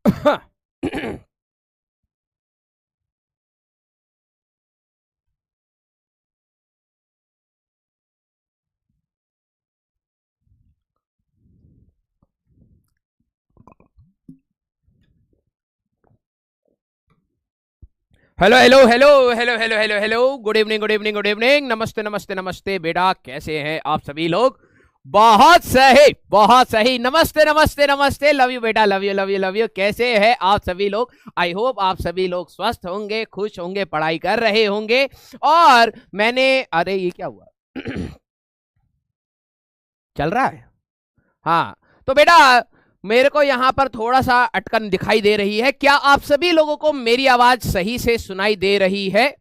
Hello hello hello hello hello hello hello, good evening good evening good evening, नमस्ते नमस्ते नमस्ते बेटा, कैसे हैं आप सभी लोग? बहुत सही बहुत सही, नमस्ते नमस्ते नमस्ते, लव यू बेटा, love you love you love you. कैसे हैं आप सभी लोग? आई होप आप सभी लोग स्वस्थ होंगे, खुश होंगे, पढ़ाई कर रहे होंगे। और मैंने, अरे ये क्या हुआ? चल रहा है? हाँ। तो बेटा, मेरे को यहाँ पर थोड़ा सा अटकन दिखाई दे रही है। क्या आप सभी लोगों को मेरी आवाज सही से सुनाई दे रही है?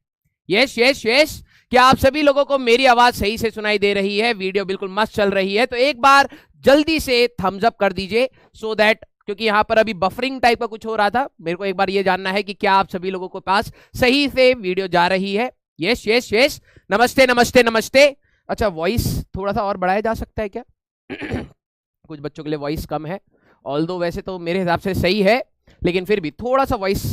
Yes yes yes. क्या आप सभी लोगों को मेरी आवाज सही से सुनाई दे रही है? वीडियो बिल्कुल मस्त चल रही है, तो एक बार जल्दी से थम्स अप कर दीजिए, सो दैट, क्योंकि यहाँ पर अभी बफरिंग टाइप का कुछ हो रहा था, मेरे को एक बार ये जानना है कि क्या आप सभी लोगों के पास सही से वीडियो जा रही है। Yes yes yes. नमस्ते नमस्ते नमस्ते। अच्छा, वॉइस थोड़ा सा और बढ़ाया जा सकता है क्या? कुछ बच्चों के लिए वॉइस कम है, ऑल्दो वैसे तो मेरे हिसाब से सही है, लेकिन फिर भी थोड़ा सा वॉइस।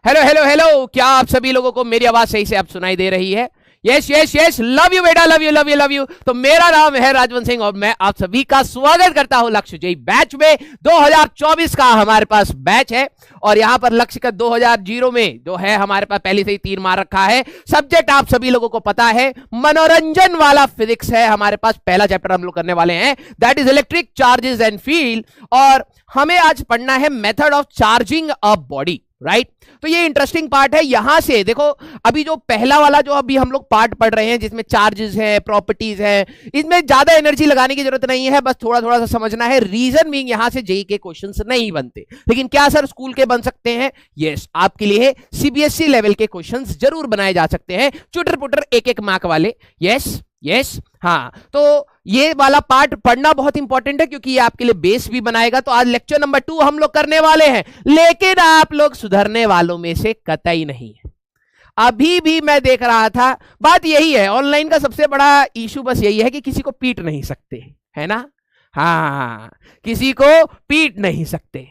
हेलो हेलो हेलो, क्या आप सभी लोगों को मेरी आवाज सही से आप सुनाई दे रही है? Yes yes yes, love you बेटा, love you love you love you. तो मेरा नाम है राजवंत सिंह और मैं आप सभी का स्वागत करता हूं लक्ष्य जेई बैच में। 2024 का हमारे पास बैच है और यहां पर लक्ष्य का 2000 में जो है हमारे पास पहले से ही 3 मार रखा है। सब्जेक्ट आप सभी लोगों को पता है, मनोरंजन वाला फिजिक्स है हमारे पास। पहला चैप्टर हम लोग करने वाले हैं, that is electric charges and field, और हमें आज पढ़ना है method of charging a body, right. तो ये इंटरेस्टिंग पार्ट है। यहां से देखो, अभी जो पहला वाला जो अभी हम लोग पार्ट पढ़ रहे हैं जिसमें चार्जेस है, प्रॉपर्टीज है, इसमें ज्यादा एनर्जी लगाने की जरूरत नहीं है, बस थोड़ा थोड़ा सा समझना है। रीजन बीइंग यहां से जेई के क्वेश्चंस नहीं बनते, लेकिन क्या सर स्कूल के बन सकते हैं? यस, आपके लिए सीबीएसई लेवल के क्वेश्चंस जरूर बनाए जा सकते हैं, चुटर पुटर एक एक मार्क वाले। यस यस, हाँ। तो ये वाला पार्ट पढ़ना बहुत इंपॉर्टेंट है क्योंकि ये आपके लिए बेस भी बनाएगा। तो आज लेक्चर नंबर 2 हम लोग करने वाले हैं, लेकिन आप लोग सुधरने वालों में से कतई नहीं है। अभी भी मैं देख रहा था, बात यही है, ऑनलाइन का सबसे बड़ा इशू बस यही है कि किसी को पीट नहीं सकते, है ना? हाँ, किसी को पीट नहीं सकते।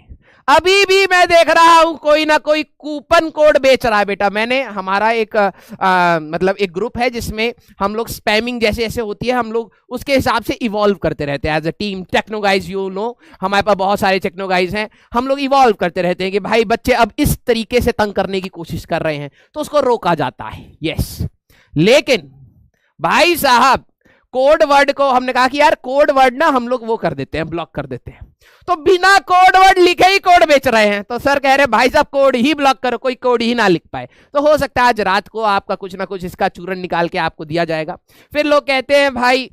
अभी भी मैं देख रहा हूं कोई ना कोई कूपन कोड बेच रहा है बेटा। मैंने, हमारा एक मतलब एक ग्रुप है जिसमें हम लोग स्पैमिंग जैसे ऐसे होती है, हम लोग उसके हिसाब से इवॉल्व करते रहते हैं as a team. Techno guys, you know, हमारे पास बहुत सारे टेक्नो गाइज हैं, हम लोग इवॉल्व करते रहते हैं कि भाई बच्चे अब इस तरीके से तंग करने की कोशिश कर रहे हैं, तो उसको रोका जाता है। यस, लेकिन भाई साहब, कोड वर्ड को हमने कहा कि यार कोड वर्ड ना हम लोग वो कर देते हैं, ब्लॉक कर देते हैं, तो बिना कोड वर्ड लिखे ही कोड बेच रहे हैं। तो सर कह रहे हैं भाई साहब कोड ही ब्लॉक करो, कोई कोड ही ना लिख पाए। तो हो सकता है आज रात को आपका कुछ ना कुछ इसका चूरन निकाल के आपको दिया जाएगा। फिर लोग कहते हैं भाई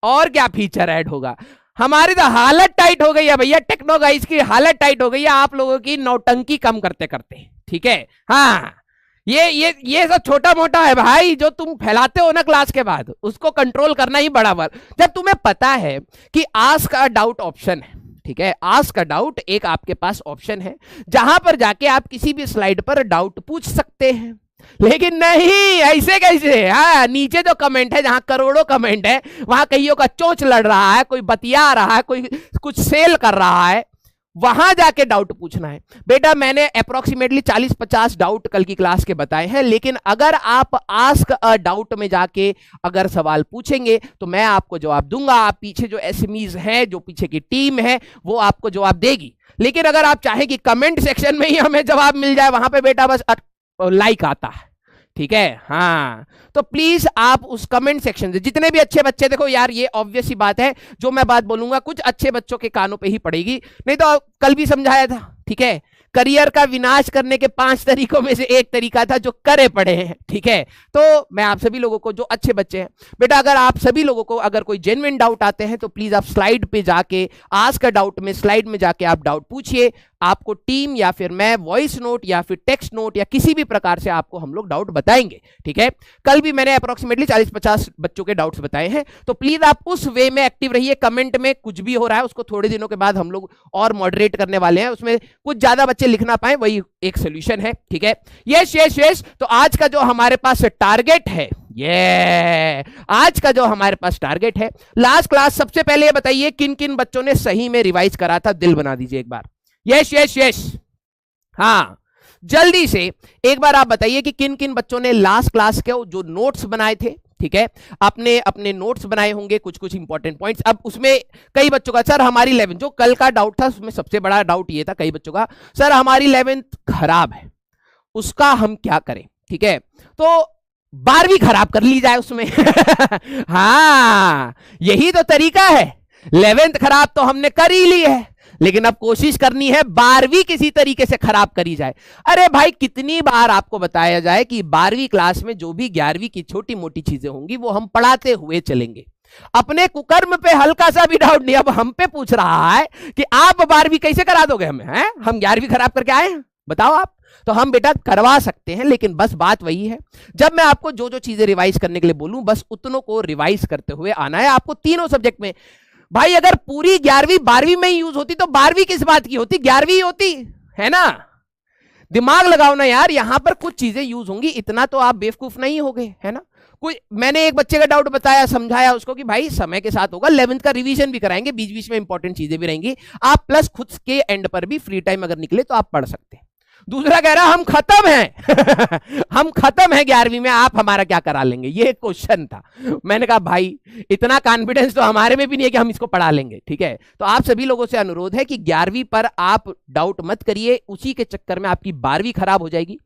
और क्या फीचर ऐड होगा। हमारी तो हालत टाइट हो गई है भैया, टेक्नो गाइज की हालत टाइट हो गई है आप लोगों की नौटंकी कम करते करते, ठीक है? हाँ, ये सब छोटा मोटा है भाई, जो तुम फैलाते हो ना क्लास के बाद, उसको कंट्रोल करना ही बड़ा वर्क। जब तुम्हें पता है कि आस्क अ डाउट ऑप्शन है, ठीक है, आस्क अ डाउट एक आपके पास ऑप्शन है जहां पर जाके आप किसी भी स्लाइड पर डाउट पूछ सकते हैं, लेकिन नहीं, ऐसे कैसे? हाँ, नीचे जो कमेंट है, जहां करोड़ों कमेंट है, वहां कईयों का चोंच लड़ रहा है, कोई बतिया रहा है, कोई कुछ सेल कर रहा है, वहां जाके डाउट पूछना है। बेटा मैंने अप्रोक्सीमेटली 40-50 डाउट कल की क्लास के बताए हैं, लेकिन अगर आप आस्क अ डाउट में जाके अगर सवाल पूछेंगे तो मैं आपको जवाब दूंगा। आप पीछे जो एसएमईज हैं, जो पीछे की टीम है, वो आपको जवाब देगी। लेकिन अगर आप चाहें कि कमेंट सेक्शन में ही हमें जवाब मिल जाए, वहां पे बेटा बस लाइक आता है, ठीक है? हाँ, तो प्लीज आप उस कमेंट सेक्शन से, जितने भी अच्छे बच्चे, देखो यार ये ऑब्वियस ही बात है, जो मैं बात बोलूंगा कुछ अच्छे बच्चों के कानों पे ही पड़ेगी, नहीं तो कल भी समझाया था, ठीक है? करियर का विनाश करने के 5 तरीकों में से एक तरीका था जो करे पड़े हैं, ठीक है? तो मैं आप सभी लोगों को, जो अच्छे बच्चे हैं बेटा, अगर आप सभी लोगों को अगर कोई जेन्युइन डाउट आते हैं तो प्लीज आप स्लाइड पे जाके आस्क अ डाउट में, स्लाइड में जाके आप डाउट पूछिए। आपको टीम या फिर मैं वॉइस नोट या फिर टेक्स्ट नोट या किसी भी प्रकार से आपको हम लोग डाउट बताएंगे, ठीक है? कल भी मैंने अप्रोक्सीमेटली 40-50 बच्चों के डाउट्स बताए हैं, तो प्लीज आप उस वे में एक्टिव रहिए। कमेंट में कुछ भी हो रहा है उसको थोड़े दिनों के बाद हम लोग और मॉडरेट करने वाले हैं, उसमें कुछ ज्यादा बच्चे लिख ना पाए, वही एक सोल्यूशन है, ठीक है? Yes yes yes. तो आज का जो हमारे पास टारगेट है, ये आज का जो हमारे पास टारगेट है, लास्ट क्लास सबसे पहले ये बताइए किन किन बच्चों ने सही में रिवाइज करा था, दिल बना दीजिए एक बार। Yes yes yes. हाँ, जल्दी से एक बार आप बताइए कि किन किन बच्चों ने लास्ट क्लास के जो नोट्स बनाए थे, ठीक है, अपने अपने नोट्स बनाए होंगे, कुछ कुछ इंपॉर्टेंट पॉइंट्स। अब उसमें कई बच्चों का सर हमारी 11th, जो कल का डाउट था उसमें सबसे बड़ा डाउट ये था कई बच्चों का, सर हमारी 11th खराब है, उसका हम क्या करें, ठीक है, तो 12वीं खराब कर ली जाए उसमें। हाँ, यही तो तरीका है। 11th खराब तो हमने कर ही ली है, लेकिन अब कोशिश करनी है 12वीं किसी तरीके से खराब करी जाए। अरे भाई, कितनी बार आपको बताया जाए कि 12वीं क्लास में जो भी 11वीं की छोटी मोटी चीजें होंगी वो हम पढ़ाते हुए चलेंगे। अपने कुकर्म पे हल्का सा भी डाउट नहीं, अब हम पे पूछ रहा है कि आप 12वीं कैसे करा दोगे हमें, हैं? हम 11वीं खराब करके आए हैं, बताओ आप। तो हम बेटा करवा सकते हैं, लेकिन बस बात वही है, जब मैं आपको जो जो चीजें रिवाइज करने के लिए बोलूं बस उतनों को रिवाइज करते हुए आना है आपको तीनों सब्जेक्ट में। भाई अगर पूरी 11वीं 12वीं में ही यूज होती तो 12वीं किस बात की होती, 11वीं होती है ना। दिमाग लगाओ ना यार, यहां पर कुछ चीजें यूज होंगी, इतना तो आप बेवकूफ नहीं हो गए, है ना। कोई मैंने एक बच्चे का डाउट बताया, समझाया उसको कि भाई समय के साथ होगा, 11th का रिवीजन भी कराएंगे, बीच बीच में इंपॉर्टेंट चीजें भी रहेंगी, आप प्लस खुद के एंड पर भी फ्री टाइम अगर निकले तो आप पढ़ सकते हैं। दूसरा कह रहा हम खत्म हैं। हम खत्म हैं 11वीं में, आप हमारा क्या करा लेंगे, ये क्वेश्चन था। मैंने कहा भाई इतना कॉन्फिडेंस तो हमारे में भी नहीं है कि हम इसको पढ़ा लेंगे, ठीक है। तो आप सभी लोगों से अनुरोध है कि 11वीं पर आप डाउट मत करिए, उसी के चक्कर में आपकी 12वीं खराब हो जाएगी।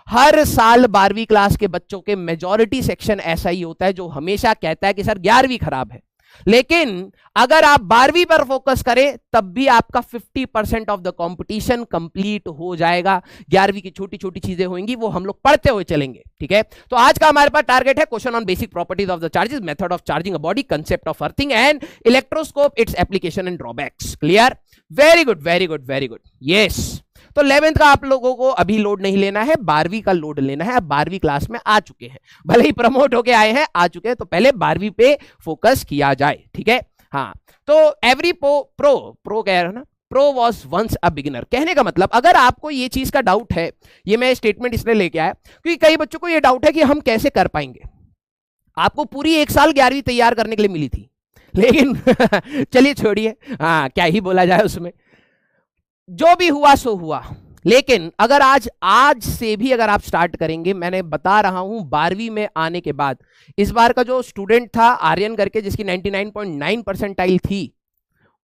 हर साल 12वीं क्लास के बच्चों के मेजॉरिटी सेक्शन ऐसा ही होता है जो हमेशा कहता है कि सर 11वीं खराब है, लेकिन अगर आप 12वीं पर फोकस करें तब भी आपका 50% ऑफ द कंपटीशन कंप्लीट हो जाएगा। 11वीं की छोटी छोटी चीजें होंगी, वो हम लोग पढ़ते हुए चलेंगे, ठीक है। तो आज का हमारे पास टारगेट है question on basic properties of the charges, method of charging a body, concept of earthing and electroscope, its application and drawbacks. Clear? Very good very good very good. Yes, तो 11th का आप लोगों को अभी load नहीं लेना है, 12वीं का लोड लेना है। अब 12वीं क्लास में आ चुके हैं, भले ही प्रमोट होके आए हैं, आ चुके हैं, तो पहले 12वीं पे फोकस किया जाए, ठीक है। हाँ, तो एवरी प्रो कह रहा है ना, pro was once a beginner. कहने का मतलब अगर आपको ये चीज का डाउट है, ये मैं स्टेटमेंट इसलिए लेके आया क्योंकि कई बच्चों को ये डाउट है कि हम कैसे कर पाएंगे। आपको पूरी 1 साल 11वीं तैयार करने के लिए मिली थी, लेकिन चलिए छोड़िए, हाँ क्या ही बोला जाए उसमें, जो भी हुआ सो हुआ। लेकिन अगर आज से भी अगर आप स्टार्ट करेंगे, मैंने बता रहा हूं 12वीं में आने के बाद, इस बार का जो स्टूडेंट था आर्यन करके जिसकी 99.9 परसेंटाइल थी,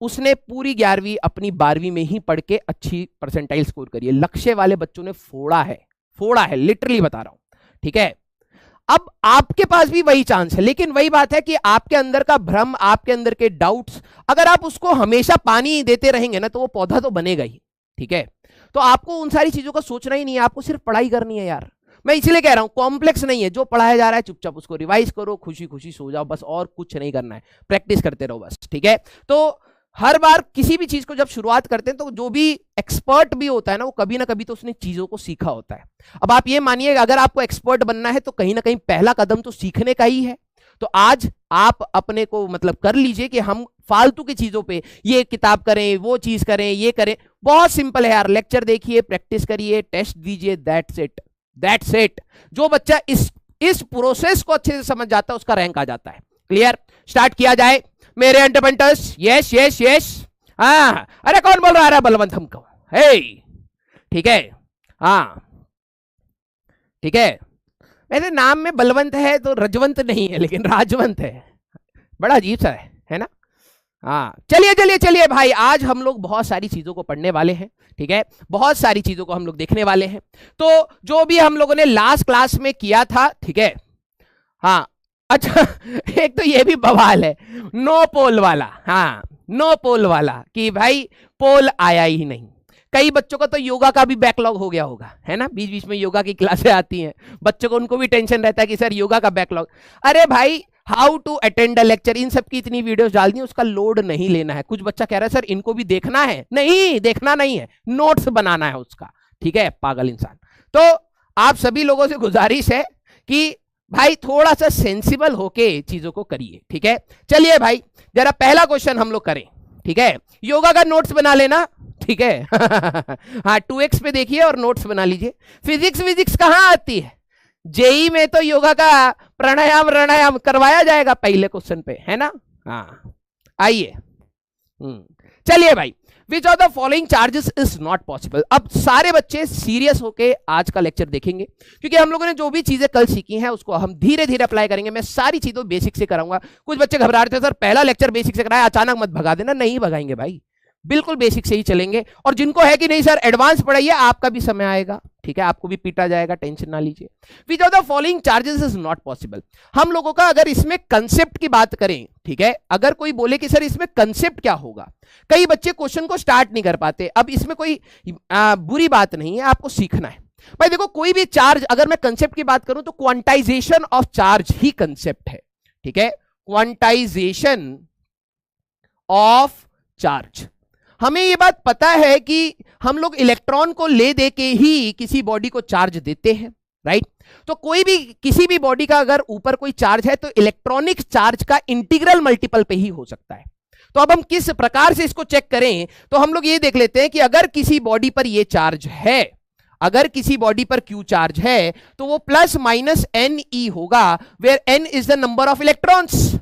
उसने पूरी 11वीं अपनी 12वीं में ही पढ़ के अच्छी परसेंटाइल स्कोर करी है। लक्ष्य वाले बच्चों ने फोड़ा है, लिटरली बता रहा हूं, ठीक है। अब आपके पास भी वही चांस है, लेकिन वही बात है कि आपके अंदर का भ्रम, आपके अंदर के डाउट्स, अगर आप उसको हमेशा पानी देते रहेंगे ना तो वो पौधा तो बनेगा ही, ठीक है। तो आपको उन सारी चीजों का सोचना ही नहीं है, आपको सिर्फ पढ़ाई करनी है यार। मैं इसलिए कह रहा हूं कॉम्प्लेक्स नहीं है, जो पढ़ाया जा रहा है चुपचाप उसको रिवाइज करो, खुशी खुशी सो जाओ, बस और कुछ नहीं करना है, प्रैक्टिस करते रहो बस, ठीक है। तो हर बार किसी भी चीज को जब शुरुआत करते हैं तो जो भी एक्सपर्ट भी होता है ना, वो कभी ना कभी तो उसने चीजों को सीखा होता है। अब आप ये मानिए अगर आपको एक्सपर्ट बनना है तो कहीं ना कहीं पहला कदम तो सीखने का ही है। तो आज आप अपने को मतलब कर लीजिए कि हम फालतू की चीजों पे ये किताब करें, वो चीज करें, ये करें। बहुत सिंपल है यार, लेक्चर देखिए, प्रैक्टिस करिए, टेस्ट दीजिए, दैट्स इट। जो बच्चा इस प्रोसेस को अच्छे से समझ जाता है उसका रैंक आ जाता है। क्लियर? स्टार्ट किया जाए मेरे एंटरपेंटर्स। Yes yes yes. हाँ, अरे कौन बोल रहा है बलवंत हमको? हे, ठीक है, हाँ ठीक है। वैसे नाम में बलवंत है तो रजवंत नहीं है, लेकिन राजवंत है, बड़ा अजीब सा है ना। हाँ, चलिए चलिए चलिए भाई, आज हम लोग बहुत सारी चीजों को पढ़ने वाले हैं, ठीक है, बहुत सारी चीजों को हम लोग देखने वाले हैं। तो जो भी हम लोगों ने लास्ट क्लास में किया था, ठीक है, हाँ अच्छा एक तो ये भी बवाल है, नो पोल वाला। हाँ, नो पोल वाला कि भाई पोल आया ही नहीं। कई बच्चों का तो योगा का भी बैकलॉग हो गया होगा, है ना, बीच बीच में योगा की क्लासें आती हैं, बच्चों को उनको भी टेंशन रहता है कि सर योगा का बैकलॉग। अरे भाई, how to attend a lecture, इन सब की इतनी वीडियोस डाल दी, उसका लोड नहीं लेना है। कुछ बच्चा कह रहा है सर इनको भी देखना है, नहीं देखना नहीं है, नोट्स बनाना है उसका, ठीक है, पागल इंसान। तो आप सभी लोगों से गुजारिश है कि भाई थोड़ा सा सेंसिबल होके चीजों को करिए, ठीक है। चलिए भाई, जरा पहला क्वेश्चन हम लोग करें, ठीक है। योगा का नोट्स बना लेना, ठीक है। हाँ, 2x पे देखिए और नोट्स बना लीजिए। फिजिक्स कहाँ आती है? जेई में तो योगा का प्राणायाम करवाया जाएगा पहले क्वेश्चन पे, है ना। हाँ, आइए, चलिए भाई, which of the following charges is not possible. अब सारे बच्चे सीरियस होके आज का लेक्चर देखेंगे, क्योंकि हम लोगों ने जो भी चीजें कल सीखी हैं उसको हम धीरे धीरे अप्लाई करेंगे। मैं सारी चीजों बेसिक से कराऊंगा। कुछ बच्चे घबरा रहे थे सर पहला लेक्चर बेसिक से कराया, अचानक मत भगा देना। नहीं भगाएंगे भाई, बिल्कुल बेसिक से ही चलेंगे। और जिनको है कि नहीं सर एडवांस पढ़ाइए, आपका भी समय आएगा, ठीक है, आपको भी पीटा जाएगा, टेंशन ना लीजिए। Which of the following charges is not possible. हम लोगों का अगर इसमें कंसेप्ट की बात करें, ठीक है, अगर कोई बोले कि सर इसमें कंसेप्ट क्या होगा, कई बच्चे क्वेश्चन को स्टार्ट नहीं कर पाते। अब इसमें कोई बुरी बात नहीं है, आपको सीखना है भाई। देखो कोई भी चार्ज, अगर मैं कंसेप्ट की बात करूं तो quantization of charge he concept है, ठीक है, क्वांटाइजेशन ऑफ चार्ज। हमें यह बात पता है कि हम लोग इलेक्ट्रॉन को ले दे के ही किसी बॉडी को चार्ज देते हैं, राइट। तो कोई भी किसी भी बॉडी का अगर ऊपर कोई चार्ज है तो इलेक्ट्रॉनिक चार्ज का इंटीग्रल मल्टीपल पे ही हो सकता है। तो अब हम किस प्रकार से इसको चेक करें, तो हम लोग ये देख लेते हैं कि अगर किसी बॉडी पर ये चार्ज है, अगर किसी बॉडी पर क्यू चार्ज है तो वो प्लस माइनस एन ई होगा, where N is the number of electrons.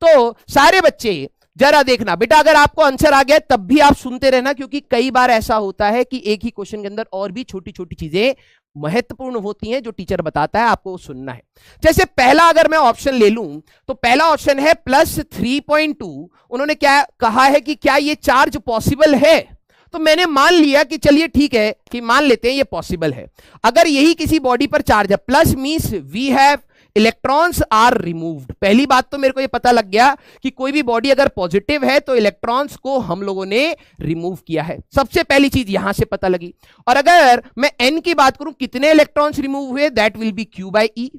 तो सारे बच्चे जरा देखना बेटा, अगर आपको आंसर आ गया तब भी आप सुनते रहना, क्योंकि कई बार ऐसा होता है कि एक ही क्वेश्चन के अंदर और भी छोटी छोटी चीजें महत्वपूर्ण होती हैं जो टीचर बताता है, आपको सुनना है। जैसे पहला अगर मैं ऑप्शन ले लूं तो पहला ऑप्शन है प्लस 3.2। उन्होंने क्या कहा है कि क्या ये चार्ज पॉसिबल है, तो मैंने मान लिया कि चलिए ठीक है कि मान लेते हैं ये पॉसिबल है। अगर यही किसी बॉडी पर चार्ज है, plus means we have electrons are removed. पहली बात तो मेरे को ये पता लग गया कि कोई भी बॉडी अगर पॉजिटिव है तो इलेक्ट्रॉन्स को हम लोगों ने रिमूव किया है, सबसे पहली चीज यहां से पता लगी। और अगर मैं एन की बात करूं, कितने इलेक्ट्रॉन्स रिमूव हुए, that will be q by e.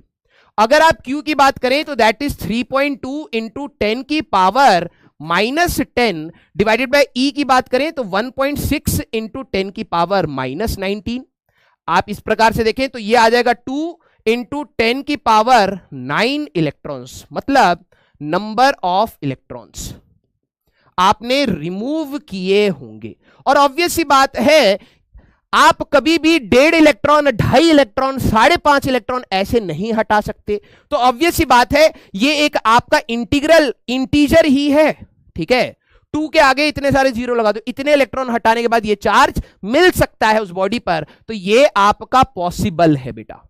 अगर आप क्यू की बात करें तो दैट इज 3.2 इंटू 10 की पावर -10 डिवाइडेड बाय ई की बात करें तो 1.6 इंटू 10 की पावर -19। आप इस प्रकार से देखें तो ये आ जाएगा 2 इंटू 10 की पावर 9 इलेक्ट्रॉन्स, मतलब नंबर ऑफ इलेक्ट्रॉन्स आपने रिमूव किए होंगे। और ऑब्वियस सी बात है, आप कभी भी 1.5 इलेक्ट्रॉन, 2.5 इलेक्ट्रॉन, 5.5 इलेक्ट्रॉन ऐसे नहीं हटा सकते। तो ऑब्वियस सी बात है ये एक आपका इंटीजर ही है, ठीक है। 2 के आगे इतने सारे जीरो लगा दो, इतने इलेक्ट्रॉन हटाने के बाद ये चार्ज मिल सकता है उस बॉडी पर, तो ये आपका पॉसिबल है बेटा,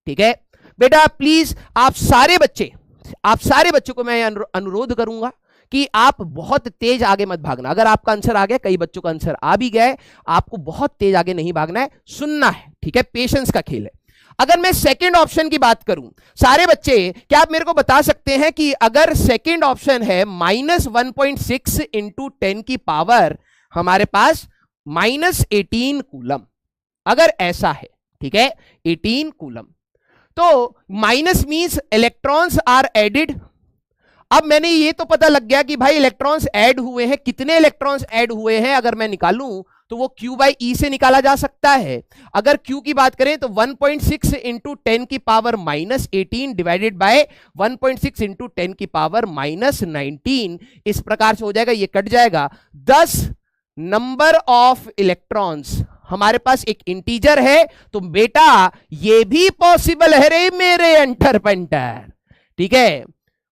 ठीक है। बेटा प्लीज आप सारे बच्चों को मैं अनुरोध करूंगा कि आप बहुत तेज आगे मत भागना। अगर आपका आंसर आ गया, कई बच्चों का आंसर आ भी गया है, आपको बहुत तेज आगे नहीं भागना है, सुनना है, ठीक है, पेशेंस का खेल है। अगर मैं सेकंड ऑप्शन की बात करूं, सारे बच्चे क्या आप मेरे को बता सकते हैं कि अगर सेकंड ऑप्शन है -1.6 इंटू 10 की पावर हमारे पास -18 कूलम, अगर ऐसा है, ठीक है, 18 कूलम, तो minus means electrons are added. अब मैंने ये तो पता लग गया कि भाई इलेक्ट्रॉन्स ऐड हुए हैं, कितने इलेक्ट्रॉन्स ऐड हुए हैं अगर मैं निकालूं तो वो Q बाई ई से निकाला जा सकता है। अगर Q की बात करें तो 1.6 इंटू 10 की पावर -18 डिवाइडेड बाय 1.6 इंटू 10 की पावर -19, इस प्रकार से हो जाएगा, ये कट जाएगा। 10 नंबर ऑफ इलेक्ट्रॉन्स हमारे पास एक इंटीजर है, तो बेटा ये भी पॉसिबल है रे मेरे एंटर पेंटर, ठीक है।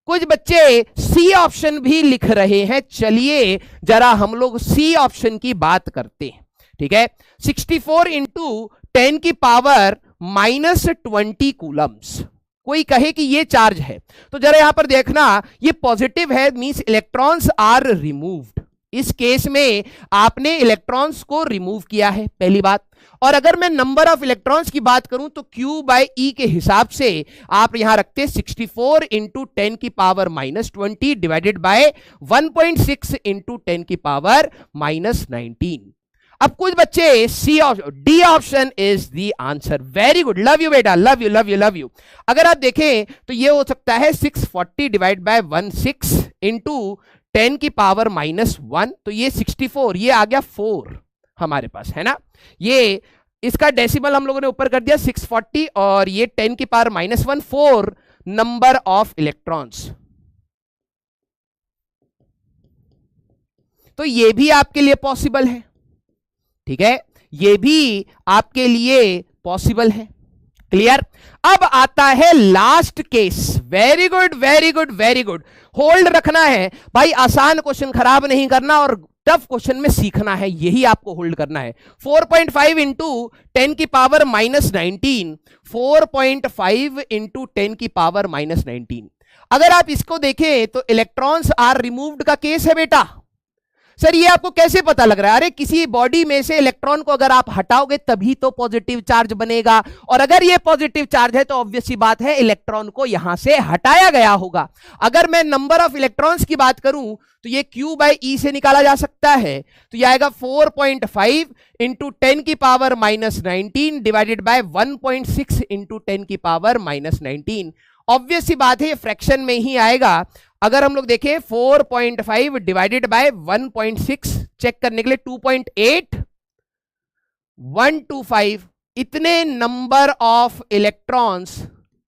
कुछ बच्चे सी ऑप्शन भी लिख रहे हैं, चलिए जरा हम लोग सी ऑप्शन की बात करते हैं, ठीक है। 64 इंटू 10 की पावर -20 कूलम्स, कोई कहे कि ये चार्ज है तो जरा यहां पर देखना, ये पॉजिटिव है, मींस इलेक्ट्रॉन्स आर रिमूव्ड। इस केस में आपने इलेक्ट्रॉन्स को रिमूव किया है, पहली बात। और अगर मैं नंबर ऑफ इलेक्ट्रॉन्स की बात करूं तो Q बाई ई के हिसाब से आप यहां रखते 64 इंटू 10 की पावर -20 डिवाइडेड बाय 1.6 इंटू 10 की पावर -19। अब कुछ बच्चे C option, D option is the answer. Very good, love you बेटा, love you love you love you. अगर आप देखें तो ये हो सकता है 640 डिवाइड बाय 16 इंटू 10 की पावर -1, तो ये 64, ये आ गया 4 हमारे पास, है ना। ये इसका डेसिमल हम लोगों ने ऊपर कर दिया 640, और ये 10 की पावर -1, 4 नंबर ऑफ इलेक्ट्रॉन्स। तो ये भी आपके लिए पॉसिबल है, ठीक है, ये भी आपके लिए पॉसिबल है, क्लियर। अब आता है last case. Very good very good very good. Hold रखना है भाई, आसान क्वेश्चन खराब नहीं करना और टफ क्वेश्चन में सीखना है, यही आपको होल्ड करना है। 4.5 इंटू 10 की पावर -19, 4.5 इंटू 10 की पावर -19। अगर आप इसको देखें तो इलेक्ट्रॉन्स आर रिमूव्ड का केस है बेटा। सर ये आपको कैसे पता लग रहा है? अरे किसी बॉडी में से इलेक्ट्रॉन को अगर आप हटाओगे तभी तो पॉजिटिव चार्ज बनेगा, और अगर ये पॉजिटिव चार्ज है तो ऑब्वियस सी बात है इलेक्ट्रॉन को यहां से हटाया गया होगा। अगर मैं नंबर ऑफ इलेक्ट्रॉन्स की बात करूं तो ये Q बाई E से निकाला जा सकता है, तो ये आएगा 4.5 इंटू 10 की पावर -19 डिवाइडेड बाय 1.6 इंटू 10 की पावर -19। ऑब्वियस सी बात है ये फ्रैक्शन में ही आएगा। अगर हम लोग देखें 4.5 डिवाइडेड बाय 1.6 चेक करने के लिए 2.8 125 इतने number of electrons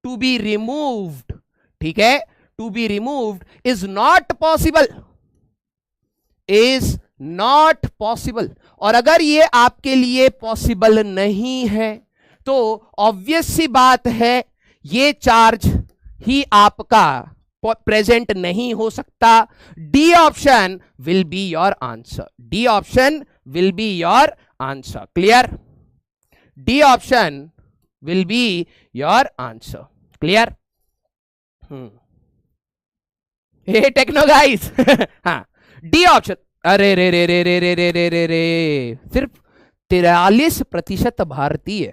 to be removed, ठीक है, to be removed is not possible, is not possible. और अगर ये आपके लिए पॉसिबल नहीं है तो ऑब्वियस सी बात है ये चार्ज ही आपका प्रेजेंट नहीं हो सकता। D option will be your answer, D option will be your answer. Clear? D option will be your answer. Clear? Hey techno guys हाँ डी ऑप्शन। अरे रे रे रे रे रे रे रे रे रे सिर्फ 43% भारतीय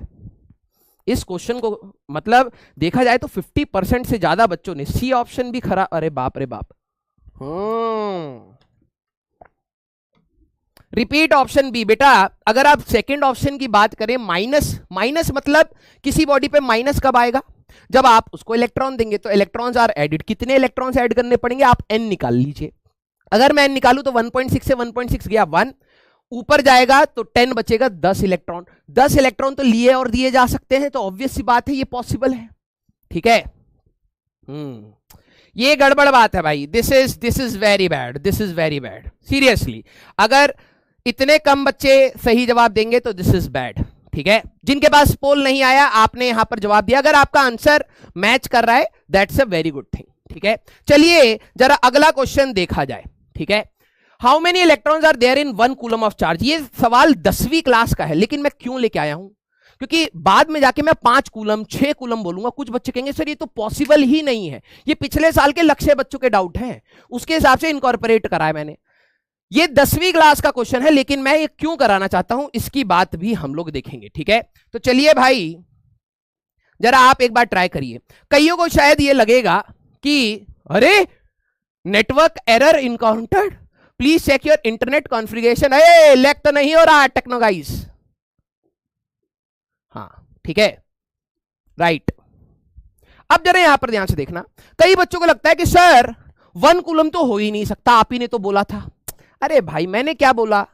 इस क्वेश्चन को, मतलब देखा जाए तो 50% से ज्यादा बच्चों ने सी ऑप्शन भी खरा। अरे बाप रे बाप। रिपीट ऑप्शन बी बेटा। अगर आप सेकंड ऑप्शन की बात करें, माइनस मतलब किसी बॉडी पे माइनस कब आएगा? जब आप उसको इलेक्ट्रॉन देंगे। तो इलेक्ट्रॉन्स आर एडिड, कितने इलेक्ट्रॉन्स ऐड करने पड़ेंगे? आप n निकाल लीजिए। अगर मैं n निकालूं तो 1.6 से 1.6 गया 1, ऊपर जाएगा तो 10 बचेगा 10 इलेक्ट्रॉन। 10 इलेक्ट्रॉन तो लिए और दिए जा सकते हैं, तो ऑब्वियस सी बात है ये पॉसिबल है। ठीक है, ये गड़बड़ बात है भाई। This is very bad, this is very bad seriously. अगर इतने कम बच्चे सही जवाब देंगे तो दिस इज बैड। ठीक है, जिनके पास पोल नहीं आया आपने यहां पर जवाब दिया, अगर आपका आंसर मैच कर रहा है that's a very good thing. ठीक है, चलिए जरा अगला क्वेश्चन देखा जाए। ठीक है, how many electrons are there in 1 coulomb of charge. ये सवाल 10वीं क्लास का है, लेकिन मैं क्यों लेके आया हूं? क्योंकि बाद में जाके मैं 5 कूलम 6 कूलम बोलूंगा। कुछ बच्चे कहेंगे सर ये तो पॉसिबल ही नहीं है, ये पिछले साल के लक्ष्य बच्चों के डाउट हैं, उसके हिसाब से इनकॉर्पोरेट कराया मैंने। ये 10वीं क्लास का क्वेश्चन है, लेकिन मैं ये क्यों कराना चाहता हूं इसकी बात भी हम लोग देखेंगे। ठीक है, तो चलिए भाई जरा आप एक बार ट्राई करिए। कईयों को शायद ये लगेगा कि अरे network error encountered, please check your internet configuration. A lag तो नहीं हो रहा टेक्नो गाइस? हाँ ठीक है, राइट। अब जरा यहां पर ध्यान से देखना। कई बच्चों को लगता है कि सर 1 कूलम तो हो ही नहीं सकता, आप ही ने तो बोला था। अरे भाई मैंने क्या बोला?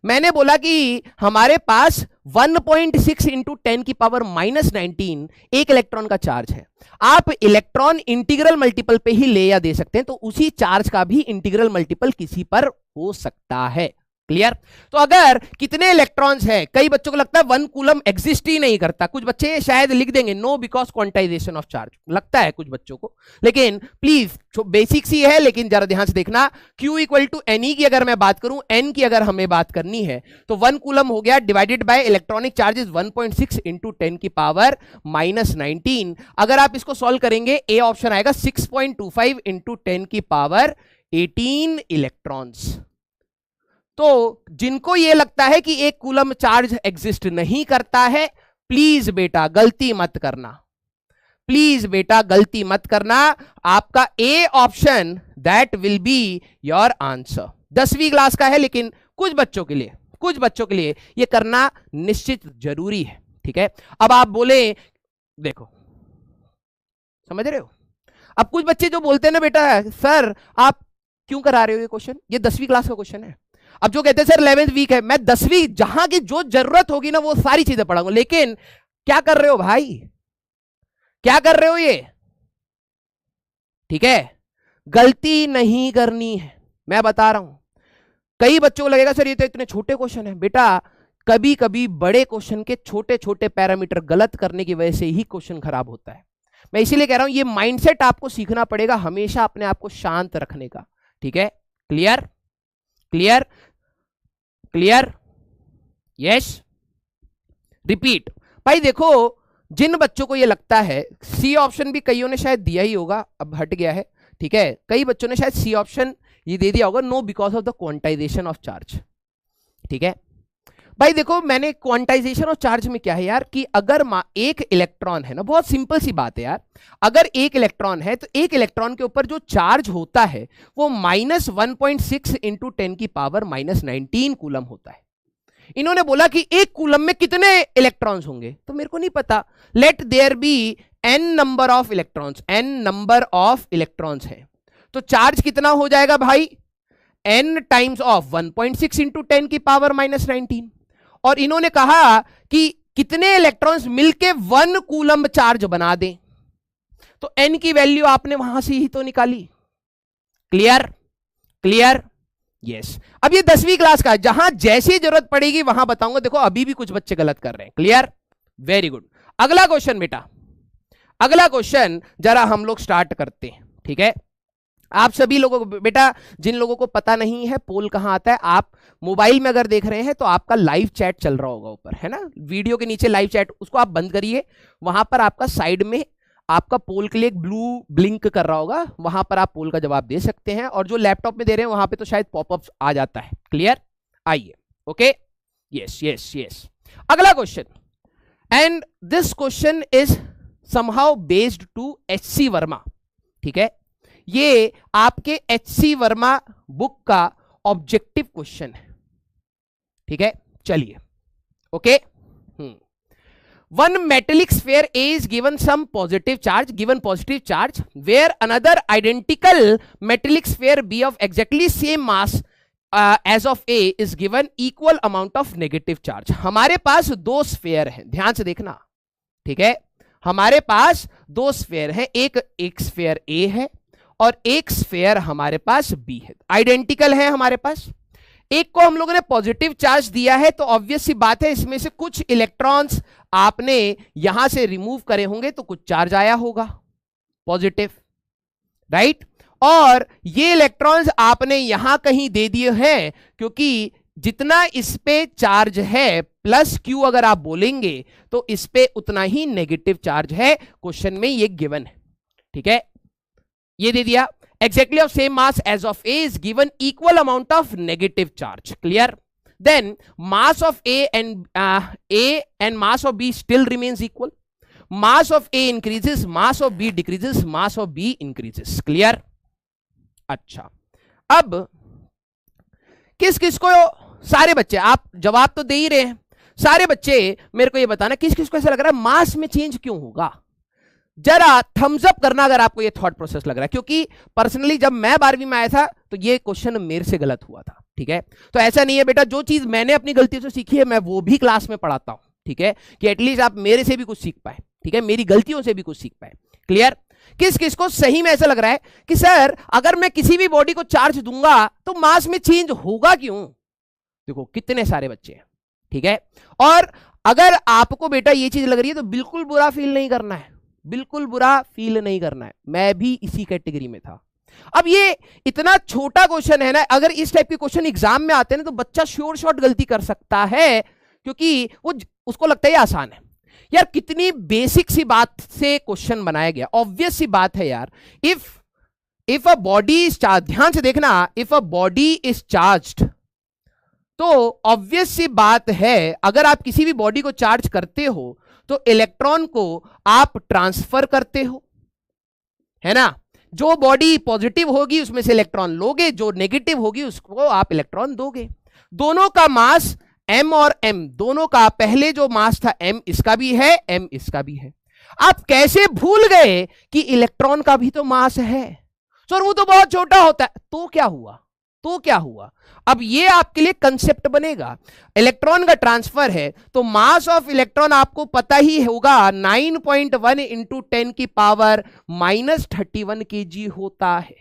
मैंने बोला कि हमारे पास 1.6 इंटू 10 की पावर -19 एक इलेक्ट्रॉन का चार्ज है। आप इलेक्ट्रॉन इंटीग्रल मल्टीपल पे ही ले या दे सकते हैं, तो उसी चार्ज का भी इंटीग्रल मल्टीपल किसी पर हो सकता है। क्लियर? तो अगर कितने इलेक्ट्रॉन्स है, कई बच्चों को लगता है 1 कूलम एग्जिस्ट ही नहीं करता। कुछ बच्चे शायद लिख देंगे no because quantization of charge, लगता है कुछ बच्चों को, लेकिन प्लीज बेसिक सी है, लेकिन जरा ध्यान से देखना। Q इक्वल टू NE की अगर मैं बात करूं, N की अगर हमें बात करनी है तो 1 कूलम हो गया divided by electronic charges 1.6 into 10 की पावर -19। अगर आप इसको सॉल्व करेंगे ए ऑप्शन आएगा 6.25 इंटू 10 की पावर 18 इलेक्ट्रॉन्स। तो जिनको ये लगता है कि 1 कूलम चार्ज एग्जिस्ट नहीं करता है, प्लीज बेटा गलती मत करना, प्लीज बेटा गलती मत करना। आपका A option that will be your answer. 10वीं क्लास का है, लेकिन कुछ बच्चों के लिए ये करना निश्चित जरूरी है। ठीक है, अब आप बोले, देखो समझ रहे हो? अब कुछ बच्चे जो बोलते हैं ना बेटा सर आप क्यों करा रहे हो ये क्वेश्चन, ये 10वीं क्लास का क्वेश्चन है। अब जो कहते हैं सर 11th वीक है, मैं 10वीं जहां की जो जरूरत होगी ना वो सारी चीजें पढ़ाऊंगा। लेकिन क्या कर रहे हो भाई, क्या कर रहे हो ये? ठीक है, गलती नहीं करनी है, मैं बता रहा हूं। कई बच्चों को लगेगा सर ये तो इतने छोटे क्वेश्चन है। बेटा कभी कभी बड़े क्वेश्चन के छोटे छोटे पैरामीटर गलत करने की वजह से ही क्वेश्चन खराब होता है। मैं इसीलिए कह रहा हूं ये माइंडसेट आपको सीखना पड़ेगा, हमेशा अपने आप को शांत रखने का। ठीक है, clear clear clear, yes. Repeat. भाई देखो, जिन बच्चों को ये लगता है, सी ऑप्शन भी कईयों ने शायद दिया ही होगा, अब हट गया है। ठीक है, कई बच्चों ने शायद सी ऑप्शन ये दे दिया होगा, no because of the quantization of charge. ठीक है भाई देखो, मैंने क्वांटाइजेशन ऑफ चार्ज में क्या है यार, कि अगर एक इलेक्ट्रॉन है ना, बहुत सिंपल सी बात है यार, अगर एक इलेक्ट्रॉन है तो एक इलेक्ट्रॉन के ऊपर जो चार्ज होता है वो -1.6 इंटू 10 की पावर -19 कूलम होता है। इन्होंने बोला कि एक कूलम में कितने इलेक्ट्रॉन्स होंगे, तो मेरे को नहीं पता, let there be n number of electrons, n number of electrons है, तो चार्ज कितना हो जाएगा भाई, n टाइम्स ऑफ 1.6 इंटू 10 की पावर -19। और इन्होंने कहा कि कितने इलेक्ट्रॉन्स मिलके 1 कूलम चार्ज बना दें, तो n की वैल्यू आपने वहां से ही तो निकाली। Clear clear, yes. अब ये 10वीं क्लास का, जहां जैसी जरूरत पड़ेगी वहां बताऊंगा। देखो अभी भी कुछ बच्चे गलत कर रहे हैं। Clear, very good. अगला क्वेश्चन बेटा, अगला क्वेश्चन जरा हम लोग स्टार्ट करते हैं। ठीक है, आप सभी लोगों को बेटा, जिन लोगों को पता नहीं है पोल कहां आता है, आप मोबाइल में अगर देख रहे हैं तो आपका लाइव चैट चल रहा होगा ऊपर, है ना, वीडियो के नीचे लाइव चैट, उसको आप बंद करिए। वहां पर आपका साइड में आपका पोल के लिए एक ब्लू ब्लिंक कर रहा होगा, वहां पर आप पोल का जवाब दे सकते हैं। और जो लैपटॉप में दे रहे हैं वहां पे तो शायद पॉपअप आ जाता है। क्लियर, आइए। Okay, yes yes yes. अगला question, and this question is somehow based to HC Verma. ठीक है, ये आपके एचसी वर्मा बुक का ऑब्जेक्टिव क्वेश्चन है। ठीक है, चलिए। Okay, one metallic sphere A is given some positive charge, given positive charge, where another identical metallic sphere B of exactly same mass as of A is given equal amount of negative charge. हमारे पास दो sphere हैं, ध्यान से देखना। ठीक है, हमारे पास दो स्फेयर हैं, एक स्फेयर A है और एक स्फेयर हमारे पास B है, आइडेंटिकल है हमारे पास। एक को हम लोगों ने पॉजिटिव चार्ज दिया है, तो ऑब्वियस सी बात है इसमें से कुछ इलेक्ट्रॉन्स आपने यहां से रिमूव करे होंगे, तो कुछ चार्ज आया होगा पॉजिटिव, राइट। और ये इलेक्ट्रॉन्स आपने यहां कहीं दे दिए हैं, क्योंकि जितना इस पे चार्ज है प्लस Q अगर आप बोलेंगे तो इस पे उतना ही नेगेटिव चार्ज है। क्वेश्चन में ये गिवन है। ठीक है, ये दे दिया, exactly of same mass as of A is given equal amount of negative charge. Clear? Then mass of A and mass of B still remains equal. Mass of A increases, mass of B decreases, mass of B increases. Clear? अच्छा, अब किस किस को, सारे बच्चे आप जवाब तो दे ही रहे हैं, सारे बच्चे मेरे को ये बताना किस किस को ऐसा लग रहा है मास में चेंज क्यों होगा। जरा थम्स अप करना अगर आपको ये थॉट प्रोसेस लग रहा है, क्योंकि पर्सनली जब मैं 12वीं में आया था तो ये क्वेश्चन मेरे से गलत हुआ था। ठीक है, तो ऐसा नहीं है बेटा, जो चीज मैंने अपनी गलतियों से सीखी है मैं वो भी क्लास में पढ़ाता हूं। ठीक है, कि एटलीस्ट आप मेरे से भी कुछ सीख पाए, ठीक है, मेरी गलतियों से भी कुछ सीख पाए। क्लियर, किस किस को सही में ऐसा लग रहा है कि सर अगर मैं किसी भी बॉडी को चार्ज दूंगा तो मास में चेंज होगा क्यों। देखो कितने सारे बच्चे हैं। ठीक है, और अगर आपको बेटा ये चीज लग रही है तो बिल्कुल बुरा फील नहीं करना है, बिल्कुल बुरा फील नहीं करना है, मैं भी इसी कैटेगरी में था। अब ये इतना छोटा क्वेश्चन है ना, अगर इस टाइप के क्वेश्चन एग्जाम में आते हैं ना तो बच्चा श्योर शॉट गलती कर सकता है, क्योंकि वो उसको लगता है ये आसान है। यार कितनी बेसिक सी बात से क्वेश्चन बनाया गया, ऑब्वियस सी बात है यार। If a body is charge, ध्यान से देखना, if a body is charged, तो ऑब्वियस सी बात है अगर आप किसी भी बॉडी को चार्ज करते हो तो इलेक्ट्रॉन को आप ट्रांसफर करते हो, है ना। जो बॉडी पॉजिटिव होगी उसमें से इलेक्ट्रॉन लोगे, जो नेगेटिव होगी उसको आप इलेक्ट्रॉन दोगे। दोनों का मास m और m, दोनों का पहले जो मास था m इसका भी है, m इसका भी है। आप कैसे भूल गए कि इलेक्ट्रॉन का भी तो मास है सर, वो तो बहुत छोटा होता है। तो क्या हुआ, तो क्या हुआ, अब ये आपके लिए कंसेप्ट बनेगा। इलेक्ट्रॉन का ट्रांसफर है तो मास ऑफ इलेक्ट्रॉन आपको पता ही होगा 9.1 इंटू 10 की पावर -31 kg होता है।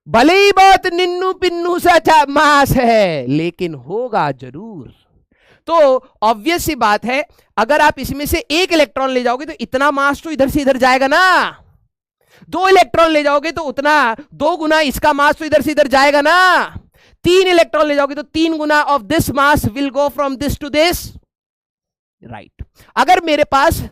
भले ही बहुत निन्नू पिन्नू सा मास है लेकिन होगा जरूर। तो ऑब्वियस सी बात है, अगर आप इसमें से एक इलेक्ट्रॉन ले जाओगे तो इतना मास तो इधर से इधर जाएगा ना, 2 इलेक्ट्रॉन ले जाओगे तो उतना 2 गुना इसका मास तो इधर से इधर जाएगा ना, 3 इलेक्ट्रॉन ले जाओगे तो 3 गुना of this mass will go from this to this, right. अगर मेरे पास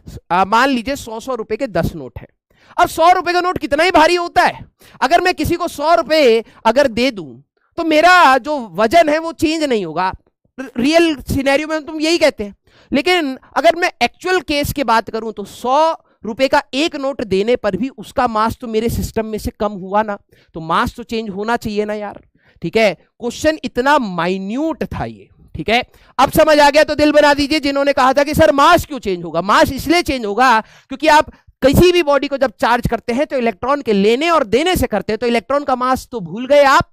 मान लीजिए 100 रुपए के 10 नोट है। अब 100 रुपए का नोट कितना ही भारी होता है, अगर मैं किसी को 100 रुपए अगर दे दूं तो मेरा जो वजन है वो चेंज नहीं होगा, रियल सिनेरियो में तुम यही कहते हैं। लेकिन अगर मैं एक्चुअल केस की बात करूं तो 100 रुपए का एक नोट देने पर भी उसका मास तो मेरे सिस्टम में से कम हुआ ना, तो मास तो चेंज होना चाहिए ना यार, ठीक है। क्वेश्चन इतना माइन्यूट था ये, ठीक है। अब समझ आ गया तो दिल बना दीजिए। जिन्होंने कहा था कि सर मास क्यों चेंज होगा, मास इसलिए चेंज होगा क्योंकि आप किसी भी बॉडी को जब चार्ज करते हैं तो इलेक्ट्रॉन के लेने और देने से करते हैं, तो इलेक्ट्रॉन का मास तो भूल गए आप,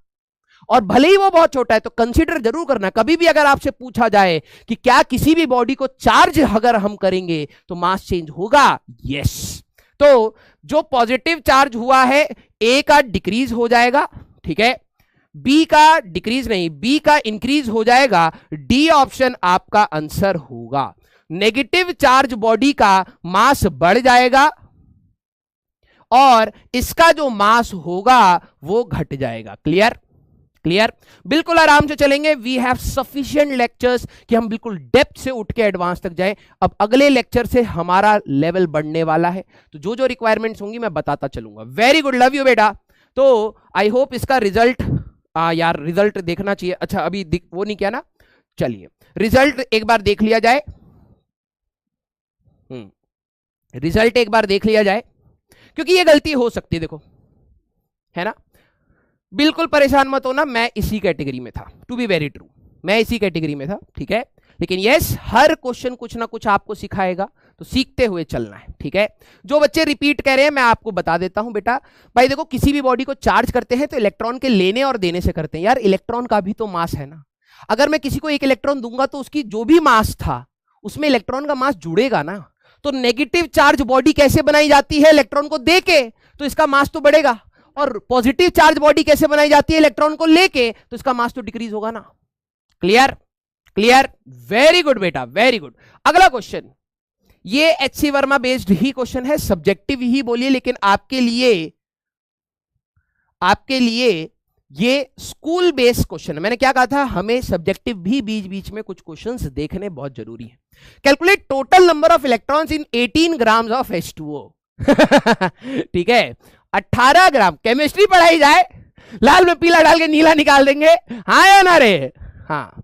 और भले ही वो बहुत छोटा है तो कंसीडर जरूर करना। कभी भी अगर आपसे पूछा जाए कि क्या किसी भी बॉडी को चार्ज अगर हम करेंगे तो मास चेंज होगा, यस। तो जो पॉजिटिव चार्ज हुआ है ए का डिक्रीज हो जाएगा, ठीक है, बी का डिक्रीज नहीं, बी का इंक्रीज हो जाएगा, डी ऑप्शन आपका आंसर होगा। नेगेटिव चार्ज बॉडी का मास बढ़ जाएगा और इसका जो मास होगा वो घट जाएगा। क्लियर, क्लियर, बिल्कुल आराम से चलेंगे। वी हैव सफिशिएंट लेक्चर्स कि हम बिल्कुल डेप्थ से उठ के एडवांस तक जाए। अब अगले लेक्चर से हमारा लेवल बढ़ने वाला है, तो जो जो रिक्वायरमेंट्स होंगी मैं बताता चलूंगा। वेरी गुड, लव यू बेटा। तो आई होप इसका रिजल्ट, यार रिजल्ट देखना चाहिए। अच्छा अभी वो नहीं किया ना, चलिए रिजल्ट एक बार देख लिया जाए। रिजल्ट एक बार देख लिया जाए, क्योंकि ये गलती हो सकती है, देखो है ना। बिल्कुल परेशान मत होना, मैं इसी कैटेगरी में था, टू बी वेरी ट्रू, मैं इसी कैटेगरी में था, ठीक है। लेकिन यस, हर क्वेश्चन कुछ ना कुछ आपको सिखाएगा, तो सीखते हुए चलना है, ठीक है। जो बच्चे रिपीट कर रहे हैं मैं आपको बता देता हूं बेटा। भाई देखो, किसी भी बॉडी को चार्ज करते हैं तो इलेक्ट्रॉन के लेने और देने से करते हैं। यार इलेक्ट्रॉन का भी तो मास है ना, अगर मैं किसी को एक इलेक्ट्रॉन दूंगा तो उसकी जो भी मास था उसमें इलेक्ट्रॉन का मास जुड़ेगा ना। तो नेगेटिव चार्ज बॉडी कैसे बनाई जाती है, इलेक्ट्रॉन को देके, तो इसका मास तो बढ़ेगा। और पॉजिटिव चार्ज बॉडी कैसे बनाई जाती है, इलेक्ट्रॉन को लेके, तो इसका मास तो डिक्रीज होगा ना। क्लियर, क्लियर, वेरी गुड बेटा, वेरी गुड। अगला क्वेश्चन, ये एचसी वर्मा बेस्ड ही क्वेश्चन है, सब्जेक्टिव ही बोलिए, लेकिन आपके लिए ये स्कूल बेस्ड क्वेश्चन है। मैंने क्या कहा था, हमें सब्जेक्टिव भी बीच बीच में कुछ क्वेश्चंस देखने बहुत जरूरी है। Calculate total number of electrons in 18 grams of H2O। ठीक है, 18 ग्राम। केमिस्ट्री पढ़ाई जाए, लाल में पीला डाल के नीला निकाल देंगे, हाँ या ना रे। हाँ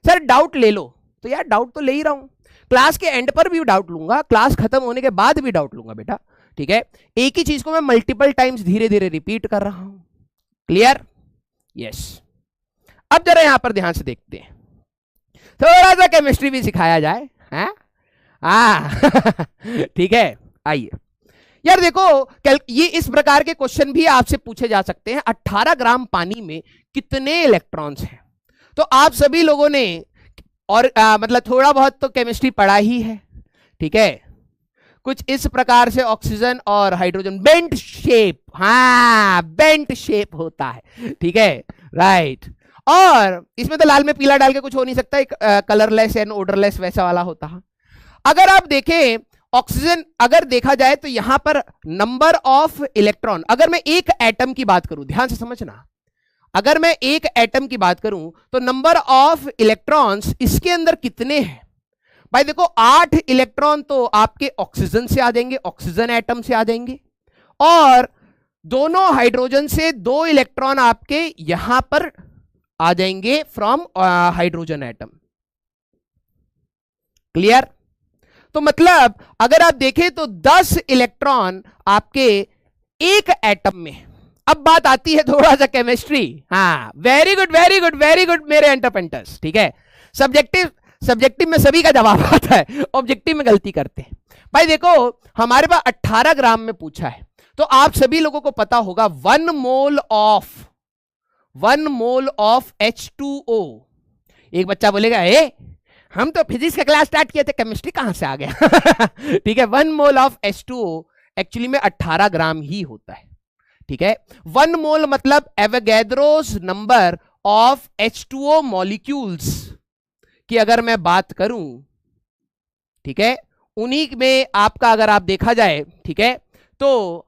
सर डाउट ले लो, तो यार डाउट तो ले ही रहा हूं, क्लास के एंड पर भी डाउट लूंगा, क्लास खत्म होने के बाद भी डाउट लूंगा बेटा, ठीक है। एक ही चीज को मैं मल्टीपल टाइम्स धीरे धीरे रिपीट कर रहा हूं। Clear, yes. अब जरा यहां पर ध्यान से देखते हैं, थोड़ा सा केमिस्ट्री भी सिखाया जाए, हैं? ठीक है। आइए यार देखो, ये इस प्रकार के क्वेश्चन भी आपसे पूछे जा सकते हैं। 18 ग्राम पानी में कितने इलेक्ट्रॉन्स हैं? तो आप सभी लोगों ने और मतलब थोड़ा बहुत तो केमिस्ट्री पढ़ा ही है, ठीक है। कुछ इस प्रकार से ऑक्सीजन और हाइड्रोजन बेंट शेप, हाँ बेंट शेप होता है, ठीक है, राइट। और इसमें तो लाल में पीला डाल के कुछ हो नहीं सकता, एक कलरलेस एंड ओडरलेस वैसा वाला होता है। अगर आप देखें ऑक्सीजन, अगर देखा जाए तो यहां पर नंबर ऑफ इलेक्ट्रॉन, अगर मैं एक एटम की बात करूं, ध्यान से समझना, अगर मैं एक एटम की बात करूं तो नंबर ऑफ इलेक्ट्रॉन्स इसके अंदर कितने हैं? भाई देखो 8 इलेक्ट्रॉन तो आपके ऑक्सीजन से आ जाएंगे, ऑक्सीजन एटम से आ जाएंगे, और दोनों हाइड्रोजन से 2 इलेक्ट्रॉन आपके यहां पर आ जाएंगे फ्रॉम हाइड्रोजन एटम। क्लियर? तो मतलब अगर आप देखें तो 10 इलेक्ट्रॉन आपके एक एटम में। अब बात आती है थोड़ा सा केमिस्ट्री, हाँ very good very good very good मेरे एंटरपेंटर्स, ठीक है। सब्जेक्टिव में सभी का जवाब आता है, ऑब्जेक्टिव में गलती करते हैं। भाई देखो हमारे पास 18 ग्राम में पूछा है, तो आप सभी लोगों को पता होगा 1 मोल ऑफ H2O। एक बच्चा बोलेगा हम तो फिजिक्स का क्लास स्टार्ट किए थे, केमिस्ट्री कहां से आ गया? ठीक है, 1 मोल ऑफ H2O एक्चुअली में 18 ग्राम ही होता है, ठीक है। 1 मोल मतलब Avogadro's number of H2O molecules. कि अगर मैं बात करूं, ठीक है, उन्हीं में आपका अगर आप देखा जाए, ठीक है, तो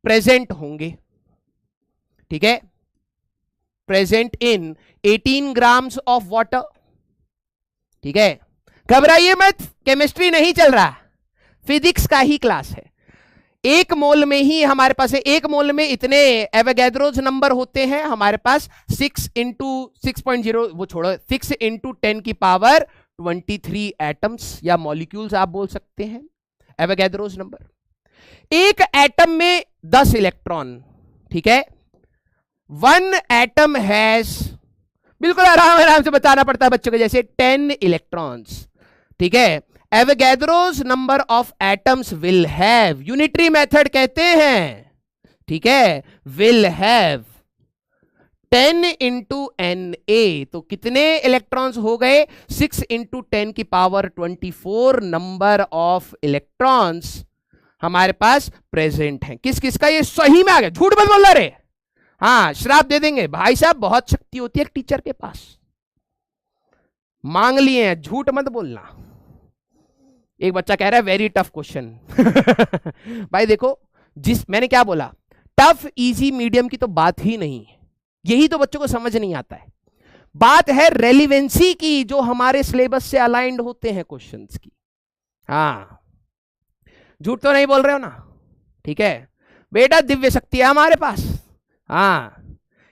प्रेजेंट होंगे, ठीक है, present in 18 grams of water, ठीक है। घबराइए मत, केमिस्ट्री नहीं चल रहा, फिजिक्स का ही क्लास है। एक मोल में ही हमारे पास है, एक मोल में इतने एवोगैड्रोज नंबर होते हैं हमारे पास 6 इंटू 6.0, वो छोड़ो, 6 इंटू 10 की पावर 23 एटम्स या मॉलिक्यूल्स आप बोल सकते हैं एवोगैड्रोज नंबर। एक एटम में 10 इलेक्ट्रॉन, ठीक है। 1 एटम हैज, बिल्कुल आराम आराम से बताना पड़ता है बच्चों को, जैसे 10 इलेक्ट्रॉन्स, ठीक है। Avogadro's number of atoms will have, unitary method कहते हैं, ठीक है, will have 10 into N A, तो कितने इलेक्ट्रॉन्स हो गए, 6 इंटू 10 की पावर 24 नंबर ऑफ इलेक्ट्रॉन्स हमारे पास प्रेजेंट हैं। किस किस का, ये सही में आ गया, झूठ मत बोल रहे, हाँ श्राप दे देंगे भाई साहब, बहुत शक्ति होती है एक टीचर के पास, मांग लिए हैं, झूठ मत बोलना। एक बच्चा कह रहा है वेरी टफ क्वेश्चन भाई देखो, मैंने क्या बोला, टफ इजी मीडियम की तो बात ही नहीं है, यही तो बच्चों को समझ नहीं आता है। बात है रेलिवेंसी की, जो हमारे सिलेबस से अलाइंड होते हैं क्वेश्चंस की। हाँ, झूठ तो नहीं बोल रहे हो ना, ठीक है बेटा, दिव्य शक्ति है हमारे पास। हाँ,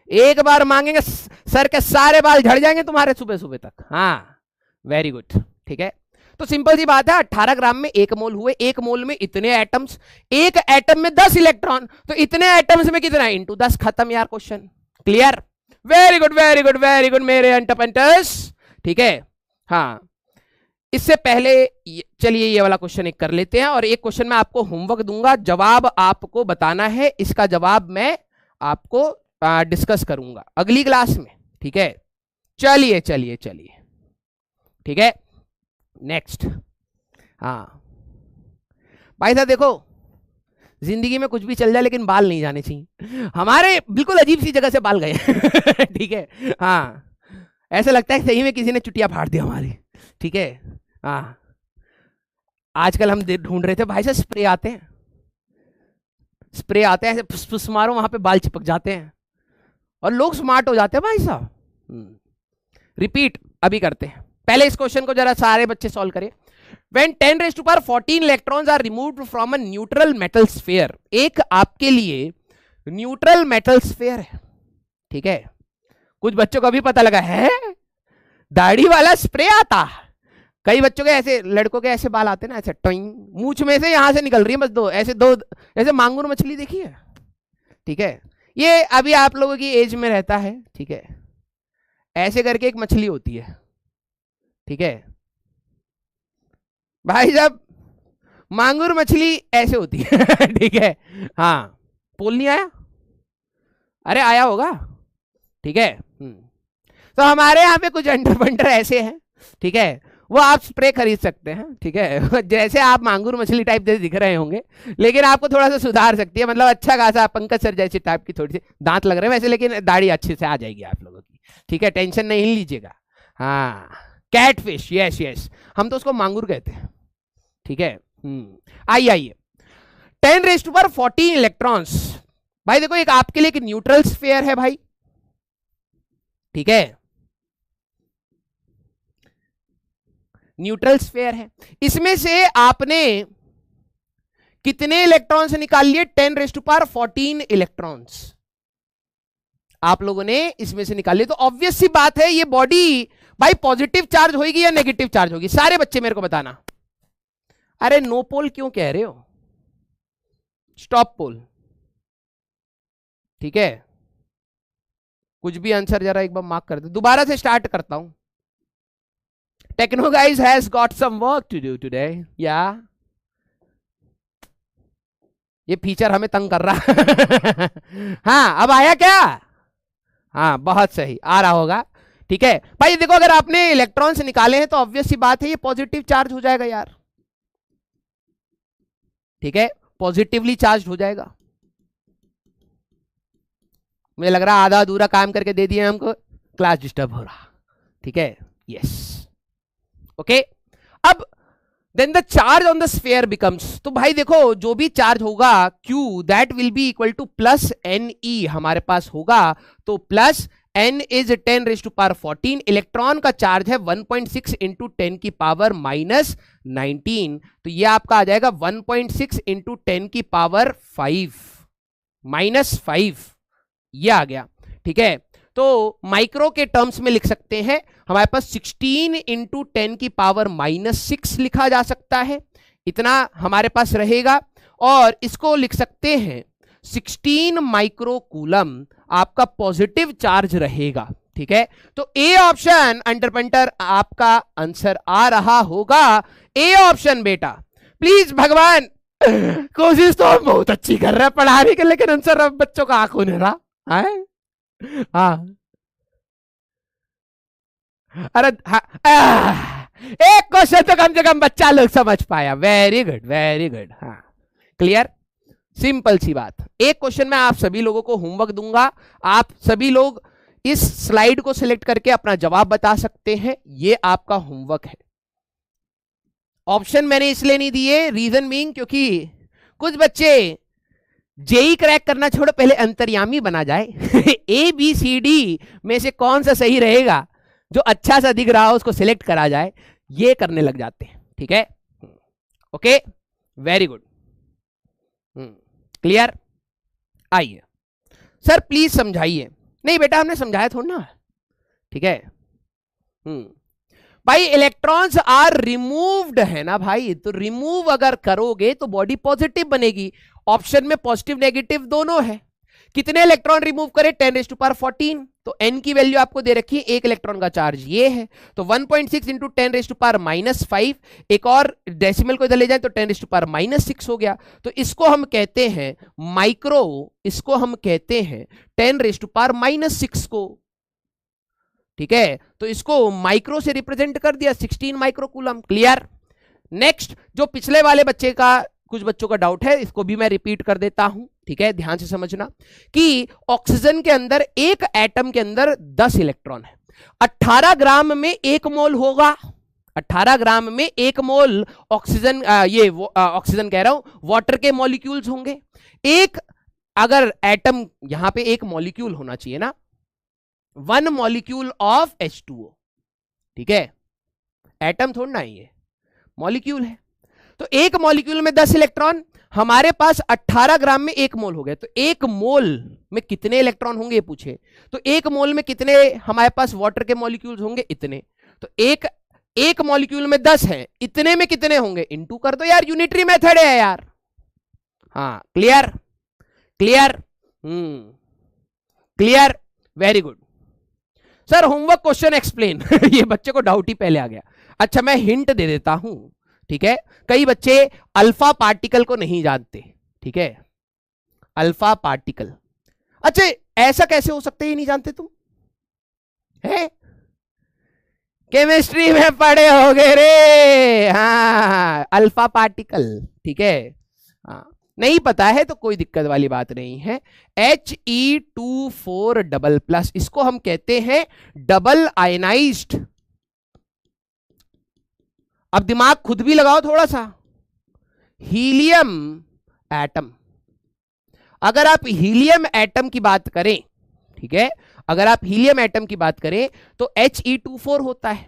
एक बार मांगेंगे सर के सारे बाल झड़ जाएंगे तुम्हारे सुबह सुबह तक। हाँ वेरी गुड, ठीक है। तो सिंपल सी बात है, 18 ग्राम में 1 मोल हुए, 1 मोल में इतने एटम्स, एक एटम में 10 इलेक्ट्रॉन, तो इतने एटम्स में कितना, इंटू 10, खत्म यार question, clear. Very good very good very good मेरे एंटरप्रेन्योर्स, ठीक है। हाँ, इससे पहले चलिए ये वाला क्वेश्चन एक कर लेते हैं, और एक क्वेश्चन मैं आपको होमवर्क दूंगा, जवाब आपको बताना है, इसका जवाब मैं आपको डिस्कस करूंगा अगली क्लास में, ठीक है। चलिए चलिए चलिए, ठीक है, नेक्स्ट। हाँ भाई साहब देखो, जिंदगी में कुछ भी चल जाए लेकिन बाल नहीं जाने चाहिए, हमारे बिल्कुल अजीब सी जगह से बाल गए ठीक है। हाँ, ऐसा लगता है सही में किसी ने चुटिया फाड़ दी हमारी, ठीक है। हाँ, आजकल हम ढूंढ रहे थे भाई साहब, स्प्रे आते हैं, स्प्रे आते हैं, ऐसे फुस फुस मारो, वहां पे बाल चिपक जाते हैं और लोग स्मार्ट हो जाते हैं भाई साहब। रिपीट अभी करते हैं, पहले इस क्वेश्चन को जरा सारे बच्चे सॉल्व करें। When 10 raised to power 14 electrons are removed from a neutral metal sphere, एक आपके लिए न्यूट्रल मेटल स्फेयर है, ठीक है। कुछ बच्चों को अभी पता लगा है दाढ़ी वाला स्प्रे आता, कई बच्चों के ऐसे, लड़कों के ऐसे बाल आते ना, ऐसे टोइंग, मूंछ में से यहां से निकल रही है बस दो ऐसे मांगूर मछली देखी है, ठीक है। ये अभी आप लोगों की एज में रहता है, ठीक है। ऐसे करके एक मछली होती है, ठीक है भाई साहब, मांगूर मछली ऐसे होती है ठीक है। हाँ, पोल नहीं आया, अरे आया होगा, ठीक है। तो हमारे यहाँ पे कुछ अंडर बंडर ऐसे हैं, ठीक है, वो आप स्प्रे खरीद सकते हैं, ठीक है। जैसे आप मांगूर मछली टाइप जैसे दिख रहे होंगे, लेकिन आपको थोड़ा सा सुधार सकती है, मतलब अच्छा खासा पंकज सर जैसे टाइप की थोड़ी सी दांत लग रहे हैं वैसे, लेकिन दाढ़ी अच्छे से आ जाएगी आप लोगों की, ठीक है, टेंशन नहीं लीजिएगा। हाँ, कैटफिश, यस यस, हम तो उसको मांगूर कहते हैं, ठीक है। आइए आइए, 10 raised to power 14 इलेक्ट्रॉन्स, भाई देखो एक आपके लिए एक न्यूट्रल स्फीयर है भाई, ठीक है, न्यूट्रल स्फीयर है, इसमें से आपने कितने इलेक्ट्रॉन्स निकाल लिए, 10 raised to power 14 इलेक्ट्रॉन्स आप लोगों ने इसमें से निकाल लिए। तो ऑब्वियस सी बात है, ये बॉडी भाई पॉजिटिव चार्ज होगी या नेगेटिव चार्ज होगी, सारे बच्चे मेरे को बताना। अरे नो पोल क्यों कह रहे हो, स्टॉप पोल, ठीक है। कुछ भी आंसर जरा एक बार मार्क कर दे, दोबारा से स्टार्ट करता हूं। Techno guys has got some work to do today, या ये फीचर हमें तंग कर रहा हाँ, अब आया क्या, हाँ बहुत सही आ रहा होगा, ठीक है। भाई देखो, अगर आपने इलेक्ट्रॉन्स निकाले हैं तो ऑब्वियस सी बात है ये पॉजिटिव चार्ज हो जाएगा यार, ठीक है, पॉजिटिवली चार्ज हो जाएगा। मुझे लग रहा आधा अधूरा काम करके दे दिया हमको, क्लास डिस्टर्ब हो रहा, ठीक है, यस। ओके अब then the charge on the sphere becomes, तो भाई देखो जो भी चार्ज होगा Q that will be equal to plus N E हमारे पास होगा, तो plus n is 10 raise to power 14, electron का चार्ज है 1.6 इंटू 10 की पावर माइनस 19, तो ये आपका आ जाएगा 1.6 इंटू 10 की पावर 5 माइनस 5, ये आ गया। ठीक है, तो माइक्रो के टर्म्स में लिख सकते हैं, हमारे पास 16 इंटू 10 की पावर माइनस 6 लिखा जा सकता है, इतना हमारे पास रहेगा। और इसको लिख सकते हैं 16 माइक्रो कूलम आपका पॉजिटिव चार्ज रहेगा। ठीक है, तो ए ऑप्शन अंडरपेंटर आपका आंसर आ रहा होगा, ए ऑप्शन बेटा। प्लीज भगवान कोशिश तो हम बहुत अच्छी कर रहे हैं पढ़ाने के, लेकिन आंसर अब बच्चों का आंख होने रहा है। हाँ अरे हाँ, एक क्वेश्चन तो कम से कम बच्चा लोग समझ पाया, वेरी गुड वेरी गुड। हाँ क्लियर, सिंपल सी बात। एक क्वेश्चन मैं आप सभी लोगों को होमवर्क दूंगा, आप सभी लोग इस स्लाइड को सिलेक्ट करके अपना जवाब बता सकते हैं, ये आपका होमवर्क है। ऑप्शन मैंने इसलिए नहीं दिए, रीजन बीइंग क्योंकि कुछ बच्चे जेई क्रैक करना छोड़ो, पहले अंतर्यामी बना जाए ए बी सी डी में से कौन सा सही रहेगा, जो अच्छा सा दिख रहा हो उसको सिलेक्ट करा जाए, ये करने लग जाते हैं। ठीक है, ओके वेरी गुड, क्लियर। आइए सर प्लीज समझाइए। नहीं बेटा हमने समझाया थोड़ा ना, ठीक है। भाई इलेक्ट्रॉन्स आर रिमूव्ड है ना भाई, तो रिमूव अगर करोगे तो बॉडी पॉजिटिव बनेगी। ऑप्शन में पॉजिटिव नेगेटिव दोनों है। कितने इलेक्ट्रॉन रिमूव करें, 10 रेज़ टू पावर 14, तो n की वैल्यू आपको दे रखी है, एक इलेक्ट्रॉन का चार्ज ये है, तो 1.6 into 10 raise to power minus 5, एक और डेसिमल को इधर ले जाए तो 10 रेज़ टू पावर माइनस 6 हो गया, तो इसको हम कहते हैं माइक्रो, इसको हम कहते हैं 10 रेज़ टू पावर माइनस 6 को। ठीक है, तो इसको माइक्रो से रिप्रेजेंट कर दिया, 16 माइक्रो कूलम। क्लियर। नेक्स्ट, जो पिछले वाले बच्चे का, कुछ बच्चों का डाउट है, इसको भी मैं रिपीट कर देता हूं। ठीक है, ध्यान से समझना कि ऑक्सीजन के अंदर एक एटम के अंदर 10 इलेक्ट्रॉन है, 18 ग्राम में 1 मोल होगा, 18 ग्राम में 1 मोल ऑक्सीजन, ये ऑक्सीजन कह रहा हूं, वाटर के मॉलिक्यूल्स होंगे। एक अगर एटम, यहां पे एक मॉलिक्यूल होना चाहिए ना, 1 मॉलिक्यूल ऑफ H2O। ठीक है, एटम थोड़ा ना, ये मॉलिक्यूल है, तो एक मॉलिक्यूल में 10 इलेक्ट्रॉन, हमारे पास 18 ग्राम में 1 मोल हो गया, तो 1 मोल में कितने इलेक्ट्रॉन होंगे पूछे, तो 1 मोल में कितने हमारे पास वाटर के मॉलिक्यूल्स होंगे, इतने, तो एक मॉलिक्यूल में 10 है, इतने में कितने होंगे, इनटू कर दो यार, यूनिटरी मेथड है यार। हाँ clear, clear, clear, very good. Sir homework question explain ये बच्चे को डाउट ही पहले आ गया। अच्छा मैं हिंट दे देता हूं, ठीक है, कई बच्चे अल्फा पार्टिकल को नहीं जानते। ठीक है, अल्फा पार्टिकल, अच्छा ऐसा कैसे हो सकता है ये नहीं जानते तुम, है केमिस्ट्री में पढ़े होगे रे। हाँ अल्फा पार्टिकल, ठीक है, हाँ नहीं पता है तो कोई दिक्कत वाली बात नहीं है। He2 4 इसको हम कहते हैं डबल आयनाइज्ड। अब दिमाग खुद भी लगाओ थोड़ा सा, हीलियम एटम, अगर आप हीलियम एटम की बात करें, ठीक है, अगर आप हीलियम एटम की बात करें तो He2 होता है,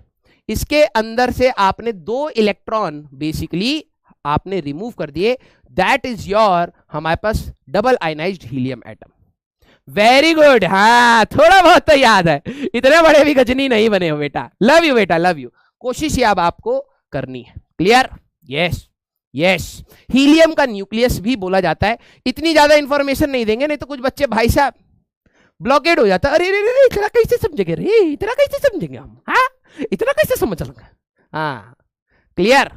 इसके अंदर से आपने 2 इलेक्ट्रॉन बेसिकली आपने रिमूव कर दिए, दैट इज योर हमारे पास double ionized helium atom. Very good, हाँ थोड़ा बहुत तो याद है, इतने बड़े भी गजनी नहीं बने हो बेटा, लव यू बेटा लव यू। कोशिश ये अब आपको करनी है। Clear, yes yes. हीलियम का न्यूक्लियस भी बोला जाता है, इतनी ज्यादा इंफॉर्मेशन नहीं देंगे, नहीं तो कुछ बच्चे भाई साहब ब्लॉकेड हो जाता है, अरे रे रे इतना कैसे समझेंगे रे, इतना कैसे समझेंगे हम, हाँ इतना कैसे समझ लगा। हाँ क्लियर,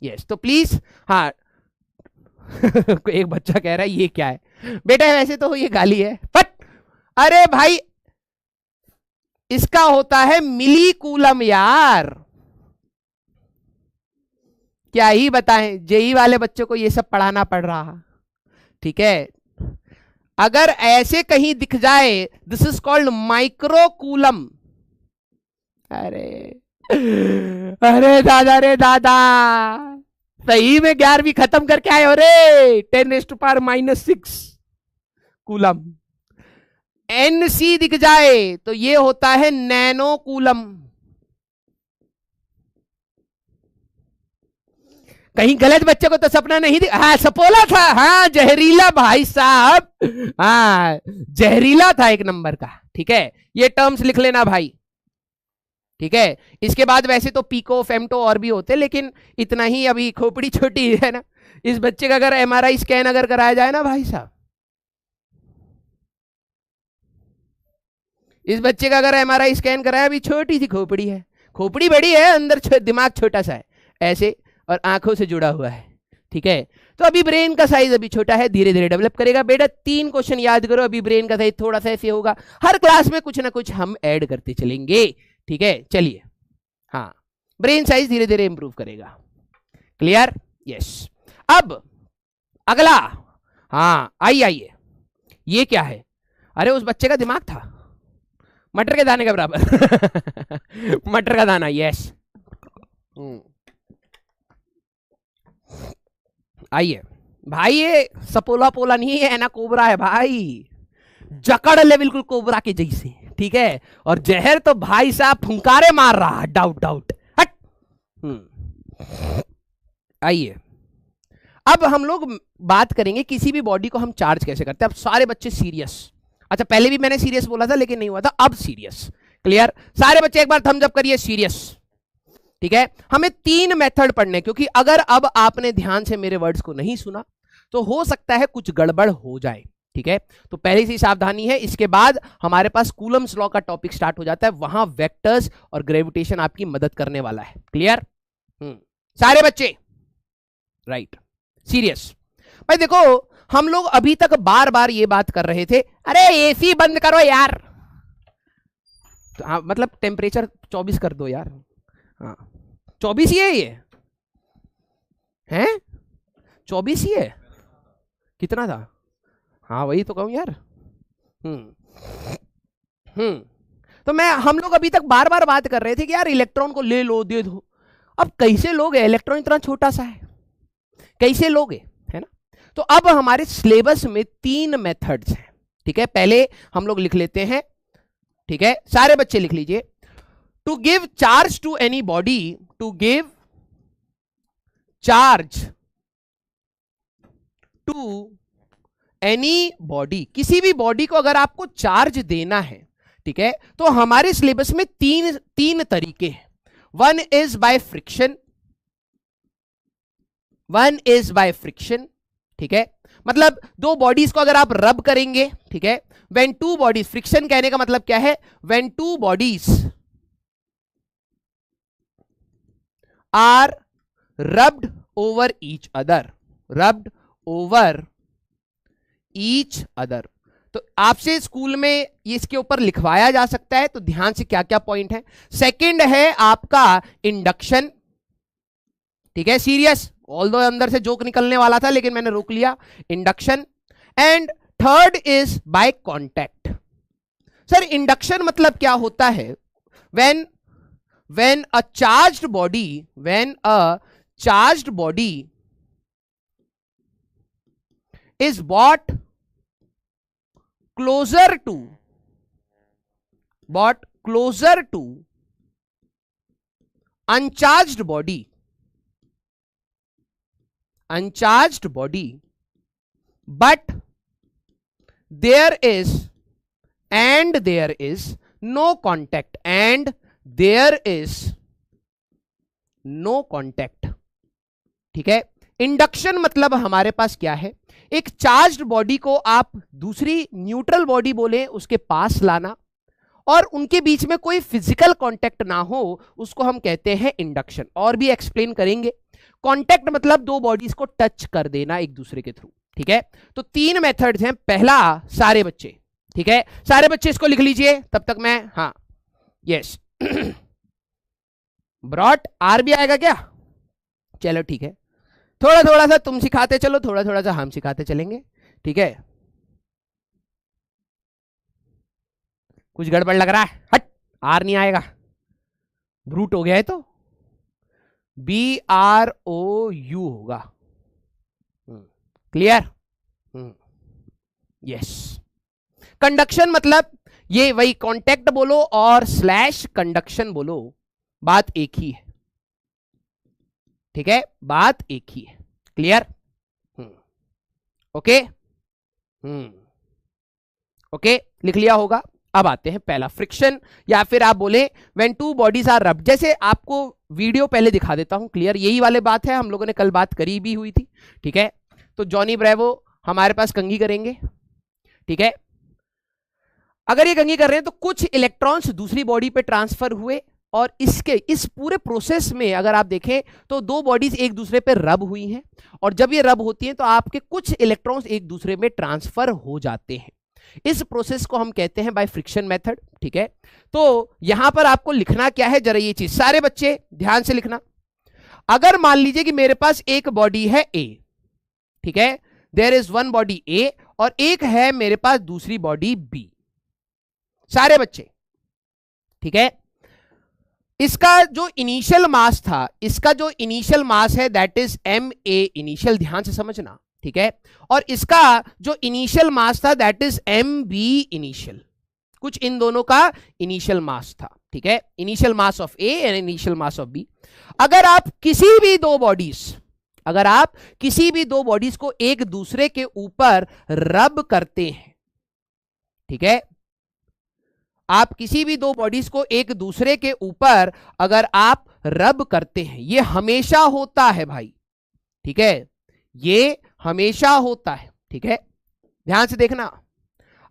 यस। तो प्लीज, हाँ एक बच्चा कह रहा है ये क्या है बेटा, वैसे तो ये गाली है, बट अरे भाई इसका होता है मिली कूलम यार, क्या ही बताएं, जेई वाले बच्चों को ये सब पढ़ाना पड़ रहा। ठीक है, अगर ऐसे कहीं दिख जाए, this is called micro coulomb. अरे अरे दादा रे दादा, सही में 11वीं खत्म करके आए हो रे। 10⁻⁻6 कूलम। NC दिख जाए तो ये होता है नैनो कूलम। कहीं गलत बच्चे को तो सपना नहीं दिखा। हाँ सपोला था, हाँ जहरीला भाई साहब, हाँ जहरीला था एक नंबर का। ठीक है, ये टर्म्स लिख लेना भाई। ठीक है, इसके बाद वैसे तो पीको फेमटो और भी होते, लेकिन इतना ही, अभी खोपड़ी छोटी है ना। इस बच्चे का अगर MRI स्कैन अगर कराया जाए ना भाई साहब, इस बच्चे का अगर MRI स्कैन कराया, अभी छोटी सी खोपड़ी है, खोपड़ी बड़ी है, अंदर दिमाग छोटा सा है ऐसे, और आंखों से जुड़ा हुआ है। ठीक है, तो अभी ब्रेन का साइज अभी छोटा है, धीरे धीरे डेवलप करेगा। बेटा 3 क्वेश्चन याद करो, अभी ब्रेन का साइज थोड़ा सा ऐसे होगा। हर क्लास में कुछ ना कुछ हम ऐड करते चलेंगे। ठीक है, चलिए, हाँ ब्रेन साइज धीरे धीरे इंप्रूव करेगा। क्लियर? यस। अब अगला, हाँ आइए, ये क्या है? अरे उस बच्चे का दिमाग था मटर के दाने के बराबर। मटर का दाना, यस। आइए भाई, ये सपोला पोला नहीं है ना, कोबरा है भाई, जकड़ ले बिल्कुल कोबरा के जैसे। ठीक है, और जहर तो भाई साहब फुंकारे मार रहा, डाउट डाउट हट। आइए, अब हम लोग बात करेंगे किसी भी बॉडी को हम चार्ज कैसे करते हैं। अब सारे बच्चे सीरियस। अच्छा, पहले भी मैंने सीरियस बोला था लेकिन नहीं हुआ था, अब सीरियस। क्लियर? सारे बच्चे एक बार थम्स अप करिए, सीरियस। ठीक है, हमें 3 मेथड पढ़ने, क्योंकि अगर अब आपने ध्यान से मेरे वर्ड्स को नहीं सुना तो हो सकता है कुछ गड़बड़ हो जाए। ठीक है, तो पहले से सावधानी है। इसके बाद हमारे पास कूलम्स लॉ का टॉपिक स्टार्ट हो जाता है, वहां वेक्टर्स और ग्रेविटेशन आपकी मदद करने वाला है। क्लियर? सारे बच्चे राइट, सीरियस। भाई देखो, हम लोग अभी तक बार बार ये बात कर रहे थे, अरे एसी बंद करो यार। तो हाँ, मतलब टेम्परेचर 24 कर दो यार। हाँ 24 ही है, ये हैं 24 ही है, कितना था? हाँ वही तो कहूं यार। तो हम लोग अभी तक बार बार बात कर रहे थे कि यार इलेक्ट्रॉन को ले लो, दे दो। अब कैसे लोगे, इलेक्ट्रॉन इतना छोटा सा है, कैसे लोगे, है ना? तो अब हमारे सिलेबस में 3 मेथड्स हैं। ठीक है, पहले हम लोग लिख लेते हैं। ठीक है, सारे बच्चे लिख लीजिए। To give charge to any body, to give charge to any body, किसी भी बॉडी को अगर आपको चार्ज देना है, ठीक है, तो हमारे सिलेबस में तीन तरीके हैं। One is by friction, one is by friction. ठीक है, मतलब 2 बॉडीज को अगर आप रब करेंगे, ठीक है, व्हेन 2 बॉडीज, फ्रिक्शन कहने का मतलब क्या है, when 2 bodies are rubbed over each other, rubbed over each other. तो आपसे स्कूल में इसके ऊपर लिखवाया जा सकता है, तो ध्यान से क्या क्या पॉइंट है। सेकंड है आपका इंडक्शन। ठीक है, सीरियस, ऑल्दो अंदर से जोक निकलने वाला था लेकिन मैंने रोक लिया, induction. And third is by contact. Sir induction मतलब क्या होता है? when a charged body is brought closer to uncharged body, but there is no contact, and there is no contact। ठीक है, इंडक्शन मतलब हमारे पास क्या है, एक चार्ज्ड बॉडी को आप दूसरी न्यूट्रल बॉडी बोले उसके पास लाना और उनके बीच में कोई फिजिकल कांटेक्ट ना हो, उसको हम कहते हैं इंडक्शन। और भी एक्सप्लेन करेंगे। कांटेक्ट मतलब 2 बॉडीज को टच कर देना एक दूसरे के थ्रू। ठीक है, तो 3 मेथड्स हैं। पहला, सारे बच्चे, ठीक है, सारे बच्चे इसको लिख लीजिए, तब तक मैं, हाँ यस ब्रॉट आर भी आएगा क्या? चलो ठीक है, थोड़ा थोड़ा सा तुम सिखाते चलो, थोड़ा थोड़ा सा हम सिखाते चलेंगे। ठीक है, कुछ गड़बड़ लग रहा है, हट, आर नहीं आएगा। ब्रूट हो गया है तो BROU होगा। क्लियर? यस। कंडक्शन मतलब ये वही कांटेक्ट बोलो और स्लैश कंडक्शन बोलो, बात एक ही है। ठीक है, बात एक ही है। क्लियर? ओके ओके, लिख लिया होगा। अब आते हैं पहला फ्रिक्शन, या फिर आप बोले व्हेन टू बॉडीज आर रब। जैसे आपको वीडियो पहले दिखा देता हूं, क्लियर यही वाले बात है, हम लोगों ने कल बात करी भी हुई थी। ठीक है, तो जॉनी ब्रेवो हमारे पास कंघी करेंगे। ठीक है, अगर ये कंघी कर रहे हैं तो कुछ इलेक्ट्रॉन्स दूसरी बॉडी पे ट्रांसफर हुए, और इस पूरे प्रोसेस में अगर आप देखें तो दो बॉडीज एक दूसरे पे रब हुई हैं, और जब ये रब होती हैं तो आपके कुछ इलेक्ट्रॉन्स एक दूसरे में ट्रांसफर हो जाते हैं। इस प्रोसेस को हम कहते हैं बाय फ्रिक्शन मेथड। ठीक है, तो यहां पर आपको लिखना क्या है, जरा ये चीज सारे बच्चे ध्यान से लिखना। अगर मान लीजिए कि मेरे पास एक बॉडी है ए, ठीक है, देयर इज वन बॉडी ए, और एक है मेरे पास दूसरी बॉडी बी, सारे बच्चे। ठीक है, इसका जो इनिशियल मास था, इसका जो इनिशियल मास है दैट इज MA इनिशियल, ध्यान से समझना। ठीक है, और इसका जो इनिशियल मास था दैट इज MB इनिशियल, कुछ इन दोनों का इनिशियल मास था। ठीक है, initial mass of A and initial mass of B. अगर आप किसी भी दो बॉडीज को एक दूसरे के ऊपर रब करते हैं, ठीक है, आप किसी भी दो बॉडीज को एक दूसरे के ऊपर अगर आप रब करते हैं, ये हमेशा होता है भाई। ठीक है, ये हमेशा होता है। ठीक है, ध्यान से देखना।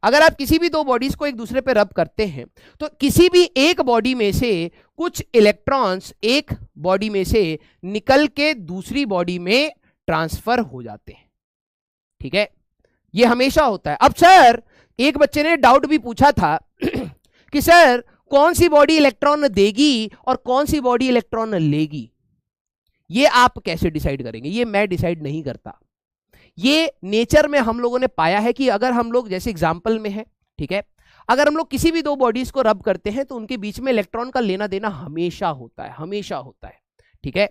अगर आप किसी भी दो बॉडीज को एक दूसरे पे रब करते हैं तो किसी भी एक बॉडी में से कुछ इलेक्ट्रॉन्स एक बॉडी में से निकल के दूसरी बॉडी में ट्रांसफर हो जाते हैं। ठीक है, ये हमेशा होता है। अब सर, एक बच्चे ने डाउट भी पूछा था कि सर कौन सी बॉडी इलेक्ट्रॉन देगी और कौन सी बॉडी इलेक्ट्रॉन लेगी, ये आप कैसे डिसाइड करेंगे? ये मैं डिसाइड नहीं करता। ये नेचर में हम लोगों ने पाया है कि अगर हम लोग, जैसे एग्जांपल में है, ठीक है, अगर हम लोग किसी भी दो बॉडीज को रब करते हैं तो उनके बीच में इलेक्ट्रॉन का लेना देना हमेशा होता है, हमेशा होता है। ठीक है,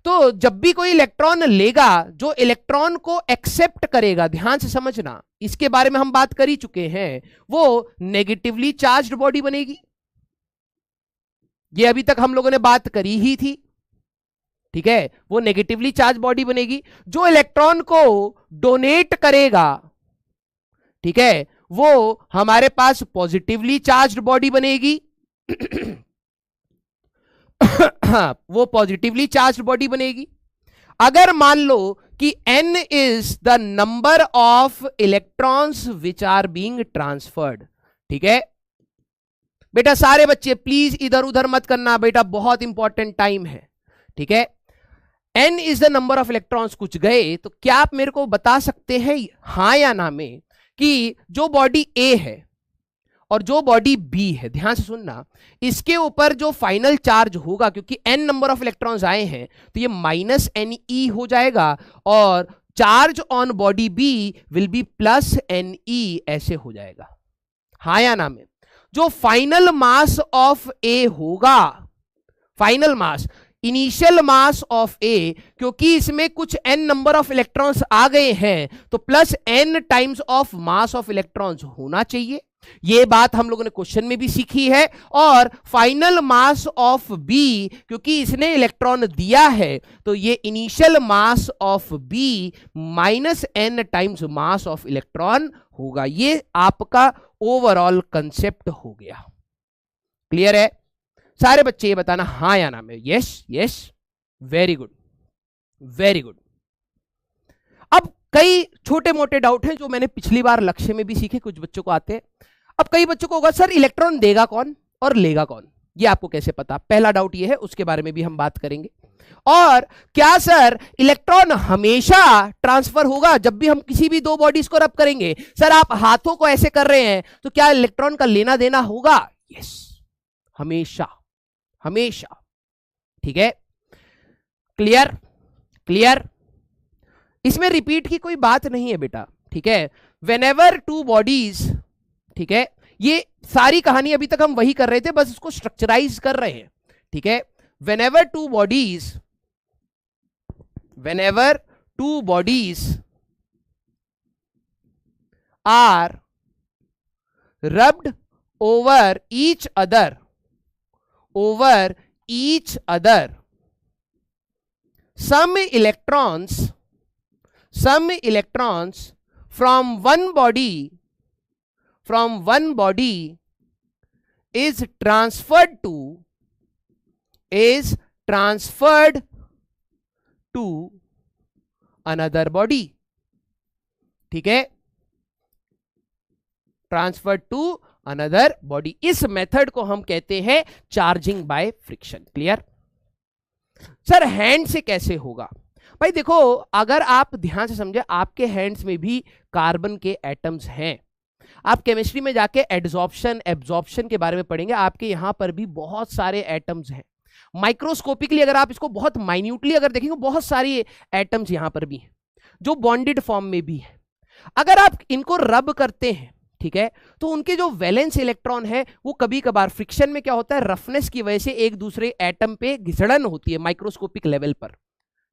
तो जब भी कोई इलेक्ट्रॉन लेगा, जो इलेक्ट्रॉन को एक्सेप्ट करेगा, ध्यान से समझना, इसके बारे में हम बात कर ही चुके हैं, वो नेगेटिवली चार्ज्ड बॉडी बनेगी। ये अभी तक हम लोगों ने बात करी ही थी। ठीक है, वो नेगेटिवली चार्ज बॉडी बनेगी। जो इलेक्ट्रॉन को डोनेट करेगा, ठीक है, वो हमारे पास पॉजिटिवली चार्ज्ड बॉडी बनेगी। वो पॉजिटिवली चार्ज्ड बॉडी बनेगी। अगर मान लो कि n is the number of electrons which are being transferred, ठीक है बेटा, सारे बच्चे प्लीज इधर उधर मत करना बेटा, बहुत इंपॉर्टेंट टाइम है। ठीक है, n is the number of electrons कुछ गए, तो क्या आप मेरे को बता सकते हैं हां या ना में कि जो बॉडी A है और जो बॉडी B है, ध्यान से सुनना, इसके ऊपर जो फाइनल चार्ज होगा, क्योंकि n नंबर ऑफ इलेक्ट्रॉन्स आए हैं तो ये -NE हो जाएगा, और charge on body B will be +NE, ऐसे हो जाएगा। हाँ या ना में? जो फाइनल मास ऑफ A होगा, final mass, initial mass of A, क्योंकि इसमें कुछ n नंबर ऑफ इलेक्ट्रॉन्स आ गए हैं तो +n times of mass of electrons होना चाहिए। ये बात हम लोगों ने क्वेश्चन में भी सीखी है। और फाइनल मास ऑफ बी, क्योंकि इसने इलेक्ट्रॉन दिया है तो ये initial mass of B -n times mass of electron होगा। ये आपका ओवरऑल कंसेप्ट हो गया। क्लियर है? सारे बच्चे ये बताना हाँ या ना में। Yes yes, very good very good. अब कई छोटे मोटे डाउट हैं जो मैंने पिछली बार लक्ष्य में भी सीखे, कुछ बच्चों को आते हैं। अब कई बच्चों को होगा सर इलेक्ट्रॉन देगा कौन और लेगा कौन, ये आपको कैसे पता? पहला डाउट ये है, उसके बारे में भी हम बात करेंगे। और क्या सर इलेक्ट्रॉन हमेशा ट्रांसफर होगा जब भी हम किसी भी दो बॉडीज को रब करेंगे? सर आप हाथों को ऐसे कर रहे हैं तो क्या इलेक्ट्रॉन का लेना देना होगा? यस, हमेशा हमेशा। ठीक है, क्लियर क्लियर। इसमें रिपीट की कोई बात नहीं है बेटा। ठीक है, व्हेनेवर टू बॉडीज, ठीक है, ये सारी कहानी अभी तक हम वही कर रहे थे, बस इसको स्ट्रक्चराइज कर रहे हैं। ठीक ठीक है, whenever two bodies are rubbed over each other, some electrons from one body is transferred to another body, ठीक है, ट्रांसफर्ड टू अनदर बॉडी। इस मेथड को हम कहते हैं charging by friction. Clear? Sir hand से कैसे होगा? भाई देखो, अगर आप ध्यान से समझे, आपके हैंड्स में भी कार्बन के एटम्स हैं। आप केमिस्ट्री में जाके एडजॉर्प्शन एब्जॉर्प्शन के बारे में पढ़ेंगे, आपके यहां पर भी बहुत सारे एटम्स हैं। माइक्रोस्कोपिकली अगर आप इसको बहुत माइन्यूटली अगर देखेंगे, बहुत सारी एटम्स यहां पर भी हैं जो बॉन्डेड फॉर्म में भी है। अगर आप इनको रब करते हैं, ठीक है, तो उनके जो वैलेंस इलेक्ट्रॉन है वो कभी कभार फ्रिक्शन में क्या होता है, रफनेस की वजह से एक दूसरे एटम पे घिसड़न होती है माइक्रोस्कोपिक लेवल पर,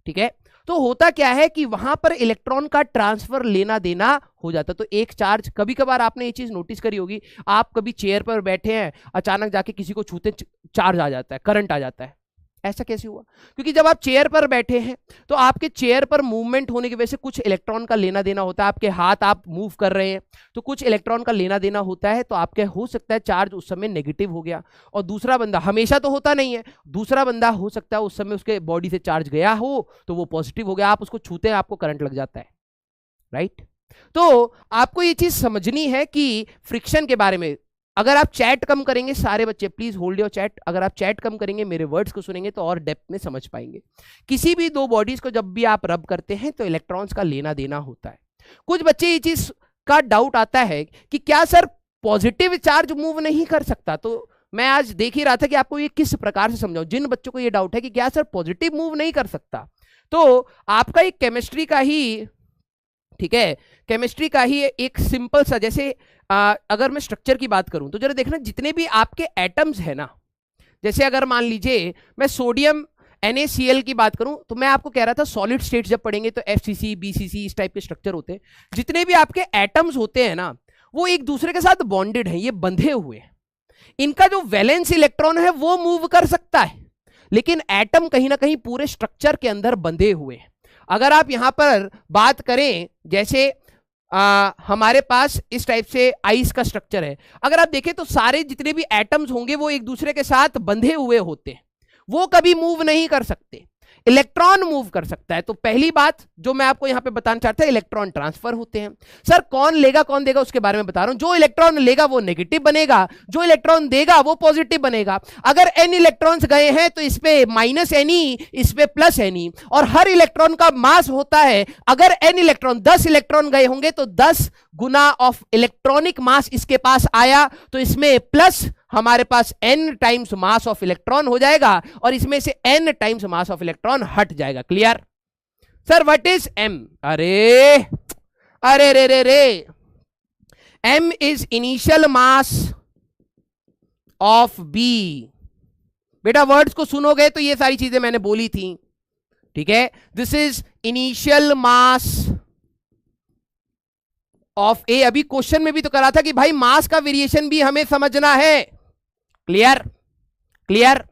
ठीक है। तो होता क्या है कि वहां पर इलेक्ट्रॉन का ट्रांसफर लेना देना हो जाता है। तो एक चार्ज, कभी कभार आपने ये चीज नोटिस करी होगी, आप कभी चेयर पर बैठे हैं, अचानक जाके किसी को छूते चार्ज आ जाता है, करंट आ जाता है। ऐसा कैसे हुआ? क्योंकि जब आप चेयर पर बैठे हैं तो आपके चेयर पर मूवमेंट होने की वजह से कुछ इलेक्ट्रॉन का लेना देना होता है। आपके हाथ आप मूव कर रहे हैं तो कुछ इलेक्ट्रॉन का लेना देना होता है, तो आपके हो सकता है चार्ज उस समय नेगेटिव हो गया, और दूसरा बंदा, हमेशा तो होता नहीं है, दूसरा बंदा हो सकता है उस समय उसके बॉडी से चार्ज गया हो तो वो पॉजिटिव हो गया, आप उसको छूते हैं, आपको करंट लग जाता है, राइट। तो आपको ये चीज समझनी है कि फ्रिक्शन के बारे में, अगर आप चैट कम करेंगे, सारे बच्चे प्लीज होल्ड योर चैट, अगर आप चैट कम करेंगे, मेरे वर्ड्स को सुनेंगे तो और डेप्थ में समझ पाएंगे। किसी भी दो बॉडीज को जब भी आप रब करते हैं तो इलेक्ट्रॉन्स का लेना देना होता है। कुछ बच्चे ये चीज का डाउट आता है कि क्या सर पॉजिटिव चार्ज मूव नहीं कर सकता? तो मैं आज देख ही रहा था कि आपको ये किस प्रकार से समझाऊं। जिन बच्चों को ये डाउट है कि क्या सर पॉजिटिव मूव नहीं कर सकता, तो आपका एक केमिस्ट्री का ही, ठीक है, केमिस्ट्री का ही एक सिंपल सा, जैसे अगर मैं स्ट्रक्चर की बात करूं तो जरा देखना, जितने भी आपके एटम्स है ना, जैसे अगर मान लीजिए मैं सोडियम NaCl की बात करूं, तो मैं आपको कह रहा था सॉलिड स्टेट जब पढ़ेंगे तो FCC BCC इस टाइप के स्ट्रक्चर होते हैं। जितने भी आपके एटम्स होते हैं ना, वो एक दूसरे के साथ बॉन्डेड हैं, ये बंधे हुए हैं। इनका जो वैलेंस इलेक्ट्रॉन है वो मूव कर सकता है, लेकिन एटम कहीं ना कहीं पूरे स्ट्रक्चर के अंदर बंधे हुए हैं। अगर आप यहां पर बात करें, जैसे हमारे पास इस टाइप से आइस का स्ट्रक्चर है, अगर आप देखें तो सारे जितने भी एटम्स होंगे वो एक दूसरे के साथ बंधे हुए होते हैं, वो कभी मूव नहीं कर सकते, इलेक्ट्रॉन मूव कर सकता है। तो पहली बात जो मैं आपको यहां पे बताना चाहता हूं, इलेक्ट्रॉन ट्रांसफर होते हैं। सर कौन लेगा कौन देगा उसके बारे में बता रहा हूं। जो इलेक्ट्रॉन लेगा वो नेगेटिव बनेगा, जो इलेक्ट्रॉन देगा वो पॉजिटिव बनेगा। अगर n इलेक्ट्रॉन्स गए हैं तो इसपे -ne, इसपे +ne, और हर इलेक्ट्रॉन का मास होता है, अगर n इलेक्ट्रॉन 10 इलेक्ट्रॉन गए होंगे तो 10 गुना ऑफ इलेक्ट्रॉनिक मास इसके पास आया, तो इसमें प्लस हमारे पास n times mass of electron हो जाएगा, और इसमें से n times mass of electron हट जाएगा। Clear? Sir what is m? अरे अरे रे रे रे, m is initial mass of b। बेटा वर्ड्स को सुनोगे तो ये सारी चीजें मैंने बोली थी, ठीक है। This is initial mass of A. अभी क्वेश्चन में भी तो करा था कि भाई मास का वेरिएशन भी हमें समझना है। क्लियर? क्लियर?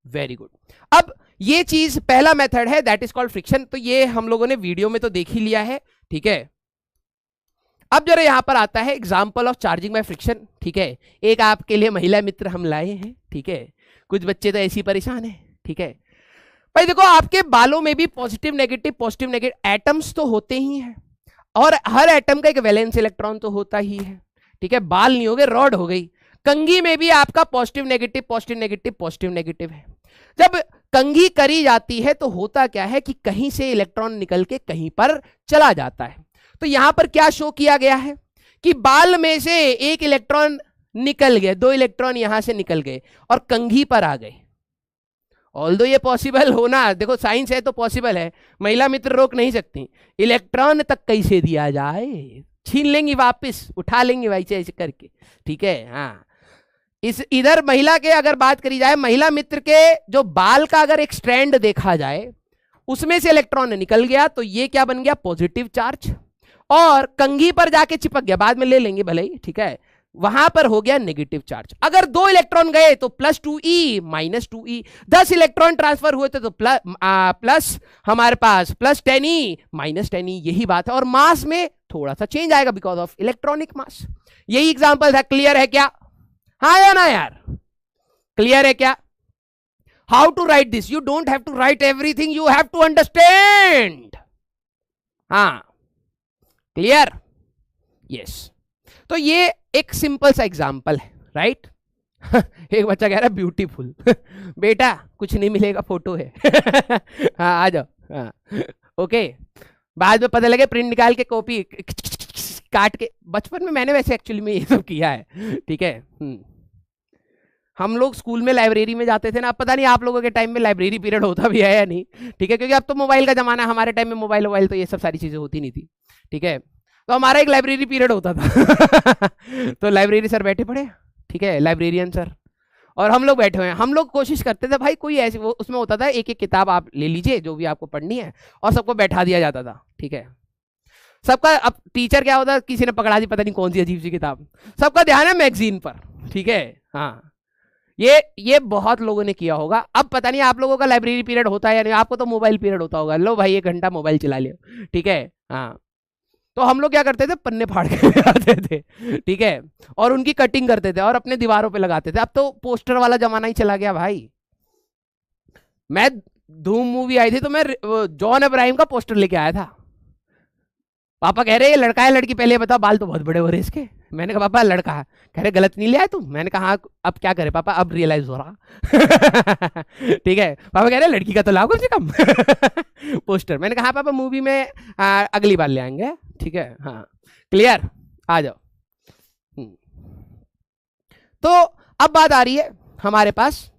Very good. अब ये चीज पहला मेथड है, दैट इज कॉल्ड फ्रिक्शन। तो ये हम लोगों ने वीडियो में तो देख ही लिया है, ठीक है। अब जरा यहां पर आता है example of charging by friction, ठीक है। एक आपके लिए महिला मित्र हम लाए हैं, ठीक है। कुछ बच्चे तो ऐसी परेशान है, ठीक है। भाई देखो, आपके बालों में भी पॉजिटिव नेगेटिव एटम्स तो होते ही हैं, और हर एटम का एक वैलेंस इलेक्ट्रॉन तो होता ही है, ठीक है। बाल नहीं हो गए, रॉड हो गई। कंघी में भी आपका पॉजिटिव नेगेटिव है। जब कंघी करी जाती है तो होता क्या है कि कहीं से इलेक्ट्रॉन निकल के कहीं पर चला जाता है। तो यहां पर क्या शो किया गया है कि बाल में से एक इलेक्ट्रॉन निकल गए, 2 इलेक्ट्रॉन यहां से निकल गए और कंघी पर आ गए। ऑल्दो ये पॉसिबल होना, देखो साइंस है तो पॉसिबल है, महिला मित्र रोक नहीं सकती। इलेक्ट्रॉन तक कैसे दिया जाए, छीन लेंगी वापस, उठा लेंगी वैसे ऐसे करके, ठीक है। हाँ, इस इधर महिला के अगर बात करी जाए, महिला मित्र के जो बाल का अगर एक स्ट्रैंड देखा जाए उसमें से इलेक्ट्रॉन निकल गया तो ये क्या बन गया, पॉजिटिव चार्ज, और कंघी पर जाके चिपक गया, बाद में ले लेंगे भले ही, ठीक है, वहां पर हो गया नेगेटिव चार्ज। अगर 2 इलेक्ट्रॉन गए तो +2e -2e, 10 इलेक्ट्रॉन ट्रांसफर हुए थे तो प्लस हमारे पास +10e -10e, यही बात है। और मास में थोड़ा सा चेंज आएगा बिकॉज ऑफ इलेक्ट्रॉनिक मास। यही एग्जांपल था। क्लियर है क्या? हाँ या ना यार? क्लियर है क्या? How to write this? You don't have to write everything, you have to understand. हाँ, क्लियर? यस। तो ये एक सिंपल सा एग्जांपल है, राइट? एक बच्चा कह रहा है ब्यूटीफुल। बेटा कुछ नहीं मिलेगा, फोटो है। हाँ आ जाओ। हाँ ओके, बाद में पता लगे प्रिंट निकाल के कॉपी काट के। बचपन में मैंने वैसे एक्चुअली में ये सब किया है, ठीक है। हम लोग स्कूल में लाइब्रेरी में जाते थे ना, अब पता नहीं आप लोगों के टाइम में लाइब्रेरी पीरियड होता भी है या नहीं, ठीक है, क्योंकि अब तो मोबाइल का जमाना है। हमारे टाइम में मोबाइल तो ये सब सारी चीजें होती नहीं थी, ठीक है। तो हमारा एक लाइब्रेरी पीरियड होता था। तो लाइब्रेरी सर बैठे पड़े, ठीक है, लाइब्रेरियन सर, और हम लोग बैठे हुए हैं। हम लोग कोशिश करते थे भाई कोई ऐसी, वो उसमें होता था एक एक किताब आप ले लीजिए जो भी आपको पढ़नी है, और सबको बैठा दिया जाता था, ठीक है। सबका, अब टीचर क्या होता है, किसी ने पकड़ा दी पता नहीं कौन सी अजीब सी किताब, सबका ध्यान है मैगजीन पर, ठीक है। हाँ, ये बहुत लोगों ने किया होगा। अब पता नहीं आप लोगों का लाइब्रेरी पीरियड होता है या नहीं, आपको तो मोबाइल पीरियड होता होगा। लो भाई 1 घंटा मोबाइल चला लियो, ठीक है। हाँ, तो हम लोग क्या करते थे, पन्ने फाड़ के ले आते थे, ठीक है, और उनकी कटिंग करते थे और अपने दीवारों पे लगाते थे। अब तो पोस्टर वाला जमाना ही चला गया भाई। मैं धूम मूवी आई थी तो मैं जॉन अब्राहिम का पोस्टर लेके आया था। पापा कह रहे ये लड़का है लड़की, पहले बताओ, बाल तो बहुत बड़े हो रहे इसके। मैंने कहा पापा लड़का है। कह रहे गलत नहीं लिया तुम? मैंने कहा हाँ, अब क्या करे पापा, अब रियलाइज हो रहा। ठीक है, पापा कह रहे लड़की का तो लाओ कम से कम पोस्टर। मैंने कहा हाँ पापा, मूवी में अगली बार ले आएंगे, ठीक है। हाँ क्लियर, आ जाओ। तो अब बात आ रही है हमारे पास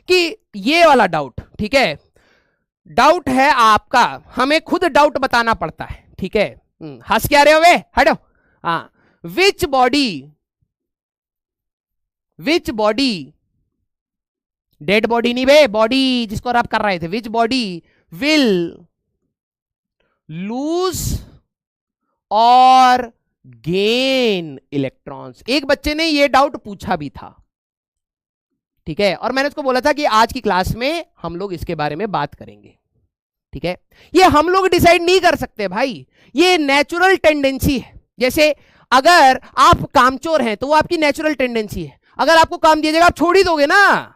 कि ये वाला डाउट, ठीक है, डाउट है आपका, हमें खुद डाउट बताना पड़ता है, ठीक है। हंस क्या रहे हो वे, हटो। हाँ, विच बॉडी, डेड बॉडी नहीं बे, बॉडी जिसको आप कर रहे थे, विच बॉडी विल लूज और गेन इलेक्ट्रॉन्स। एक बच्चे ने ये डाउट पूछा भी था, ठीक है, और मैंने उसको बोला था कि आज की क्लास में हम लोग इसके बारे में बात करेंगे, ठीक है। ये हम लोग डिसाइड नहीं कर सकते भाई, ये नेचुरल टेंडेंसी है। जैसे अगर आप कामचोर हैं तो वो आपकी नेचुरल टेंडेंसी है, अगर आपको काम दिया जाएगा आप छोड़ ही दोगे ना,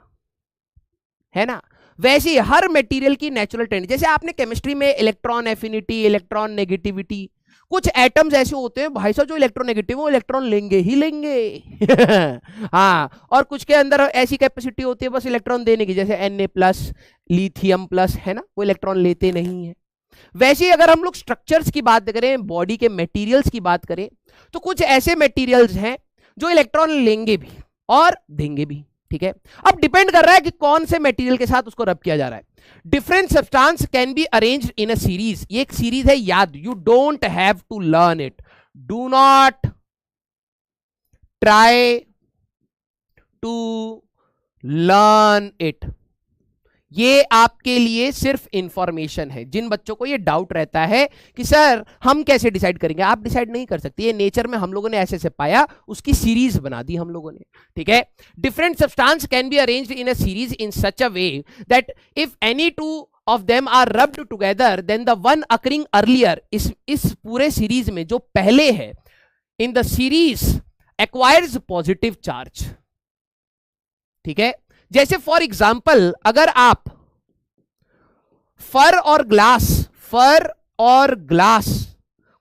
है ना। वैसे ही हर मटेरियल की नेचुरल टेंडेंसी, जैसे आपने केमिस्ट्री में इलेक्ट्रॉन एफिनिटी, इलेक्ट्रॉन नेगेटिविटी, कुछ एटम्स ऐसे होते हैं भाई साहब जो इलेक्ट्रोनेगेटिव वो इलेक्ट्रॉन लेंगे ही लेंगे। हाँ, और कुछ के अंदर ऐसी कैपेसिटी होती है बस इलेक्ट्रॉन देने की, जैसे Na+, लिथियम प्लस, है ना, वो इलेक्ट्रॉन लेते नहीं है। वैसे ही अगर हम लोग स्ट्रक्चर्स की बात करें, बॉडी के मटेरियल्स की बात करें, तो कुछ ऐसे मटेरियल्स हैं जो इलेक्ट्रॉन लेंगे भी और देंगे भी, ठीक है। अब डिपेंड कर रहा है कि कौन से मटेरियल के साथ उसको रब किया जा रहा है। Different substance can be arranged in a series, ये एक सीरीज है, याद, you don't have to learn it, do not try to learn it, ये आपके लिए सिर्फ इंफॉर्मेशन है। जिन बच्चों को ये डाउट रहता है कि सर हम कैसे डिसाइड करेंगे, आप डिसाइड नहीं कर सकते, ये नेचर में हम लोगों ने ऐसे पाया, उसकी सीरीज बना दी हम लोगों ने, ठीक है। Different substance can be arranged in a series in such a way that if any two of them are rubbed together then the one occurring earlier, इस पूरे सीरीज में जो पहले है in the series acquires positive charge, ठीक है। जैसे for example अगर आप फर और ग्लास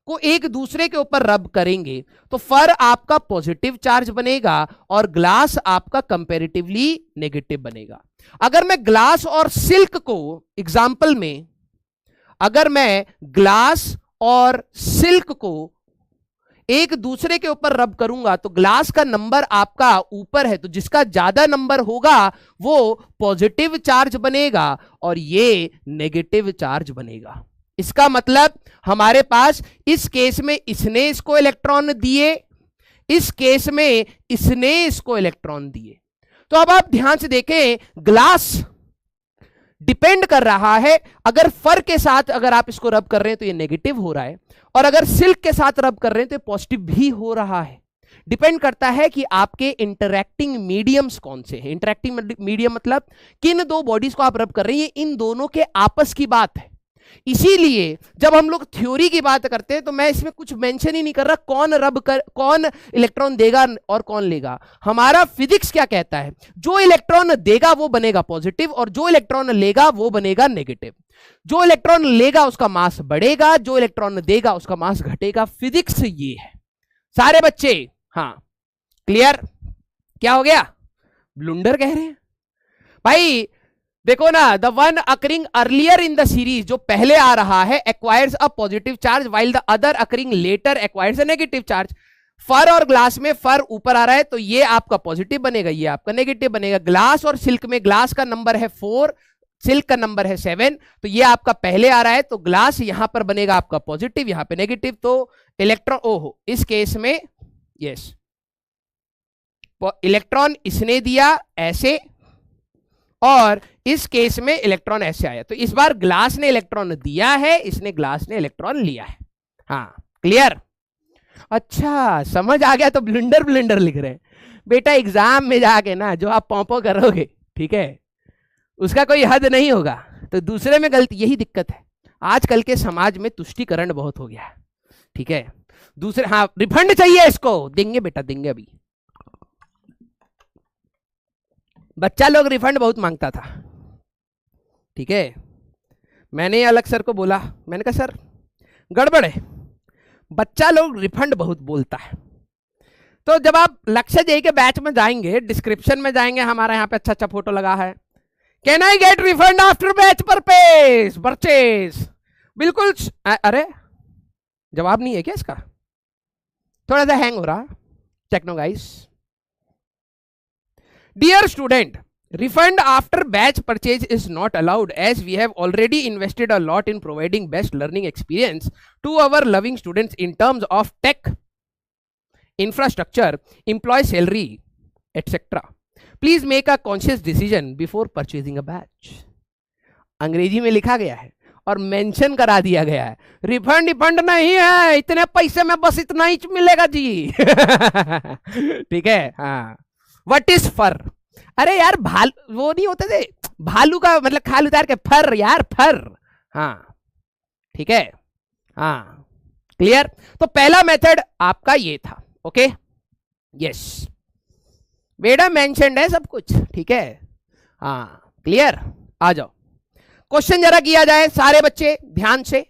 को एक दूसरे के ऊपर रब करेंगे तो फर आपका पॉजिटिव चार्ज बनेगा और ग्लास आपका कंपैरेटिवली नेगेटिव बनेगा। अगर मैं ग्लास और सिल्क को एग्जाम्पल में, अगर मैं ग्लास और सिल्क को एक दूसरे के ऊपर रब करूंगा तो ग्लास का नंबर आपका ऊपर है, तो जिसका ज्यादा नंबर होगा वो पॉजिटिव चार्ज बनेगा और ये नेगेटिव चार्ज बनेगा। इसका मतलब हमारे पास इस केस में इसने इसको इलेक्ट्रॉन दिए, इस केस में इसने इसको इलेक्ट्रॉन दिए। तो अब आप ध्यान से देखें, ग्लास डिपेंड कर रहा है, अगर फर के साथ अगर आप इसको रब कर रहे हैं तो ये नेगेटिव हो रहा है, और अगर सिल्क के साथ रब कर रहे हैं तो ये पॉजिटिव भी हो रहा है। डिपेंड करता है कि आपके इंटरैक्टिंग मीडियम्स कौन से हैं। इंटरैक्टिंग मीडियम मतलब किन दो बॉडीज को आप रब कर रहे हैं, ये इन दोनों के आपस की बात है। इसीलिए जब हम लोग थ्योरी की बात करते हैं तो मैं इसमें कुछ मेंशन ही नहीं कर रहा कौन इलेक्ट्रॉन देगा और कौन लेगा। हमारा फिजिक्स क्या कहता है, जो इलेक्ट्रॉन देगा वो बनेगा पॉजिटिव और जो इलेक्ट्रॉन लेगा वो बनेगा नेगेटिव। जो इलेक्ट्रॉन लेगा उसका मास बढ़ेगा, जो इलेक्ट्रॉन देगा उसका मास घटेगा। फिजिक्स ये है सारे बच्चे। हाँ क्लियर? क्या हो गया? ब्लूंडर कह रहे हैं भाई। देखो ना, the one occurring earlier in the series, जो पहले आ रहा है, acquires a positive charge while the other occurring later acquires a negative charge. Fur और ग्लास में फर ऊपर आ रहा है तो ये आपका पॉजिटिव बनेगा, ये आपका नेगेटिव बनेगा। ग्लास और सिल्क में ग्लास का नंबर है 4, सिल्क का नंबर है 7, तो ये आपका पहले आ रहा है तो ग्लास यहां पर बनेगा आपका पॉजिटिव, यहां पे नेगेटिव। तो इलेक्ट्रॉन, ओहो, इस केस में यस, इलेक्ट्रॉन इसने दिया ऐसे और इस केस में इलेक्ट्रॉन ऐसे आया। तो इस बार ग्लास ने इलेक्ट्रॉन दिया है, इसने ग्लास ने इलेक्ट्रॉन लिया है। हाँ क्लियर? अच्छा समझ आ गया। तो ब्लूंडर लिख रहे हैं बेटा। एग्जाम में जाके ना जो आप पॉपो करोगे, ठीक है, उसका कोई हद नहीं होगा। तो दूसरे में गलती, यही दिक्कत है आजकल के समाज में, तुष्टिकरण बहुत हो गया है, ठीक है। दूसरे, हाँ रिफंड चाहिए, इसको देंगे बेटा, देंगे अभी। बच्चा लोग रिफंड बहुत मांगता था, ठीक है। मैंने अलग सर को बोला, मैंने कहा सर गड़बड़ है, बच्चा लोग रिफंड बहुत बोलता है। तो जब आप लक्ष्य जेई के बैच में जाएंगे, डिस्क्रिप्शन में जाएंगे, हमारा यहाँ पे अच्छा अच्छा फोटो लगा है, can I get refund after batch purchase. बिल्कुल। अरे जवाब नहीं है क्या इसका? थोड़ा सा हैंग हो रहा techno guys. Dear student, refund after batch purchase is not allowed as we have already invested a lot in providing best learning experience to our loving students in terms of tech, infrastructure, employee salary, etc. Please make a conscious decision before purchasing a batch. अंग्रेजी में लिखा गया है और mention करा दिया गया है, रिफंड नहीं है, इतने पैसे में बस इतना ही मिलेगा जी। ठीक है। हाँ, व्हाट इज फर? अरे यार भालू वो नहीं होते थे, भालू का मतलब खाल उतार के फर, यार फर। हाँ ठीक है। हाँ क्लियर। तो पहला मेथड आपका ये था। ओके यस बेटा, मेंशन्ड है सब कुछ, ठीक है। हाँ क्लियर। आ जाओ, क्वेश्चन जरा किया जाए सारे बच्चे ध्यान से।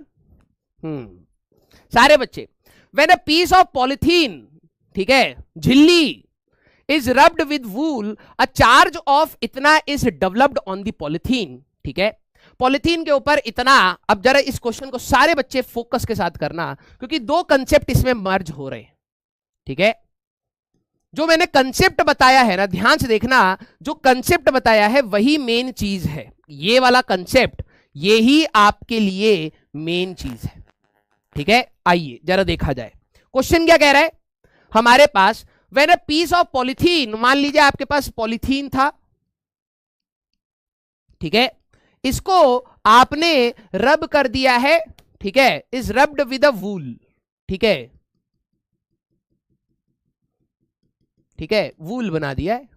सारे बच्चे, when a piece of polythene, ठीक है, झिल्ली is rubbed with wool, a charge of इतना is developed on the polythene, ठीक है। पॉलिथीन के ऊपर इतना। अब जरा इस क्वेश्चन को सारे बच्चे फोकस के साथ करना, क्योंकि दो कंसेप्ट इसमें मर्ज हो रहे हैं, ठीक है। जो मैंने कंसेप्ट बताया है ना, ध्यान से देखना, जो कंसेप्ट बताया है वही मेन चीज है। ये वाला कंसेप्ट, ये ही आपके लिए मेन चीज है, ठीक है। आइए जरा देखा जाए क्वेश्चन क्या कह रहा है हमारे पास। When a piece of polythene, मान लीजिए आपके पास पॉलिथीन था, ठीक है, इसको आपने रब कर दिया है, ठीक है, इज रब्ड विद अ वूल, ठीक है, ठीक है, वूल बना दिया है,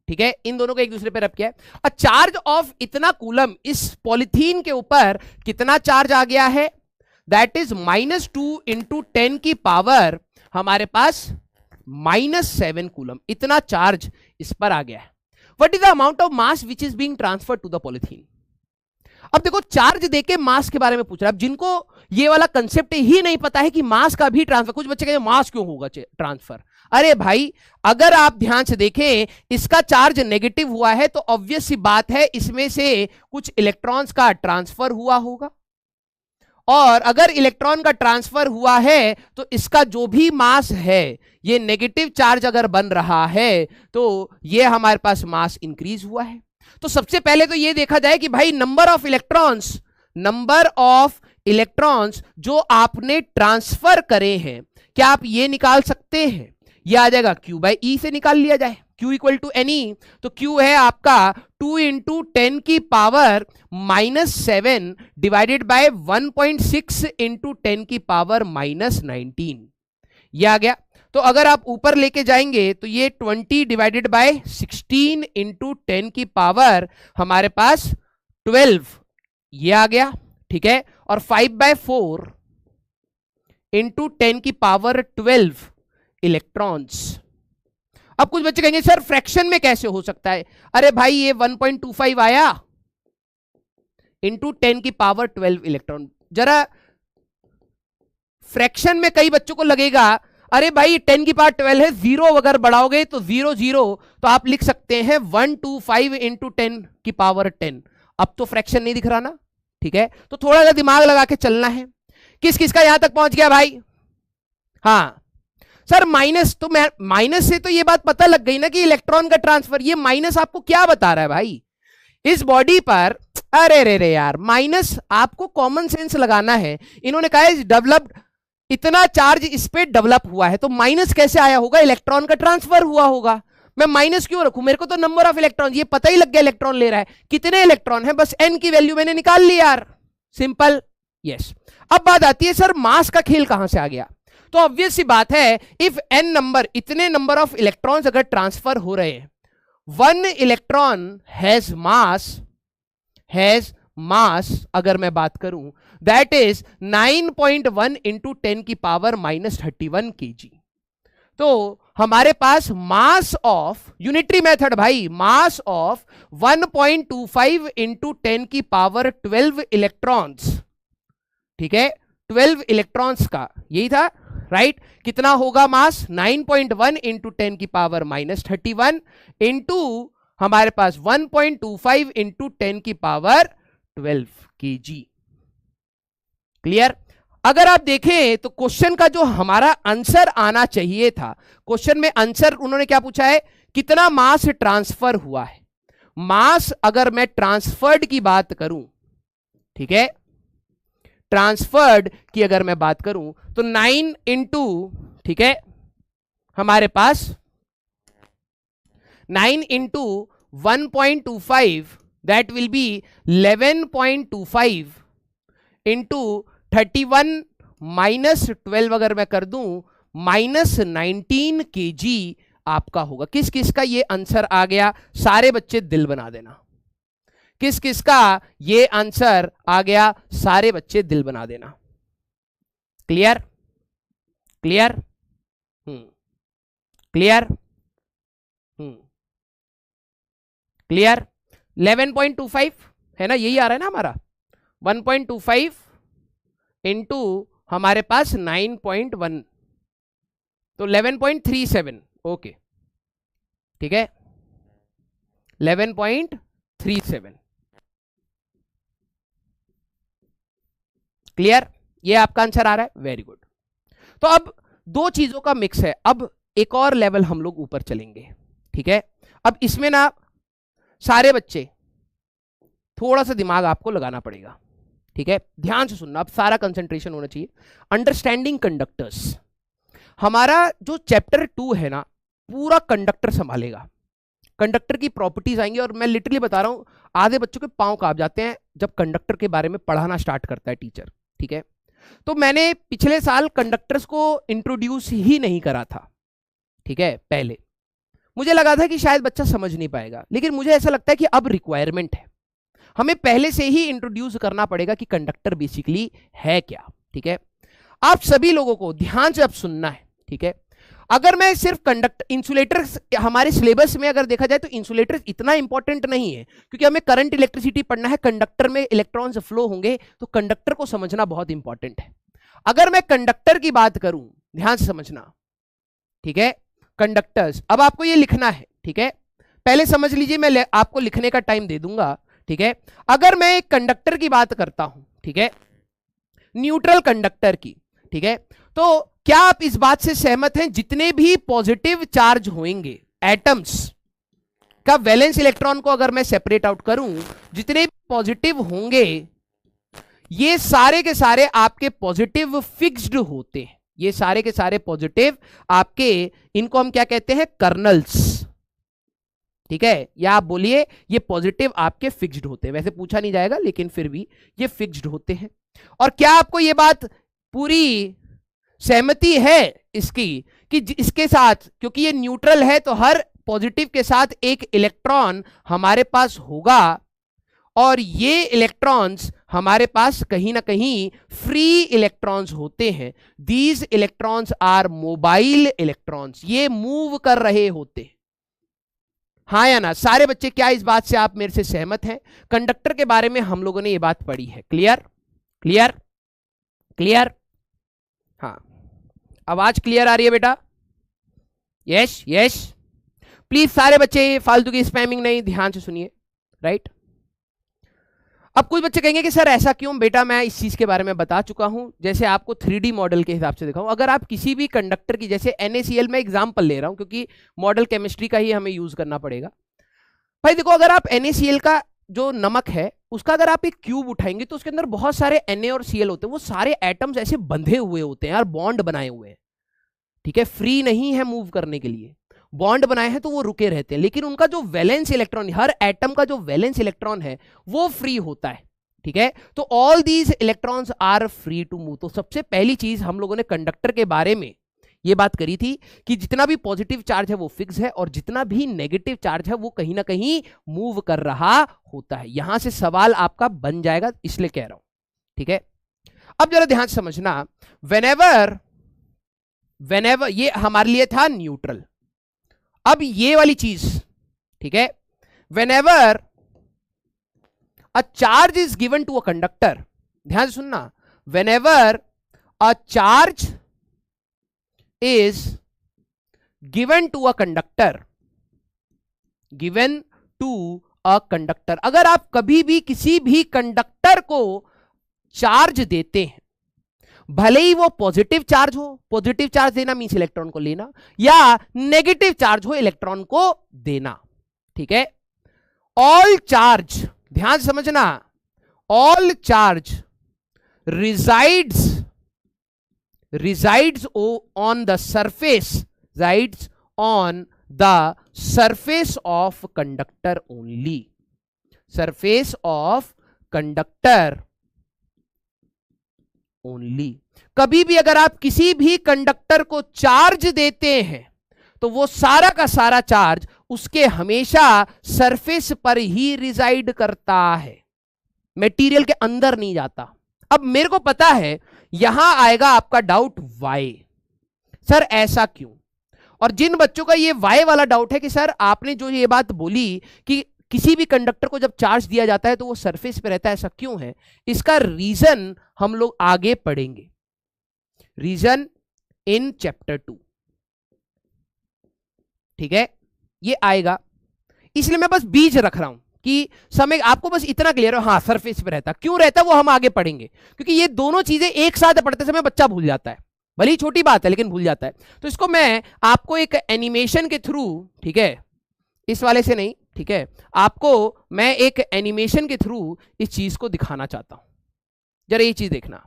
ठीक है, इन दोनों को एक दूसरे पे रब किया है। अ चार्ज ऑफ इतना कूलम, इस पॉलिथीन के ऊपर कितना चार्ज आ गया है, दैट इज -2 × 10 की पावर हमारे पास -7 कूलम, इतना चार्ज इस पर आ गया है। What is the amount of mass which is being transferred to the polythene. अब देखो चार्ज देके मास के बारे में पूछ रहा है। अब जिनको ये वाला कंसेप्ट ही नहीं पता है कि मास का भी ट्रांसफर, कुछ बच्चे कहते हैं मास क्यों होगा ट्रांसफर। अरे भाई अगर आप ध्यान से देखें, इसका चार्ज नेगेटिव हुआ है तो ऑब्वियस सी बात है इसमें से कुछ इलेक्ट्रॉन्स का ट्रांसफर हुआ होगा, और अगर इलेक्ट्रॉन का ट्रांसफर हुआ है तो इसका जो भी मास है, ये नेगेटिव चार्ज अगर बन रहा है तो ये हमारे पास मास इंक्रीज हुआ है। तो सबसे पहले तो ये देखा जाए कि भाई नंबर ऑफ इलेक्ट्रॉन्स जो आपने ट्रांसफर करे हैं, क्या आप ये निकाल सकते हैं? ये आ जाएगा Q बाई ई से निकाल लिया जाए, Q equal to N E. तो Q है आपका 2 इंटू 10 की पावर -7 डिवाइडेड बाय 1.6 इंटू 10 की पावर -19, ये आ गया। तो अगर आप ऊपर लेके जाएंगे तो ये 20 डिवाइडेड बाय 16 इंटू 10 की पावर हमारे पास 12, ये आ गया, ठीक है। और 5/4 इंटू 10 की पावर 12 इलेक्ट्रॉन्स। अब कुछ बच्चे कहेंगे सर फ्रैक्शन में कैसे हो सकता है? अरे भाई ये 1.25 आया इंटू 10 की पावर 12 इलेक्ट्रॉन। जरा फ्रैक्शन में कई बच्चों को लगेगा अरे भाई 10 की पावर 12 है, 0 अगर बढ़ाओगे तो 0 0, तो आप लिख सकते हैं 125 इंटू 10 की पावर 10। अब तो फ्रैक्शन नहीं दिख रहा ना, ठीक है। तो थोड़ा सा दिमाग लगा के चलना है। किस किस का यहां तक पहुंच गया भाई? हाँ सर माइनस, तो माइनस से तो ये बात पता लग गई ना कि इलेक्ट्रॉन का ट्रांसफर। ये माइनस आपको क्या बता रहा है भाई इस बॉडी पर? अरे रे रे यार, माइनस आपको कॉमन सेंस लगाना है। इन्होंने कहा है डेवलप्ड, इतना चार्ज इस पे डेवलप हुआ है, तो माइनस कैसे आया होगा? इलेक्ट्रॉन का ट्रांसफर हुआ होगा। मैं माइनस क्यों रखूं? मेरे को तो नंबर ऑफ इलेक्ट्रॉन ये पता ही लग गया, इलेक्ट्रॉन ले रहा है। कितने इलेक्ट्रॉन है? बस n की वैल्यू मैंने निकाल ली यार, सिंपल। यस। अब बात आती है सर मास का खेल कहां से आ गया? तो ऑब्वियस सी बात है, इफ n नंबर, इतने नंबर ऑफ इलेक्ट्रॉन्स अगर ट्रांसफर हो रहे हैं, 1 इलेक्ट्रॉन हैज मास अगर मैं बात करूं, दैट इज 9.1 इंटू 10 की पावर -31 kg। तो हमारे पास मास ऑफ, यूनिटरी मेथड भाई, मास ऑफ 1.25 इंटू 10 की पावर 12 इलेक्ट्रॉन्स, ठीक है, 12 इलेक्ट्रॉन्स का यही था, राइट। कितना होगा मास? 9.1 इंटू 10 की पावर -31 इंटू हमारे पास 1.25 इंटू 10 की पावर 12 kg। क्लियर? अगर आप देखें तो क्वेश्चन का जो हमारा आंसर आना चाहिए था, क्वेश्चन में आंसर उन्होंने क्या पूछा है? कितना मास ट्रांसफर हुआ है। मास अगर मैं ट्रांसफर्ड की बात करूं, ठीक है, ट्रांसफर्ड की अगर मैं बात करूं तो 9 इंटू, ठीक है, हमारे पास 9 into 1.25 that will B 11.25 into 31 -12 अगर मैं कर दूं -19 kg आपका होगा। किस किस का ये आंसर आ गया? सारे बच्चे दिल बना देना। किस किस का ये आंसर आ गया? सारे बच्चे दिल बना देना। क्लियर? क्लियर? क्लियर? क्लियर? 11.25 है ना, यही आ रहा है ना हमारा। 1.25 इंटू हमारे पास 9.1, तो 11.37, ओके, ठीक है, 11.37। क्लियर? ये आपका आंसर आ रहा है, वेरी गुड। तो अब दो चीजों का मिक्स है। अब एक और लेवल हम लोग ऊपर चलेंगे, ठीक है। अब इसमें ना सारे बच्चे थोड़ा सा दिमाग आपको लगाना पड़ेगा, ठीक है, ध्यान से सुनना। अब सारा कंसंट्रेशन होना चाहिए। अंडरस्टैंडिंग कंडक्टर्स, हमारा जो चैप्टर 2 है ना, पूरा कंडक्टर संभालेगा। कंडक्टर की प्रॉपर्टीज आएंगी, और मैं लिटरली बता रहा हूं, आधे बच्चों के पांव कांप जाते हैं जब कंडक्टर के बारे में पढ़ाना स्टार्ट करता है टीचर, ठीक है। तो मैंने पिछले साल कंडक्टर्स को इंट्रोड्यूस ही नहीं करा था, ठीक है। पहले मुझे लगा था कि शायद बच्चा समझ नहीं पाएगा, लेकिन मुझे ऐसा लगता है कि अब रिक्वायरमेंट है, हमें पहले से ही इंट्रोड्यूस करना पड़ेगा कि कंडक्टर बेसिकली है क्या, ठीक है। आप सभी लोगों को ध्यान से अब सुनना है, ठीक है। अगर मैं सिर्फ कंडक्टर, इंसुलेटर, हमारे सिलेबस में अगर देखा जाए तो इंसुलेटर इतना इंपॉर्टेंट नहीं है, क्योंकि हमें करंट इलेक्ट्रिसिटी पढ़ना है, कंडक्टर में इलेक्ट्रॉन्स फ्लो होंगे, तो कंडक्टर को समझना बहुत इंपॉर्टेंट है। अगर मैं कंडक्टर की बात करूं, ध्यान से समझना, ठीक है, कंडक्टर्स। अब आपको ये लिखना है, ठीक है, पहले समझ लीजिए, मैं आपको लिखने का टाइम दे दूंगा, ठीक है। अगर मैं एक कंडक्टर की बात करता हूं, ठीक है, न्यूट्रल कंडक्टर की, ठीक है, तो क्या आप इस बात से सहमत हैं जितने भी पॉजिटिव चार्ज होंगे एटम्स का, वैलेंस इलेक्ट्रॉन को अगर मैं सेपरेट आउट करूं, जितने भी पॉजिटिव होंगे ये सारे के सारे आपके पॉजिटिव फिक्स्ड होते हैं, ये सारे के सारे पॉजिटिव आपके, इनको हम क्या कहते हैं, कर्नल्स, ठीक है। या आप बोलिए ये पॉजिटिव आपके फिक्स्ड होते हैं, वैसे पूछा नहीं जाएगा लेकिन फिर भी ये फिक्स्ड होते हैं। और क्या आपको ये बात पूरी सहमति है इसकी कि इसके साथ, क्योंकि ये न्यूट्रल है तो हर पॉजिटिव के साथ एक इलेक्ट्रॉन हमारे पास होगा, और ये इलेक्ट्रॉन्स हमारे पास कहीं ना कहीं फ्री इलेक्ट्रॉन्स होते हैं। These electrons are mobile electrons, ये मूव कर रहे होते हैं। हाँ या ना सारे बच्चे, क्या इस बात से आप मेरे से सहमत हैं? कंडक्टर के बारे में हम लोगों ने ये बात पढ़ी है। Clear clear clear? हाँ, आवाज क्लियर आ रही है बेटा? Yes yes. प्लीज सारे बच्चे फालतू की स्पैमिंग नहीं, ध्यान से सुनिए, राइट। अब कुछ बच्चे कहेंगे कि सर ऐसा क्यों? बेटा मैं इस चीज के बारे में बता चुका हूं, जैसे आपको 3D मॉडल के हिसाब से दिखाऊं। अगर आप किसी भी कंडक्टर की, जैसे NaCl में एग्जांपल ले रहा हूं क्योंकि मॉडल केमिस्ट्री का ही हमें यूज करना पड़ेगा। भाई देखो, अगर आप NaCl का जो नमक है उसका अगर आप एक क्यूब उठाएंगे तो उसके अंदर बहुत सारे Na और Cl होते हैं, वो सारे एटम्स ऐसे बंधे हुए होते हैं यार, बॉन्ड बनाए हुए हैं, ठीक है, फ्री नहीं है मूव करने के लिए, बॉन्ड बनाए हैं तो वो रुके रहते हैं, लेकिन उनका जो वैलेंस इलेक्ट्रॉन, हर एटम का जो वैलेंस इलेक्ट्रॉन है वो फ्री होता है, ठीक है। तो all these electrons are free to move. तो सबसे पहली चीज हम लोगों ने कंडक्टर के बारे में ये बात करी थी कि जितना भी पॉजिटिव चार्ज है वो फिक्स है, और जितना भी नेगेटिव चार्ज है वो कहीं ना कहीं मूव कर रहा होता है। यहां से सवाल आपका बन जाएगा, इसलिए कह रहा हूं, ठीक है। अब जरा ध्यान से समझना, वेनेवर ये हमारे लिए था न्यूट्रल। अब ये वाली चीज, ठीक है, whenever a charge is given to a conductor, ध्यान से सुनना, whenever a charge is given to a conductor, अगर आप कभी भी किसी भी कंडक्टर को चार्ज देते हैं, भले ही वो पॉजिटिव चार्ज हो, पॉजिटिव चार्ज देना मींस इलेक्ट्रॉन को लेना, या नेगेटिव चार्ज हो इलेक्ट्रॉन को देना, ठीक है। ऑल चार्ज, ध्यान समझना, all charge resides on the surface of conductor only, surface of conductor only। कभी भी अगर आप किसी भी कंडक्टर को चार्ज देते हैं तो वो सारा का सारा चार्ज उसके हमेशा सरफेस पर ही रिजाइड करता है, मटेरियल के अंदर नहीं जाता। अब मेरे को पता है यहां आएगा आपका डाउट, वाई सर ऐसा क्यों? और जिन बच्चों का ये वाई वाला डाउट है कि सर आपने जो ये बात बोली कि किसी भी कंडक्टर को जब चार्ज दिया जाता है तो वो सरफेस पे रहता है, ऐसा क्यों है? इसका रीजन हम लोग आगे पढ़ेंगे, रीजन इन चैप्टर 2, ठीक है, ये आएगा। इसलिए मैं बस बीज रख रहा हूं कि समय आपको बस इतना क्लियर हो, हाँ सरफेस पे रहता, क्यों रहता वो हम आगे पढ़ेंगे, क्योंकि ये दोनों चीजें एक साथ पढ़ते समय बच्चा भूल जाता है, भले ही छोटी बात है लेकिन भूल जाता है। तो इसको मैं आपको एक एनिमेशन के थ्रू, ठीक है, इस वाले से नहीं, ठीक है, आपको मैं एक एनिमेशन के थ्रू इस चीज को दिखाना चाहता हूं। जरा ये चीज देखना,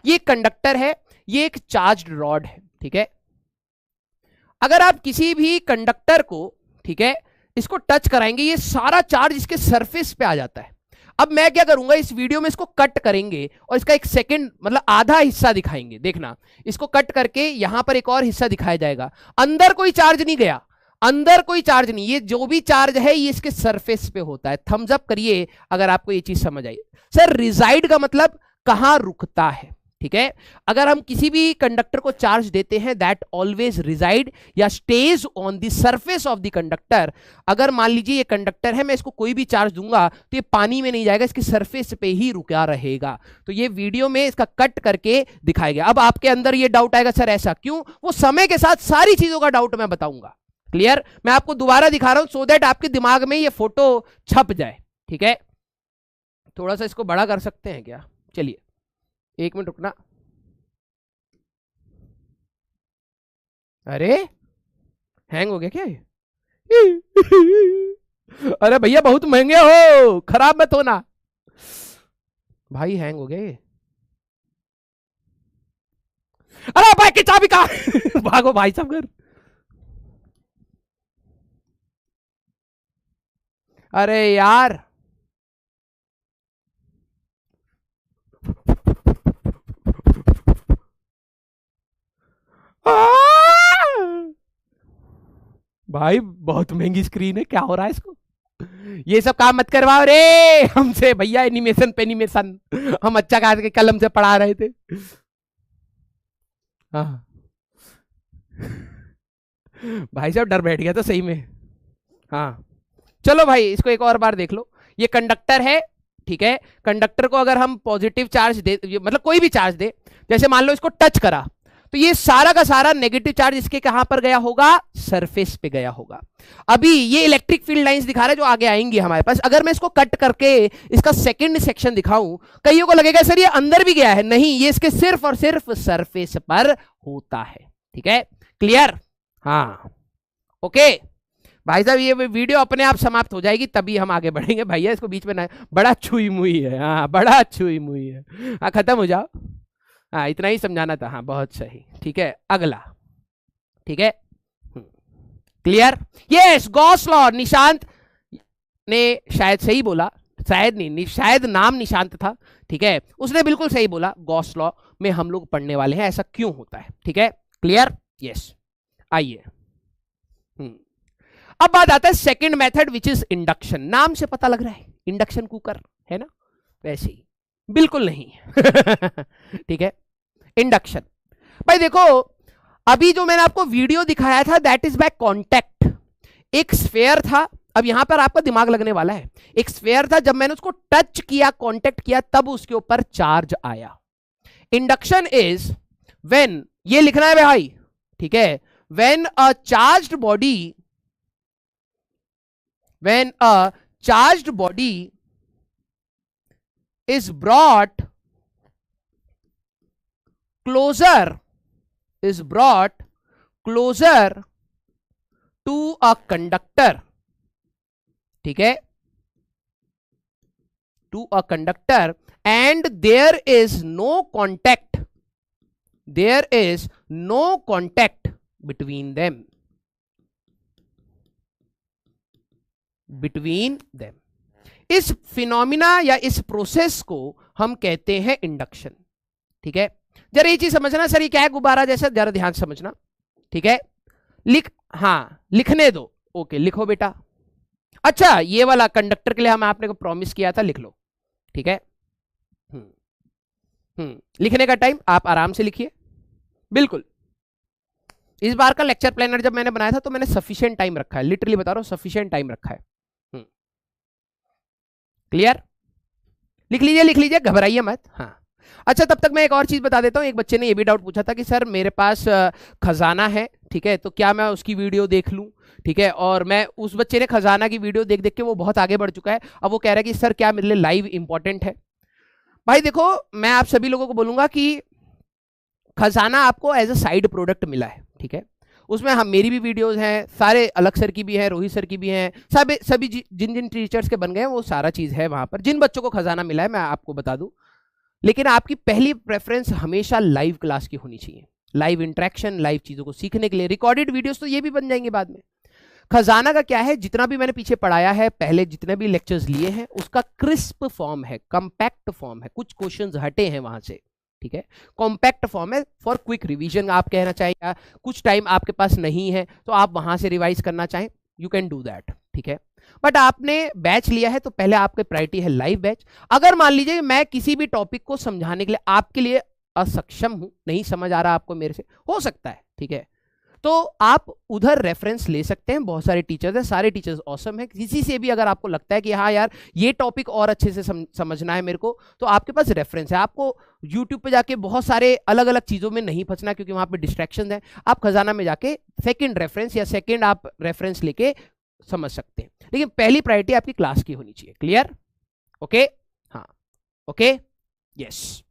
ये कंडक्टर है, ये एक चार्ज्ड रॉड है, ठीक है। अगर आप किसी भी कंडक्टर को, ठीक है, इसको टच कराएंगे, ये सारा चार्ज इसके सरफेस पे आ जाता है। अब मैं क्या करूंगा, इस वीडियो में इसको कट करेंगे और इसका एक सेकंड मतलब आधा हिस्सा दिखाएंगे। देखना, इसको कट करके यहां पर एक और हिस्सा दिखाया जाएगा, अंदर कोई चार्ज नहीं गया, अंदर कोई चार्ज नहीं, ये जो भी चार्ज है ये इसके सरफेस पे होता है। थम्स अप करिए अगर आपको ये चीज समझ आई। सर रिजाइड का मतलब कहां रुकता है, ठीक है। अगर हम किसी भी कंडक्टर को चार्ज देते हैं, दैट ऑलवेज रिजाइड या stage on the surface of the conductor. अगर मान लीजिए ये कंडक्टर है, मैं इसको कोई भी चार्ज दूंगा तो ये पानी में नहीं जाएगा, इसकी सरफेस पे ही रुका रहेगा। तो ये वीडियो में इसका कट करके दिखाया गया। अब आपके अंदर ये डाउट आएगा, सर ऐसा क्यों? वो समय के साथ सारी चीजों का डाउट मैं बताऊंगा। क्लियर? मैं आपको दोबारा दिखा रहा हूं सो दैट आपके दिमाग में ये फोटो छप जाए, ठीक है। थोड़ा सा इसको बड़ा कर सकते हैं क्या? चलिए एक मिनट रुकना। अरे हैंग हो गया क्या? अरे भैया बहुत महंगे हो, खराब मत होना भाई, हैंग हो गए। अरे बाइक की चाबी कहां? भागो भाई साहब घर। अरे यार भाई बहुत महंगी स्क्रीन है, क्या हो रहा है इसको? ये सब काम मत करवाओ रे हमसे भैया, एनिमेशन पे एनिमेशन। हम अच्छा कहा के कलम से पढ़ा रहे थे। हाँ भाई साहब डर बैठ गया था सही में। हाँ चलो भाई इसको एक और बार देख लो। ये कंडक्टर है, ठीक है। कंडक्टर को अगर हम पॉजिटिव चार्ज दे, मतलब कोई भी चार्ज दे, जैसे मान लो इसको टच करा, तो ये सारा का सारा नेगेटिव चार्ज इसके कहां पर गया होगा? सरफेस पे गया होगा। अभी ये इलेक्ट्रिक फील्ड लाइंस दिखा रहा है जो आगे आएंगी हमारे पास। अगर मैं इसको कट करके इसका सेकंड सेक्शन दिखाऊं, कईयों को लगेगा सर ये अंदर भी गया है। नहीं, ये इसके सिर्फ और सिर्फ सरफेस पर होता है, ठीक है। क्लियर? हाँ ओके भाई साहब, ये वीडियो अपने आप समाप्त हो जाएगी तभी हम आगे बढ़ेंगे। भैया इसको बीच में ना, बड़ा छुई मुई है। हाँ बड़ा छुई मुई है। हाँ खत्म हो जाओ। हाँ इतना ही समझाना था। हाँ बहुत सही, ठीक है। अगला, ठीक है। Clear? Yes, Gauss law. Nishant ने शायद सही बोला, शायद नहीं, शायद नाम निशांत था, ठीक है। उसने बिल्कुल सही बोला। गॉस लॉ में हम लोग पढ़ने वाले हैं ऐसा क्यों होता है, ठीक है। क्लियर? यस। आइए अब बात आता है second method which is induction. नाम से पता लग रहा है इंडक्शन कुकर है ना, वैसे ही बिल्कुल नहीं ठीक है। इंडक्शन भाई देखो, अभी जो मैंने आपको वीडियो दिखाया था दैट इज बाय कांटेक्ट। एक स्फेयर था, अब यहां पर आपका दिमाग लगने वाला है। एक स्फेयर था, जब मैंने उसको टच किया, कांटेक्ट किया, तब उसके ऊपर चार्ज आया। इंडक्शन इज व्हेन, ये लिखना है भाई, ठीक है, when a charged body, when a charged body is brought closer to a conductor, ठीक है, to a conductor, and there is no contact between them, इस फिनोमिना या इस प्रोसेस को हम कहते हैं इंडक्शन, ठीक है। जरा ये चीज समझना, सर ये क्या है गुब्बारा जैसा, जरा ध्यान से समझना, ठीक है। लिखने दो, ओके लिखो बेटा। अच्छा ये वाला कंडक्टर के लिए हम आपने को प्रॉमिस किया था, लिख लो, ठीक है। लिखने का टाइम आप आराम से लिखिए, बिल्कुल। इस बार का लेक्चर प्लानर जब मैंने बनाया था तो मैंने सफिशिएंट टाइम रखा है, लिटरली बता रहा हूं सफिशिएंट टाइम रखा है। क्लियर? लिख लीजिए, घबराइए मत। हाँ अच्छा, तब तक मैं एक और चीज बता देता हूं। एक बच्चे ने ये भी डाउट पूछा था कि सर मेरे पास खजाना है, ठीक है, तो क्या मैं उसकी वीडियो देख लूं, ठीक है। और मैं उस बच्चे ने खजाना की वीडियो देख देख के वो बहुत आगे बढ़ चुका है। अब वो कह रहा है कि सर क्या मेरे लिए लाइव इंपॉर्टेंट है। भाई देखो, मैं आप सभी लोगों को बोलूंगा कि खजाना आपको एज अ साइड प्रोडक्ट मिला है, ठीक है। उसमें हम, मेरी भी वीडियोस हैं, सारे अलग सर की भी हैं, रोहित सर की भी हैं, सभी जिन जिन टीचर्स के बन गए हैं वो सारा चीज़ है वहाँ पर। जिन बच्चों को खजाना मिला है मैं आपको बता दूं, लेकिन आपकी पहली प्रेफरेंस हमेशा लाइव क्लास की होनी चाहिए। लाइव इंटरेक्शन, लाइव चीज़ों को सीखने के लिए। रिकॉर्डेड वीडियोस तो ये भी बन जाएंगे बाद में। खजाना का क्या है, जितना भी मैंने पीछे पढ़ाया है, पहले जितने भी लेक्चर्स लिए हैं, उसका क्रिस्प फॉर्म है, कंपैक्ट फॉर्म है, कुछ क्वेश्चंस हटे हैं वहां से, ठीक है। कॉम्पैक्ट फॉर्म है फॉर क्विक रिवीजन आप कहना चाहिए। कुछ टाइम आपके पास नहीं है तो आप वहां से रिवाइज करना चाहें, यू कैन डू दैट, ठीक है। बट आपने बैच लिया है तो पहले आपकी प्रायोरिटी है लाइव बैच। अगर मान लीजिए मैं किसी भी टॉपिक को समझाने के लिए आपके लिए असक्षम हूं, नहीं समझ आ रहा आपको मेरे से, हो सकता है, ठीक है, तो आप उधर रेफरेंस ले सकते हैं। बहुत सारे टीचर्स हैं, सारे टीचर्स ऑसम है। किसी से भी अगर आपको लगता है कि हाँ यार ये टॉपिक और अच्छे से समझना है मेरे को, तो आपके पास रेफरेंस है। आपको यूट्यूब पे जाके बहुत सारे अलग अलग चीज़ों में नहीं फंसना, क्योंकि वहाँ पे डिस्ट्रैक्शन है। आप खजाना में जाके सेकेंड रेफरेंस या सेकेंड आप रेफरेंस लेके समझ सकते हैं, लेकिन पहली प्रायोरिटी आपकी क्लास की होनी चाहिए। क्लियर? ओके, हाँ ओके, यस।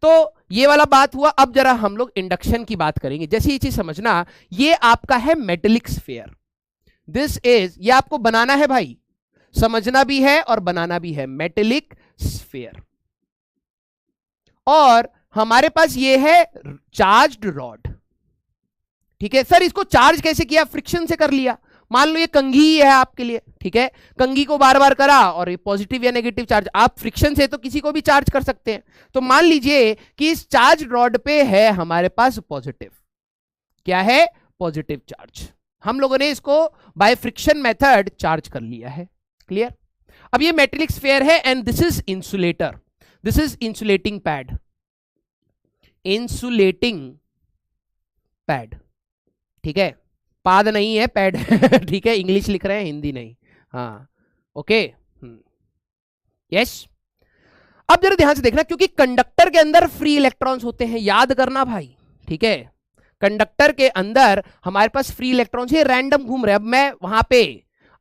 तो ये वाला बात हुआ। अब जरा हम लोग इंडक्शन की बात करेंगे। जैसे ये चीज समझना, ये आपका है मेटेलिक स्फीयर, दिस इज, ये आपको बनाना है भाई, समझना भी है और बनाना भी है, मेटेलिक स्फीयर। और हमारे पास ये है चार्ज्ड रॉड, ठीक है सर। इसको चार्ज कैसे किया? फ्रिक्शन से कर लिया। मान लो ये कंघी ही है आपके लिए, ठीक है, कंघी को बार बार करा और ये पॉजिटिव या नेगेटिव चार्ज, आप फ्रिक्शन से तो किसी को भी चार्ज कर सकते हैं। तो मान लीजिए कि इस चार्ज रॉड पे है हमारे पास पॉजिटिव, क्या है? Positive charge. हम लोगों ने इसको बाय फ्रिक्शन मेथड चार्ज कर लिया है। क्लियर? अब ये मेटेलिक स्फीयर है and this is insulator, this is insulating pad, insulating pad, ठीक है, पाद नहीं है, पैड है ठीक है, इंग्लिश लिख रहे हैं, हिंदी नहीं। हाँ ओके, यस। अब जरा ध्यान से देखना, क्योंकि कंडक्टर के अंदर फ्री इलेक्ट्रॉन्स होते हैं, याद करना भाई, ठीक है। कंडक्टर के अंदर हमारे पास फ्री इलेक्ट्रॉन्स है, रैंडम घूम रहे हैं।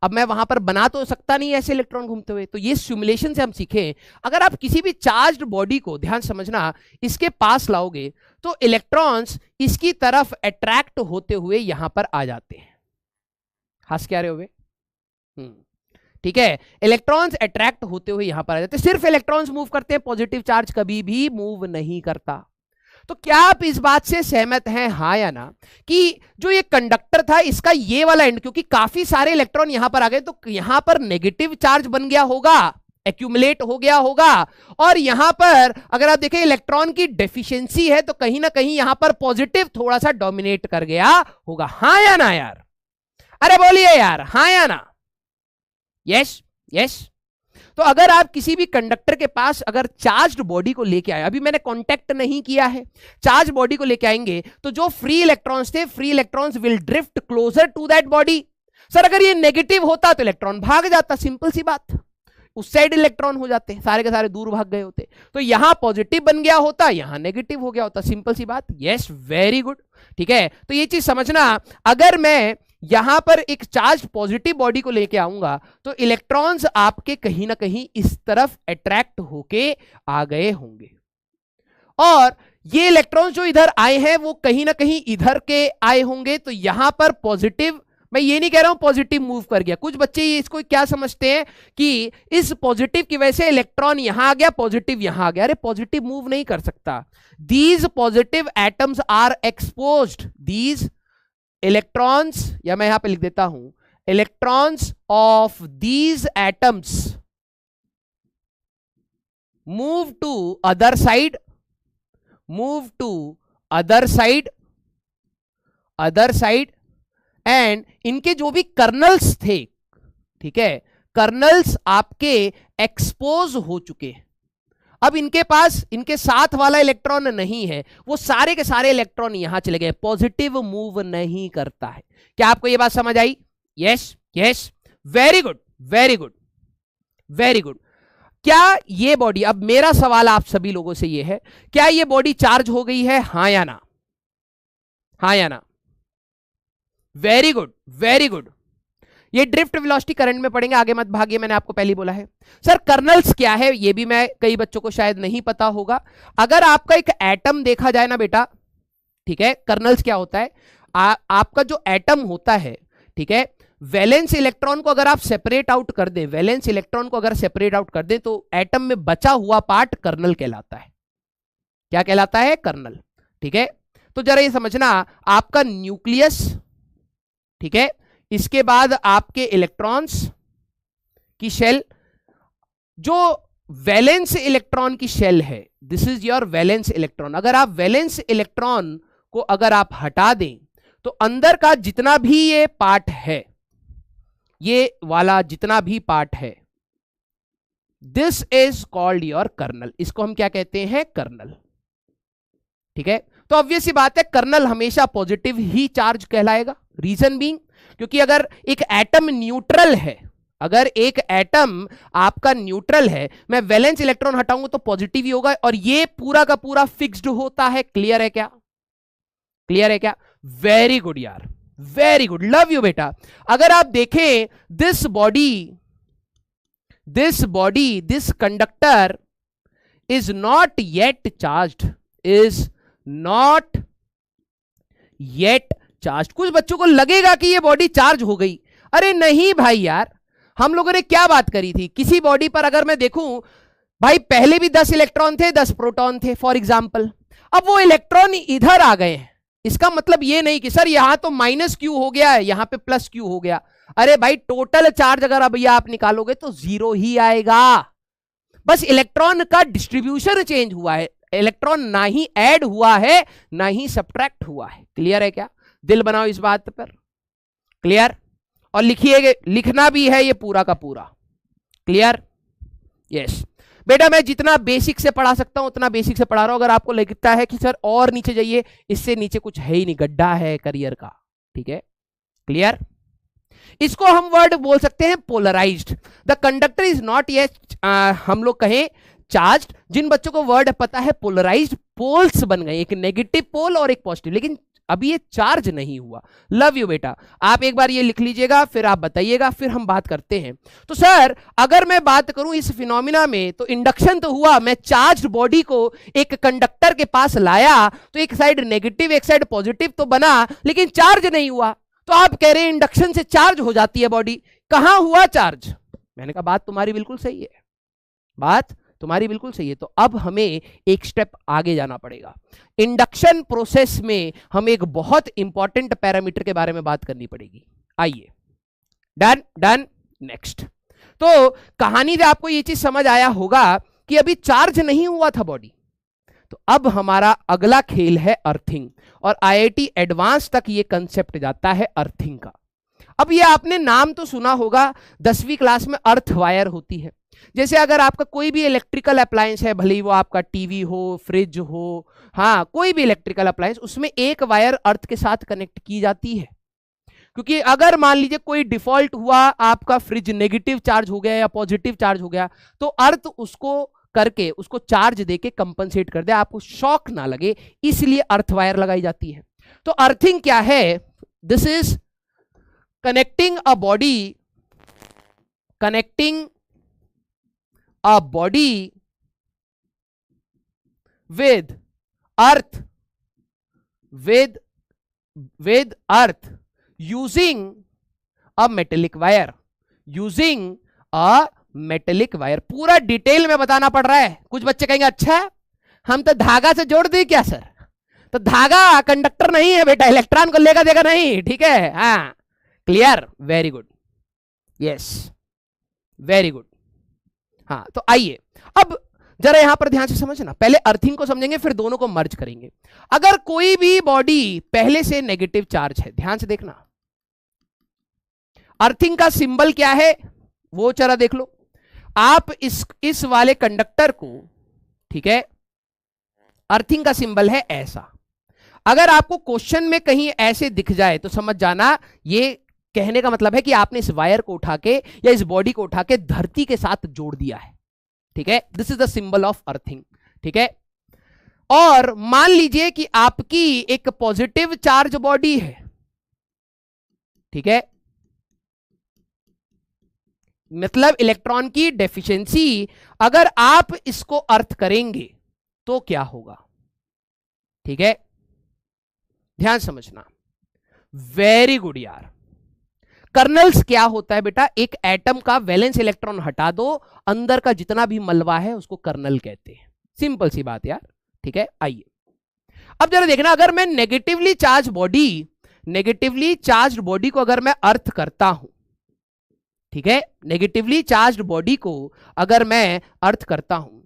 अब मैं वहां पर बना तो सकता नहीं ऐसे इलेक्ट्रॉन घूमते हुए। तो ये सिमुलेशन से हम सीखे, अगर आप किसी भी चार्ज्ड बॉडी को, ध्यान समझना, इसके पास लाओगे तो इलेक्ट्रॉन्स इसकी तरफ अट्रैक्ट होते हुए यहां पर आ जाते हैं। हंस क्या रहे हो? ठीक है, इलेक्ट्रॉन्स अट्रैक्ट होते हुए यहां पर आ जाते हैं। सिर्फ इलेक्ट्रॉन्स मूव करते हैं, पॉजिटिव चार्ज कभी भी मूव नहीं करता। तो क्या आप इस बात से सहमत हैं, हाँ या ना, कि जो ये कंडक्टर था इसका ये वाला एंड, क्योंकि काफी सारे इलेक्ट्रॉन यहां पर आ गए तो यहां पर नेगेटिव चार्ज बन गया होगा, एक्यूमुलेट हो गया होगा, और यहां पर अगर आप देखें इलेक्ट्रॉन की डेफिशिएंसी है तो कहीं ना कहीं यहां पर पॉजिटिव थोड़ा सा डोमिनेट कर गया होगा। हाँ या ना यार? अरे बोलिए यार, हाँ या ना? Yes yes. तो अगर आप किसी भी कंडक्टर के पास अगर चार्ज्ड बॉडी को लेके आए, अभी मैंने कांटेक्ट नहीं किया है, चार्ज बॉडी को लेके आएंगे तो जो फ्री इलेक्ट्रॉन्स थे, free electrons will drift closer to that body. Sir अगर ये नेगेटिव होता तो इलेक्ट्रॉन भाग जाता, सिंपल सी बात, उस साइड इलेक्ट्रॉन हो जाते, सारे के सारे दूर भाग गए होते। तो यहां पॉजिटिव बन गया होता, यहां नेगेटिव हो गया होता, सिंपल सी बात। यस, वेरी गुड, ठीक है। तो ये चीज समझना, अगर मैं यहां पर एक चार्ज पॉजिटिव बॉडी को लेके आऊंगा तो इलेक्ट्रॉन्स आपके कहीं ना कहीं इस तरफ अट्रैक्ट होके आ गए होंगे, और ये इलेक्ट्रॉन्स जो इधर आए हैं वो कहीं ना कहीं इधर के आए होंगे। तो यहां पर पॉजिटिव, मैं ये नहीं कह रहा हूं पॉजिटिव मूव कर गया, कुछ बच्चे इसको क्या समझते हैं कि इस पॉजिटिव की वजह से इलेक्ट्रॉन यहां आ गया, पॉजिटिव यहां आ गया। अरे पॉजिटिव मूव नहीं कर सकता, these positive atoms are exposed, these electrons, या मैं यहां पे लिख देता हूं, electrons of these atoms move to other side, move to other side, other side, and इनके जो भी कर्नल्स थे, ठीक है, कर्नल्स आपके एक्सपोज हो चुके हैं। अब इनके पास इनके साथ वाला इलेक्ट्रॉन नहीं है, वो सारे के सारे इलेक्ट्रॉन यहां चले गए, पॉजिटिव मूव नहीं करता है। क्या आपको ये बात समझ आई? Yes yes, very good very good very good. क्या ये बॉडी, अब मेरा सवाल आप सभी लोगों से ये है, क्या ये बॉडी चार्ज हो गई है, हाँ या ना? हाँ या ना? Very good very good. ये ड्रिफ्ट वेलोसिटी करंट में पढ़ेंगे, आगे मत भागिए, मैंने आपको पहले बोला है। सर कर्नल्स क्या है, ये भी मैं, कई बच्चों को शायद नहीं पता होगा। अगर आपका एक एटम देखा जाए ना बेटा, ठीक है, कर्नल्स क्या होता है, आपका जो एटम होता है, ठीक है, वैलेंस इलेक्ट्रॉन को अगर आप सेपरेट आउट कर दें, वैलेंस इलेक्ट्रॉन को अगर सेपरेट आउट कर दें तो एटम में बचा हुआ पार्ट कर्नल कहलाता है। क्या कहलाता है? कर्नल, ठीक है। तो जरा ये समझना, आपका न्यूक्लियस, ठीक है, इसके बाद आपके इलेक्ट्रॉन्स की शेल, जो वैलेंस इलेक्ट्रॉन की शेल है, this is your valence electron. अगर आप वैलेंस इलेक्ट्रॉन को अगर आप हटा दें तो अंदर का जितना भी ये पार्ट है, ये वाला जितना भी पार्ट है, this is called your kernel. इसको हम क्या कहते हैं? कर्नल, ठीक है। तो ऑब्वियस सी बात है, कर्नल हमेशा पॉजिटिव ही चार्ज कहलाएगा। रीजन बीइंग, क्योंकि अगर एक एटम न्यूट्रल है, अगर एक एटम आपका न्यूट्रल है, मैं वैलेंस इलेक्ट्रॉन हटाऊंगा तो पॉजिटिव ही होगा, और ये पूरा का पूरा फिक्स्ड होता है। क्लियर है क्या? क्लियर है क्या? वेरी गुड यार, वेरी गुड, लव यू बेटा। अगर आप देखें this body, this conductor is not yet charged, is not yet charge. कुछ बच्चों को लगेगा कि ये बॉडी चार्ज हो गई, अरे नहीं भाई यार, हम लोगों ने क्या बात करी थी, किसी बॉडी पर अगर मैं देखूं भाई, पहले भी 10 इलेक्ट्रॉन थे, 10 प्रोटॉन थे फॉर एग्जांपल, अब वो इलेक्ट्रॉन इधर आ गए हैं, इसका मतलब ये नहीं कि सर यहां तो माइनस क्यू हो गया है, यहां पे प्लस क्यू हो गया। अरे भाई टोटल चार्ज अगर अब ये आप निकालोगे तो जीरो ही आएगा, बस इलेक्ट्रॉन का डिस्ट्रीब्यूशन चेंज हुआ है, इलेक्ट्रॉन ना ही ऐड हुआ है ना ही सब्ट्रैक्ट हुआ है। क्लियर है क्या? दिल बनाओ इस बात पर, क्लियर? और लिखिए, लिखना भी है ये पूरा का पूरा। क्लियर? यस बेटा, मैं जितना बेसिक से पढ़ा सकता हूं उतना बेसिक से पढ़ा रहा हूं। अगर आपको लगता है कि सर और नीचे जाइए, इससे नीचे कुछ है ही नहीं, गड्ढा है करियर का। ठीक है, क्लियर? इसको हम वर्ड बोल सकते हैं polarized. The conductor is not yet, हम लोग कहें चार्ज्ड। जिन बच्चों को वर्ड पता है पोलराइज्ड, पोल्स बन गए, एक नेगेटिव पोल और एक पॉजिटिव, लेकिन अभी ये चार्ज नहीं हुआ। लव यू बेटा, आप एक बार ये लिख लीजिएगा, फिर आप बताइएगा, फिर हम बात करते हैं। तो सर अगर मैं बात करूं इस फिनोमिना में, तो इंडक्शन तो हुआ, मैं चार्ज्ड बॉडी को एक कंडक्टर के पास लाया, तो एक साइड नेगेटिव एक साइड पॉजिटिव तो बना, लेकिन चार्ज नहीं हुआ। तो आप कह रहे हैं इंडक्शन से चार्ज हो जाती है बॉडी, कहां हुआ चार्ज? मैंने कहा बात तुम्हारी बिल्कुल सही है, बात तुम्हारी बिल्कुल सही है। तो अब हमें एक स्टेप आगे जाना पड़ेगा। इंडक्शन प्रोसेस में हमें एक बहुत इंपॉर्टेंट पैरामीटर के बारे में बात करनी पड़ेगी। आइए, डन डन, नेक्स्ट। तो कहानी से आपको ये चीज समझ आया होगा कि अभी चार्ज नहीं हुआ था बॉडी। तो अब हमारा अगला खेल है अर्थिंग, और आईआईटी एडवांस तक ये कंसेप्ट जाता है अर्थिंग का। अब ये आपने नाम तो सुना होगा, 10वीं क्लास में अर्थ वायर होती है। जैसे अगर आपका कोई भी इलेक्ट्रिकल अप्लायंस है, भले ही वो आपका टीवी हो, फ्रिज हो, हाँ कोई भी इलेक्ट्रिकल अप्लायंस, उसमें एक वायर अर्थ के साथ कनेक्ट की जाती है। क्योंकि अगर मान लीजिए कोई डिफॉल्ट हुआ, आपका फ्रिज नेगेटिव चार्ज हो गया या पॉजिटिव चार्ज हो गया, तो अर्थ उसको करके उसको चार्ज देके कंपनसेट कर दे, आपको शॉक ना लगे, इसलिए अर्थ वायर लगाई जाती है। तो अर्थिंग क्या है? This is connecting a body, connecting a body with earth, with earth using a metallic wire, using a metallic wire। पूरा डिटेल में बताना पड़ रहा है। कुछ बच्चे कहेंगे अच्छा हम तो धागा से जोड़ दी क्या सर? तो धागा कंडक्टर नहीं है बेटा, इलेक्ट्रॉन को लेगा देगा नहीं। ठीक है, हाँ clear, very good, yes very good. हाँ तो आइए अब जरा यहां पर ध्यान से समझना, पहले अर्थिंग को समझेंगे फिर दोनों को मर्ज करेंगे। अगर कोई भी बॉडी पहले से नेगेटिव चार्ज है, ध्यान से देखना, अर्थिंग का सिंबल क्या है वो जरा देख लो। आप इस वाले कंडक्टर को, ठीक है, अर्थिंग का सिंबल है ऐसा। अगर आपको क्वेश्चन में कहीं ऐसे दिख जाए तो समझ जाना ये कहने का मतलब है कि आपने इस वायर को उठा के या इस बॉडी को उठा के धरती के साथ जोड़ दिया है। ठीक है, this is the symbol of earthing. ठीक है, और मान लीजिए कि आपकी एक पॉजिटिव चार्ज बॉडी है। ठीक है, मतलब इलेक्ट्रॉन की डेफिशिएंसी, अगर आप इसको अर्थ करेंगे तो क्या होगा? ठीक है, ध्यान समझना, वेरी गुड यार। कर्नल्स क्या होता है बेटा? एक एटम का वैलेंस इलेक्ट्रॉन हटा दो, अंदर का जितना भी मलबा है उसको कर्नल कहते हैं। सिंपल सी बात यार। ठीक है, आइए अब जरा देखना, अगर मैं नेगेटिवली चार्ज बॉडी को अगर मैं अर्थ करता हूं, ठीक है, नेगेटिवली चार्ज बॉडी को अगर मैं अर्थ करता हूं,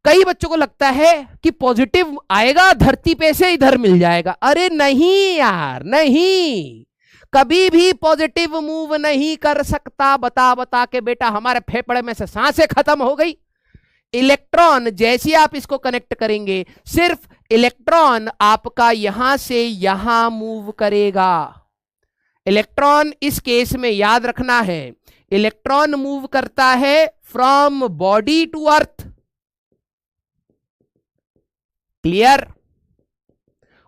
कई बच्चों को लगता है कि पॉजिटिव आएगा धरती पे से इधर मिल जाएगा। अरे नहीं यार, नहीं, कभी भी पॉजिटिव मूव नहीं कर सकता। बता बता के बेटा हमारे फेफड़े में से सांसें खत्म हो गई। इलेक्ट्रॉन जैसे आप इसको कनेक्ट करेंगे, सिर्फ इलेक्ट्रॉन आपका यहां से यहां मूव करेगा। इलेक्ट्रॉन इस केस में याद रखना है, इलेक्ट्रॉन मूव करता है from body to earth. Clear?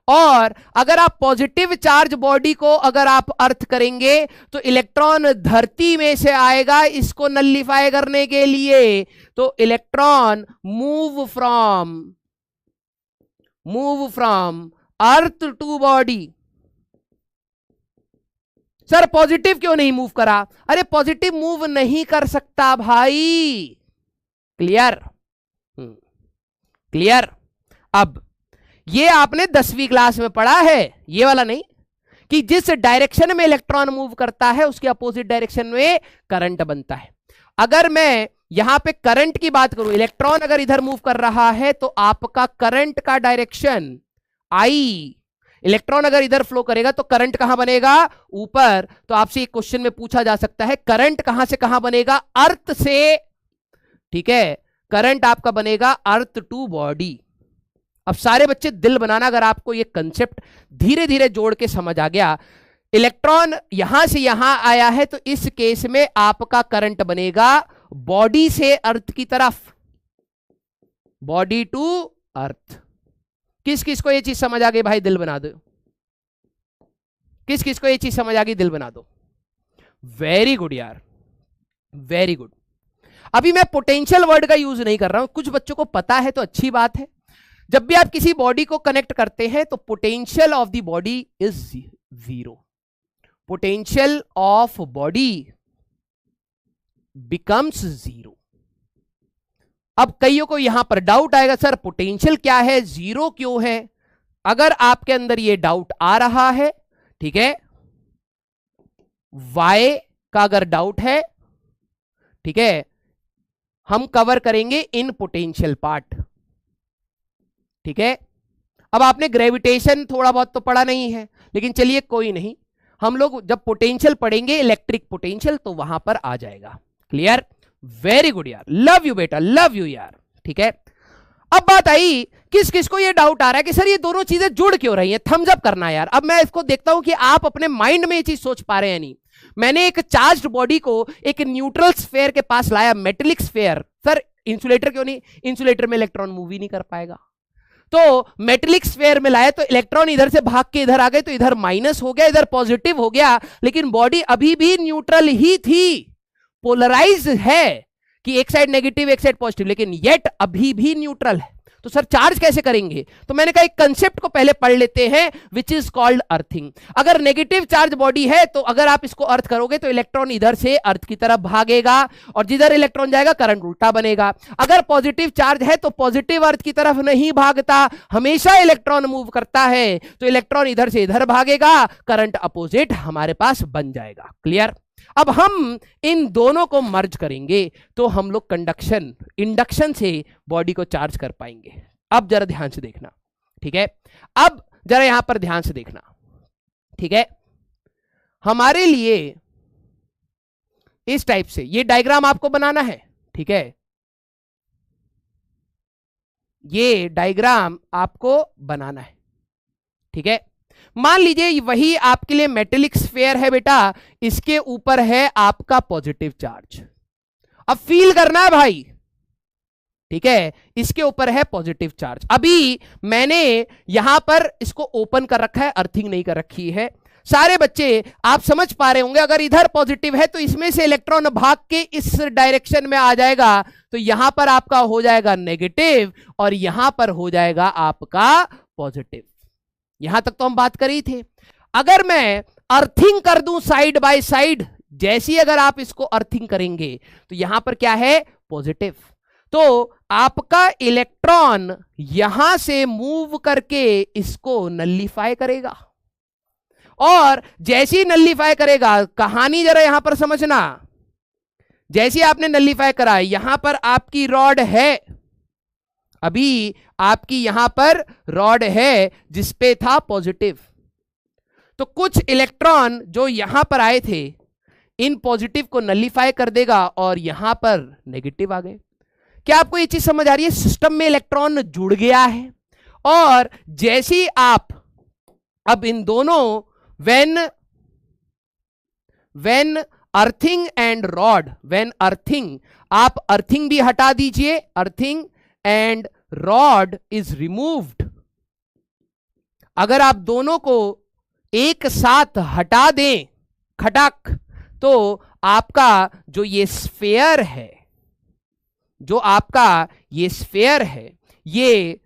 और अगर आप पॉजिटिव चार्ज बॉडी को अगर आप अर्थ करेंगे तो इलेक्ट्रॉन धरती में से आएगा इसको नलिफाई करने के लिए। तो electron move from earth to body. Sir positive क्यों नहीं मूव करा? अरे पॉजिटिव मूव नहीं कर सकता भाई। क्लियर? क्लियर? अब ये आपने 10वीं क्लास में पढ़ा है, ये वाला नहीं, कि जिस डायरेक्शन में इलेक्ट्रॉन मूव करता है उसके अपोजिट डायरेक्शन में करंट बनता है। अगर मैं यहां पे करंट की बात करूं, इलेक्ट्रॉन अगर इधर मूव कर रहा है तो आपका करंट का डायरेक्शन आई, इलेक्ट्रॉन अगर इधर फ्लो करेगा तो करंट कहां बनेगा, ऊपर। तो आपसे एक क्वेश्चन में पूछा जा सकता है करंट कहां से कहां बनेगा, अर्थ से, ठीक है, करंट आपका बनेगा अर्थ टू बॉडी। अब सारे बच्चे दिल बनाना, अगर आपको ये कंसेप्ट धीरे धीरे जोड़ के समझ आ गया, इलेक्ट्रॉन यहां से यहां आया है तो इस केस में आपका करंट बनेगा बॉडी से अर्थ की तरफ, बॉडी टू अर्थ। किस किस को ये चीज समझ आ गई भाई, दिल बना दो। किस किस को ये चीज समझ आ गई, दिल बना दो। वेरी गुड यार, वेरी गुड। अभी मैं पोटेंशियल वर्ड का यूज नहीं कर रहा हूं, कुछ बच्चों को पता है तो अच्छी बात है। जब भी आप किसी बॉडी को कनेक्ट करते हैं तो potential of the body is zero, potential of body becomes zero. अब कईयों को यहां पर डाउट आएगा, सर पोटेंशियल क्या है, जीरो क्यों है? अगर आपके अंदर यह डाउट आ रहा है, ठीक है, वाई का अगर डाउट है, ठीक है, हम कवर करेंगे इन पोटेंशियल पार्ट, ठीक है। अब आपने ग्रेविटेशन थोड़ा बहुत तो पढ़ा नहीं है, लेकिन चलिए कोई नहीं, हम लोग जब पोटेंशियल पढ़ेंगे इलेक्ट्रिक पोटेंशियल तो वहां पर आ जाएगा। क्लियर, वेरी गुड यार, लव यू बेटा, लव यू यार, ठीक है। अब बात आई, किस किस को ये डाउट आ रहा है कि सर ये दोनों चीजें जुड़ क्यों रही हैं, थम्स अप करना यार। अब मैं इसको देखता हूं कि आप अपने माइंड में ये चीज सोच पा रहे हैं नहीं। मैंने एक चार्ज्ड बॉडी को एक न्यूट्रल स्फीयर के पास लाया, मेटेलिक स्फीयर। सर इंसुलेटर क्यों नहीं, इंसुलेटर में इलेक्ट्रॉन मूव ही नहीं कर पाएगा। तो मेटेलिक स्फीयर में लाया तो इलेक्ट्रॉन इधर से भाग के इधर आ गए, तो इधर माइनस हो गया, इधर पॉजिटिव हो गया, लेकिन बॉडी अभी भी न्यूट्रल ही थी, पोलराइज है कि एक साइड नेगेटिव एक साइड पॉजिटिव, लेकिन येट अभी भी न्यूट्रल है। तो सर चार्ज कैसे करेंगे? तो मैंने कहा एक कंसेप्ट को पहले पढ़ लेते हैं, विच इज कॉल्ड अर्थिंग। अगर नेगेटिव चार्ज बॉडी है तो अगर आप इसको अर्थ करोगे तो इलेक्ट्रॉन इधर से अर्थ की तरफ भागेगा, और जिधर इलेक्ट्रॉन जाएगा करंट उल्टा बनेगा। अगर पॉजिटिव चार्ज है तो पॉजिटिव अर्थ की तरफ नहीं भागता, हमेशा इलेक्ट्रॉन मूव करता है, तो इलेक्ट्रॉन इधर से इधर भागेगा, करंट अपोजिट हमारे पास बन जाएगा। क्लियर? अब हम इन दोनों को मर्ज करेंगे तो हम लोग कंडक्शन, इंडक्शन से बॉडी को चार्ज कर पाएंगे। अब जरा ध्यान से देखना, ठीक है। अब जरा यहां पर ध्यान से देखना, ठीक है। हमारे लिए इस टाइप से ये डायग्राम आपको बनाना है, ठीक है। ये डायग्राम आपको बनाना है, ठीक है। मान लीजिए वही आपके लिए मेटेलिक स्फीयर है बेटा, इसके ऊपर है आपका पॉजिटिव चार्ज। अब फील करना है भाई, ठीक है, इसके ऊपर है पॉजिटिव चार्ज। अभी मैंने यहां पर इसको ओपन कर रखा है, अर्थिंग नहीं कर रखी है। सारे बच्चे आप समझ पा रहे होंगे, अगर इधर पॉजिटिव है तो इसमें से इलेक्ट्रॉन भाग के इस डायरेक्शन में आ जाएगा, तो यहां पर आपका हो जाएगा नेगेटिव और यहां पर हो जाएगा आपका पॉजिटिव। यहां तक तो हम बात कर ही थे। अगर मैं अर्थिंग कर दूं साइड बाय साइड, जैसी अगर आप इसको अर्थिंग करेंगे तो यहां पर क्या है, पॉजिटिव, तो आपका इलेक्ट्रॉन यहां से मूव करके इसको नल्लीफाई करेगा, और जैसी नल्लीफाई करेगा, कहानी जरा यहां पर समझना, जैसी आपने नल्लीफाई करा, यहां पर आपकी रॉड है, अभी आपकी यहां पर रॉड है जिसपे था पॉजिटिव, तो कुछ इलेक्ट्रॉन जो यहां पर आए थे इन पॉजिटिव को नल्लीफाई कर देगा और यहां पर नेगेटिव आ गए। क्या आपको ये चीज समझ आ रही है? सिस्टम में इलेक्ट्रॉन जुड़ गया है, और जैसी आप अब इन दोनों when earthing and rod, when earthing, आप अर्थिंग भी हटा दीजिए, earthing and rod is removed. अगर आप दोनों को एक साथ हटा दें खटक, तो आपका जो ये स्फीयर है, जो आपका ये स्फीयर है, ये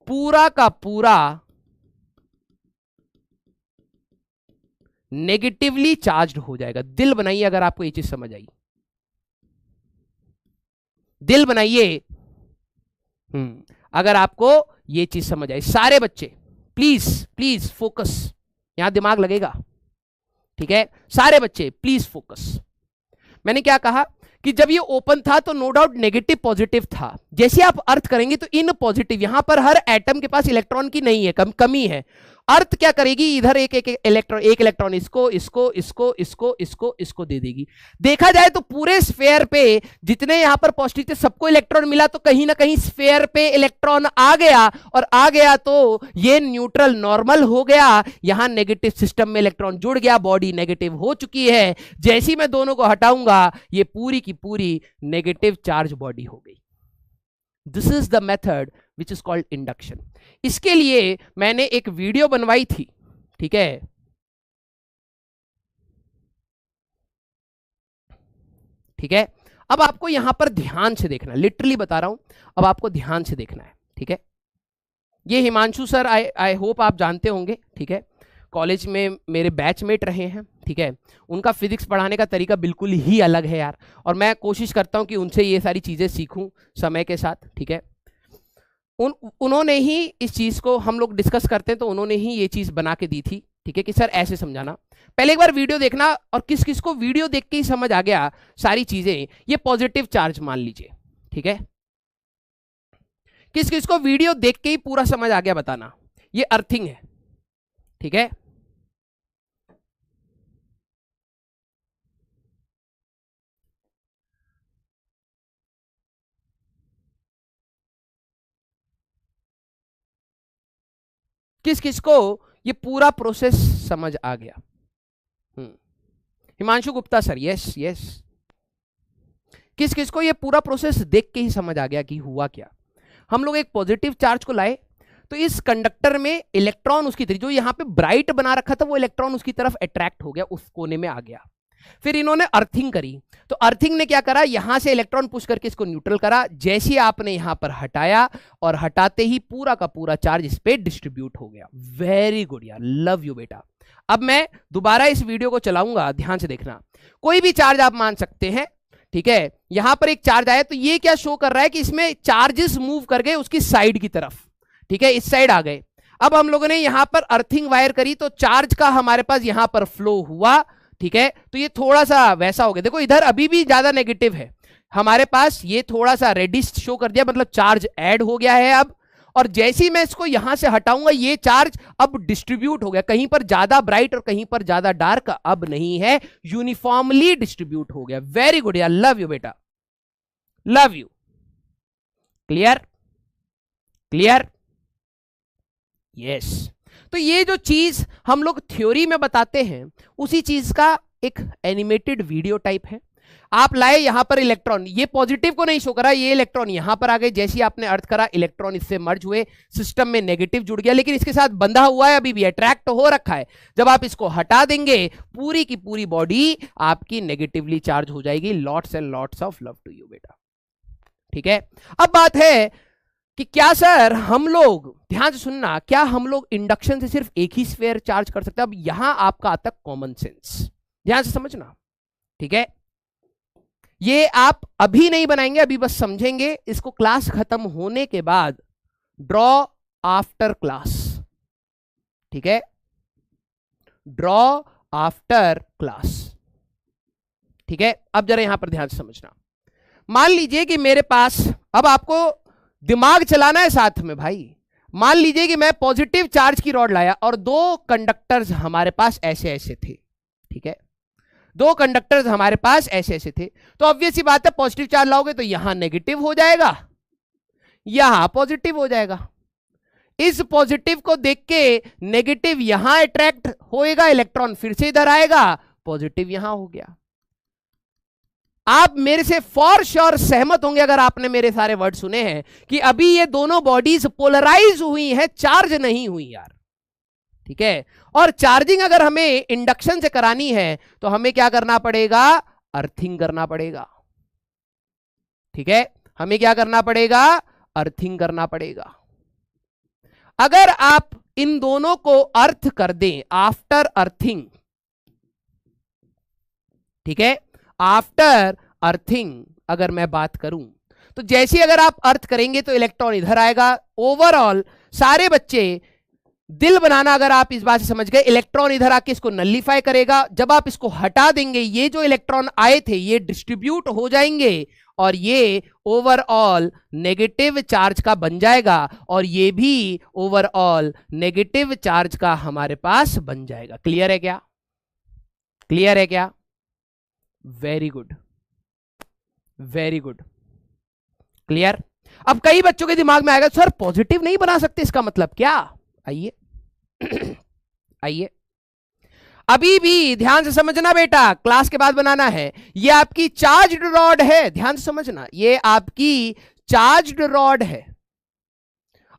पूरा का पूरा नेगेटिवली चार्ज्ड हो जाएगा। दिल बनाइए अगर आपको ये चीज समझ आई, दिल बनाइए। अगर आपको ये चीज समझ आई। सारे बच्चे प्लीज प्लीज फोकस, यहां दिमाग लगेगा, ठीक है। सारे बच्चे प्लीज फोकस। मैंने क्या कहा कि जब ये ओपन था तो नो डाउट नेगेटिव पॉजिटिव था। जैसे आप अर्थ करेंगे तो इन पॉजिटिव, यहां पर हर एटम के पास इलेक्ट्रॉन की नहीं है, कमी है। अर्थ क्या करेगी, इधर एक इलेक्ट्रॉन इसको दे देगी। देखा जाए तो पूरे स्फेयर पे जितने यहां पर पॉजिटिव थे सबको इलेक्ट्रॉन मिला, तो कहीं ना कहीं स्फेयर पे इलेक्ट्रॉन आ गया, और आ गया तो ये न्यूट्रल नॉर्मल हो गया। यहां नेगेटिव सिस्टम में इलेक्ट्रॉन जुड़ गया, बॉडी नेगेटिव हो चुकी है। जैसे ही मैं दोनों को हटाऊंगा ये पूरी की पूरी नेगेटिव चार्ज बॉडी हो गई। This is the method which is called induction. इसके लिए मैंने एक वीडियो बनवाई थी, ठीक है। ठीक है, अब आपको यहां पर ध्यान से देखना है, लिटरली बता रहा हूं, अब आपको ध्यान से देखना है, ठीक है। ये हिमांशु सर आई होप आप जानते होंगे, ठीक है। कॉलेज में मेरे बैचमेट रहे हैं, ठीक है। उनका फिजिक्स पढ़ाने का तरीका बिल्कुल ही अलग है यार, और मैं कोशिश करता हूं कि उनसे ये सारी चीजें सीखूं समय के साथ, ठीक है। उन्होंने ही इस चीज को, हम लोग डिस्कस करते हैं तो उन्होंने ही ये चीज बना के दी थी, ठीक है, कि सर ऐसे समझाना। पहले एक बार वीडियो देखना, और किस किस को वीडियो देख के ही समझ आ गया सारी चीजें। ये पॉजिटिव चार्ज मान लीजिए, ठीक है। किस किस को वीडियो देख के ही पूरा समझ आ गया बताना। ये अर्थिंग है, ठीक है। किस किस को ये पूरा प्रोसेस समझ आ गया? Himanshu Gupta sir, yes yes. किस किस को ये पूरा प्रोसेस देख के ही समझ आ गया कि हुआ क्या? हम लोग एक पॉजिटिव चार्ज को लाए, तो इस कंडक्टर में इलेक्ट्रॉन उसकी तरफ, जो यहां पे ब्राइट बना रखा था वो इलेक्ट्रॉन उसकी तरफ अट्रैक्ट हो गया, उस कोने में आ गया। फिर इन्होंने अर्थिंग करी, तो अर्थिंग ने क्या करा, यहां से इलेक्ट्रॉन पुश करके इसको न्यूट्रल करा। जैसे आपने यहां पर हटाया, और हटाते ही पूरा का पूरा चार्ज इस पे डिस्ट्रीब्यूट हो गया। वेरी गुड यार, लव यू बेटा। अब मैं दोबारा इस वीडियो को चलाऊंगा, ध्यान से देखना। कोई भी चार्ज आप मान सकते हैं, ठीक है। यहां पर एक चार्ज आया, तो ये क्या शो कर रहा है कि इसमें चार्जेस मूव कर गए उसकी साइड की तरफ, ठीक है, इस साइड आ गए। अब हम लोगों ने यहां पर अर्थिंग वायर करी, तो चार्ज का हमारे पास यहां पर फ्लो हुआ, ठीक है। तो ये थोड़ा सा वैसा हो गया, देखो इधर अभी भी ज्यादा नेगेटिव है हमारे पास, ये थोड़ा सा रेडिश शो कर दिया, मतलब चार्ज ऐड हो गया है अब। और जैसे ही मैं इसको यहां से हटाऊंगा, ये चार्ज अब डिस्ट्रीब्यूट हो गया, कहीं पर ज्यादा ब्राइट और कहीं पर ज्यादा डार्क अब नहीं है, यूनिफॉर्मली डिस्ट्रीब्यूट हो गया। वेरी गुड यार, लव यू बेटा, love you. Clear clear, yes. तो ये जो चीज हम लोग थ्योरी में बताते हैं, उसी चीज का एक एनिमेटेड वीडियो टाइप है। आप लाए यहां पर इलेक्ट्रॉन, ये पॉजिटिव को नहीं शो करा, ये इलेक्ट्रॉन यहां पर आ गए। जैसे ही आपने अर्थ करा, इलेक्ट्रॉन इससे मर्ज हुए, सिस्टम में नेगेटिव जुड़ गया, लेकिन इसके साथ बंधा हुआ है, अभी भी अट्रैक्ट हो रखा है। जब आप इसको हटा देंगे, पूरी की पूरी बॉडी आपकी नेगेटिवली चार्ज हो जाएगी। Lots and lots of love to you बेटा, ठीक है। अब बात है कि क्या सर हम लोग, ध्यान से सुनना, क्या हम लोग इंडक्शन से सिर्फ एक ही स्फीयर चार्ज कर सकते हैं? अब यहां आपका आता कॉमन सेंस, ध्यान से समझना, ठीक है। ये आप अभी नहीं बनाएंगे, अभी बस समझेंगे, इसको क्लास खत्म होने के बाद ड्रॉ आफ्टर क्लास, ठीक है, ड्रॉ आफ्टर क्लास, ठीक है। अब जरा यहां पर ध्यान से समझना। मान लीजिए कि मेरे पास, अब आपको दिमाग चलाना है साथ में भाई। मान लीजिए कि मैं पॉजिटिव चार्ज की रॉड लाया, और दो कंडक्टर्स हमारे पास ऐसे ऐसे थे, ठीक है। दो कंडक्टर्स हमारे पास ऐसे ऐसे थे, तो ऑब्वियस सी बात है, पॉजिटिव चार्ज लाओगे तो यहां नेगेटिव हो जाएगा, यहां पॉजिटिव हो जाएगा। इस पॉजिटिव को देख के नेगेटिव यहां अट्रैक्ट होएगा, इलेक्ट्रॉन फिर से इधर आएगा, पॉजिटिव यहां हो गया। आप मेरे से फॉर श्योर सहमत होंगे, अगर आपने मेरे सारे वर्ड सुने हैं, कि अभी ये दोनों बॉडीज पोलराइज हुई हैं, चार्ज नहीं हुई यार, ठीक है। और चार्जिंग अगर हमें इंडक्शन से करानी है, तो हमें क्या करना पड़ेगा, अर्थिंग करना पड़ेगा, ठीक है। हमें क्या करना पड़ेगा, अर्थिंग करना पड़ेगा। अगर आप इन दोनों को अर्थ कर दें आफ्टर अर्थिंग, ठीक है, आफ्टर अर्थिंग अगर मैं बात करूं, तो जैसे ही अगर आप अर्थ करेंगे तो इलेक्ट्रॉन इधर आएगा। ओवरऑल सारे बच्चे दिल बनाना अगर आप इस बात से समझ गए, इलेक्ट्रॉन इधर आके इसको नलिफाई करेगा। जब आप इसको हटा देंगे, ये जो इलेक्ट्रॉन आए थे ये डिस्ट्रीब्यूट हो जाएंगे और ये ओवरऑल नेगेटिव चार्ज का बन जाएगा और ये भी ओवरऑल नेगेटिव चार्ज का हमारे पास बन जाएगा। क्लियर है क्या? क्लियर है क्या? Very good, very good, clear. अब कई बच्चों के दिमाग में आएगा सर पॉजिटिव नहीं बना सकते, इसका मतलब क्या? आइए आइए, अभी भी ध्यान से समझना बेटा, क्लास के बाद बनाना है। ये आपकी चार्ज्ड रॉड है, ध्यान से समझना, ये आपकी चार्ज्ड रॉड है।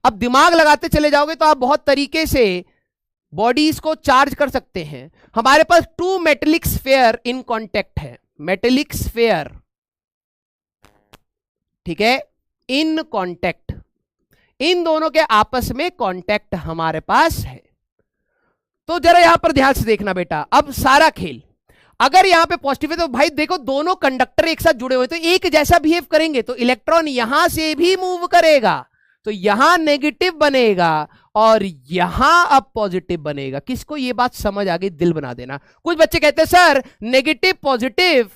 अब दिमाग लगाते चले जाओगे तो आप बहुत तरीके से बॉडीज को चार्ज कर सकते हैं। हमारे पास 2 मेटेलिक स्फीयर इन कांटेक्ट है, मेटेलिक स्फीयर, ठीक है, इन कांटेक्ट, इन दोनों के आपस में कांटेक्ट हमारे पास है। तो जरा यहां पर ध्यान से देखना बेटा, अब सारा खेल अगर यहां पे पॉजिटिव है तो भाई देखो दोनों कंडक्टर एक साथ जुड़े हुए तो एक जैसा बिहेव करेंगे, तो इलेक्ट्रॉन यहां से भी मूव करेगा, तो यहां नेगेटिव बनेगा और यहां अब पॉजिटिव बनेगा। किसको ये बात समझ आ गई? दिल बना देना। कुछ बच्चे कहते हैं sir negative positive,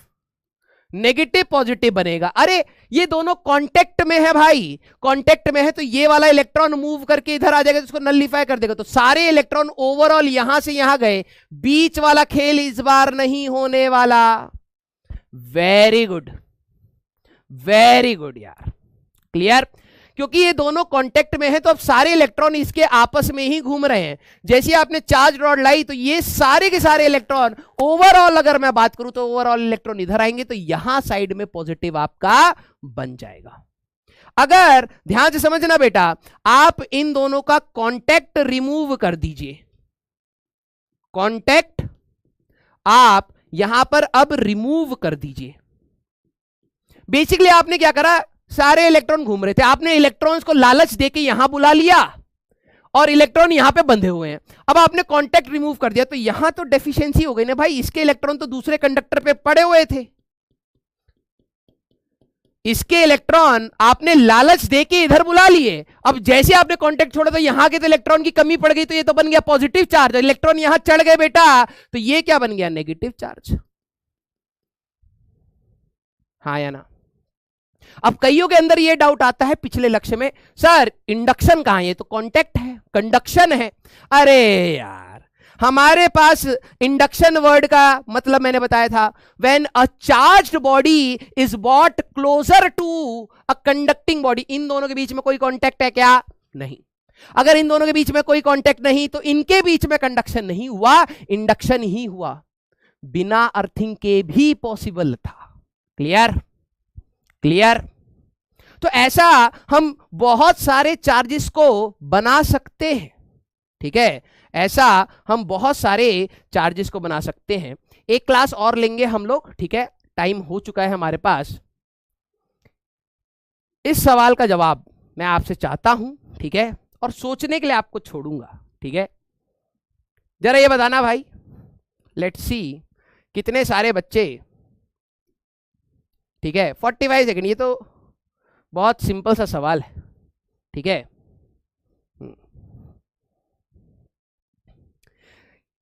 negative positive बनेगा। अरे ये दोनों कांटेक्ट में है भाई, कांटेक्ट में है तो ये वाला इलेक्ट्रॉन मूव करके इधर आ जाएगा, तो इसको नलिफाई कर देगा, तो सारे इलेक्ट्रॉन ओवरऑल यहां से यहां गए। बीच वाला खेल इस बार नहीं होने वाला। वेरी गुड, वेरी गुड यार, क्लियर। क्योंकि ये दोनों कांटेक्ट में है तो अब सारे इलेक्ट्रॉन इसके आपस में ही घूम रहे हैं। जैसे आपने चार्ज रॉड लाई तो ये सारे के सारे इलेक्ट्रॉन ओवरऑल, अगर मैं बात करूं तो ओवरऑल इलेक्ट्रॉन इधर आएंगे, तो यहां साइड में पॉजिटिव आपका बन जाएगा। अगर ध्यान से समझना बेटा, आप इन दोनों का कांटेक्ट रिमूव कर दीजिए, कांटेक्ट आप यहां पर अब रिमूव कर दीजिए। बेसिकली आपने क्या करा, सारे इलेक्ट्रॉन घूम रहे थे, आपने इलेक्ट्रॉन्स को लालच देके यहां बुला लिया और इलेक्ट्रॉन यहां पे बंधे हुए हैं। अब आपने कांटेक्ट रिमूव कर दिया तो यहां तो डेफिशिएंसी हो गई ना भाई, इसके इलेक्ट्रॉन तो दूसरे कंडक्टर पे पड़े हुए थे, इसके इलेक्ट्रॉन आपने लालच देके इधर बुला लिए। अब जैसे आपने कांटेक्ट छोड़ा तो यहां के तो इलेक्ट्रॉन की कमी पड़ गई, तो ये तो बन गया पॉजिटिव चार्ज, इलेक्ट्रॉन यहां चढ़ गए बेटा, तो ये क्या बन गया? Negative charge. हाँ या ना? अब कईयों के अंदर ये डाउट आता है पिछले लक्ष्य में, सर इंडक्शन कहां है? ये तो कांटेक्ट है, कंडक्शन है। अरे यार, हमारे पास इंडक्शन वर्ड का मतलब मैंने बताया था, when a charged body is brought closer to a conducting body. इन दोनों के बीच में कोई कांटेक्ट है क्या? नहीं। अगर इन दोनों के बीच में कोई कांटेक्ट नहीं तो इनके बीच में कंडक्शन नहीं हुआ, इंडक्शन ही हुआ। बिना अर्थिंग के भी पॉसिबल था। क्लियर? क्लियर? तो ऐसा हम बहुत सारे चार्जेस को बना सकते हैं, ठीक है, ऐसा हम बहुत सारे चार्जेस को बना सकते हैं। एक क्लास और लेंगे हम लोग, ठीक है, टाइम हो चुका है हमारे पास। इस सवाल का जवाब मैं आपसे चाहता हूं, ठीक है, और सोचने के लिए आपको छोड़ूंगा, ठीक है। जरा ये बताना भाई, लेट्स सी कितने सारे बच्चे, ठीक है, 45 सेकंड, ये तो बहुत सिंपल सा सवाल है, ठीक है।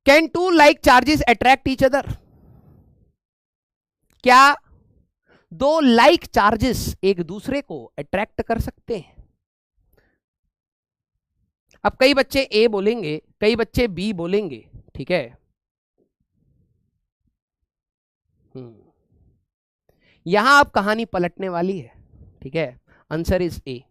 Can two like charges attract each other? क्या दो लाइक चार्जेस एक दूसरे को अट्रैक्ट कर सकते हैं? अब कई बच्चे ए बोलेंगे, कई बच्चे बी बोलेंगे, ठीक है। यहां अब कहानी पलटने वाली है, ठीक है। Answer is a.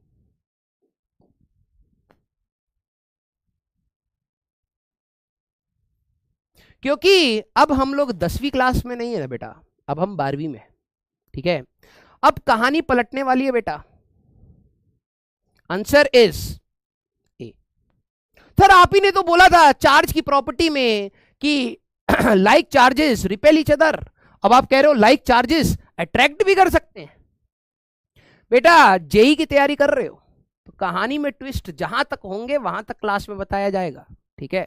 क्योंकि अब हम लोग 10वीं क्लास में नहीं है ना बेटा, अब हम 12वीं में, ठीक है। अब कहानी पलटने वाली है बेटा। Answer is a. सर आप ही ने तो बोला था चार्ज की प्रॉपर्टी में कि like charges repel each other, अब आप कह रहे हो लाइक चार्जेस अट्रैक्ट भी कर सकते हैं। बेटा जेई की तैयारी कर रहे हो तो कहानी में ट्विस्ट जहां तक होंगे वहां तक क्लास में बताया जाएगा, ठीक है।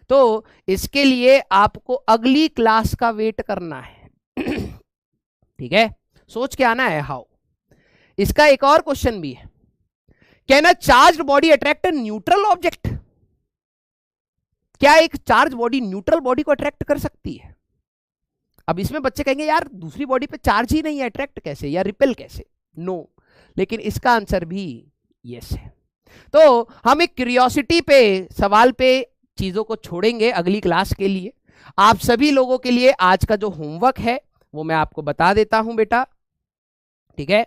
तो इसके लिए आपको अगली क्लास का वेट करना है, ठीक है, सोच के आना है हाउ। इसका एक और क्वेश्चन भी है, can a charged body attract a neutral object? क्या एक चार्ज बॉडी न्यूट्रल बॉडी को अट्रैक्ट कर सकती है? अब इसमें बच्चे कहेंगे यार दूसरी बॉडी पे चार्ज ही नहीं है, अट्रैक्ट कैसे या रिपेल कैसे? नो, लेकिन इसका आंसर भी यस है। तो हम एक क्यूरियोसिटी पे, सवाल पे चीजों को छोड़ेंगे अगली क्लास के लिए। आप सभी लोगों के लिए आज का जो होमवर्क है वो मैं आपको बता देता हूं बेटा, ठीक है।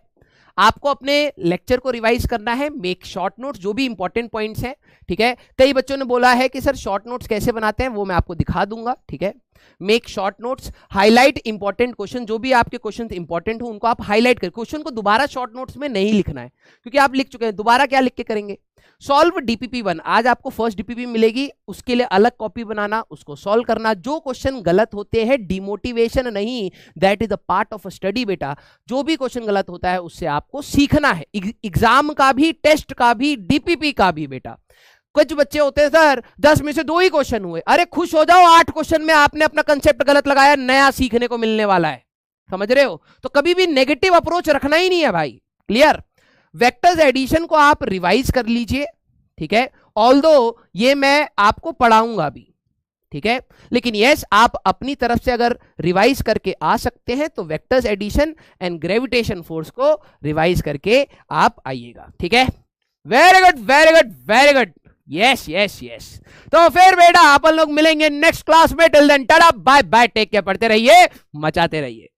आपको अपने लेक्चर को रिवाइज करना है, मेक शॉर्ट नोट्स, जो भी इंपॉर्टेंट पॉइंट्स हैं, ठीक है। कई बच्चों ने बोला है कि सर शॉर्ट नोट्स कैसे बनाते हैं, वो मैं आपको दिखा दूंगा, ठीक है। Make short notes, highlight important question, जो भी आपके क्वेश्चन इंपॉर्टेंट हो उनको आप हाईलाइट कर, क्वेश्चन को दोबारा शॉर्ट नोट्स में नहीं लिखना है क्योंकि आप लिख चुके हैं, दोबारा क्या लिख के करेंगे। सॉल्व डीपीपी 1, आज आपको फर्स्ट डीपीपी मिलेगी, उसके लिए अलग कॉपी बनाना, उसको सॉल्व करना। जो क्वेश्चन गलत होते हैं डिमोटिवेशन नहीं, that is a part of a study बेटा। जो भी क्वेश्चन गलत होता है उससे आपको सीखना है, एग्जाम का भी, टेस्ट का भी, डीपीपी का भी बेटा। कुछ बच्चे होते हैं सर 10 में से 2 ही क्वेश्चन हुए, अरे खुश हो जाओ, 8 क्वेश्चन में आपने अपना कंसेप्ट गलत लगाया, नया सीखने को मिलने वाला है, समझ रहे हो। तो कभी भी नेगेटिव अप्रोच रखना ही नहीं है भाई, क्लियर। वेक्टर्स एडिशन को आप रिवाइज कर लीजिए, ठीक है, ऑल्दो ये मैं आपको पढ़ाऊंगा भी, ठीक है, लेकिन यस आप अपनी तरफ से अगर रिवाइज करके आ सकते हैं तो vectors addition and gravitation force को रिवाइज करके आप आइएगा, ठीक है। Very good very good very good, yes yes yes. तो फिर बेटा अपन लोग मिलेंगे नेक्स्ट क्लास में, till then tata bye bye, take care, पढ़ते रहिए, मचाते रहिए।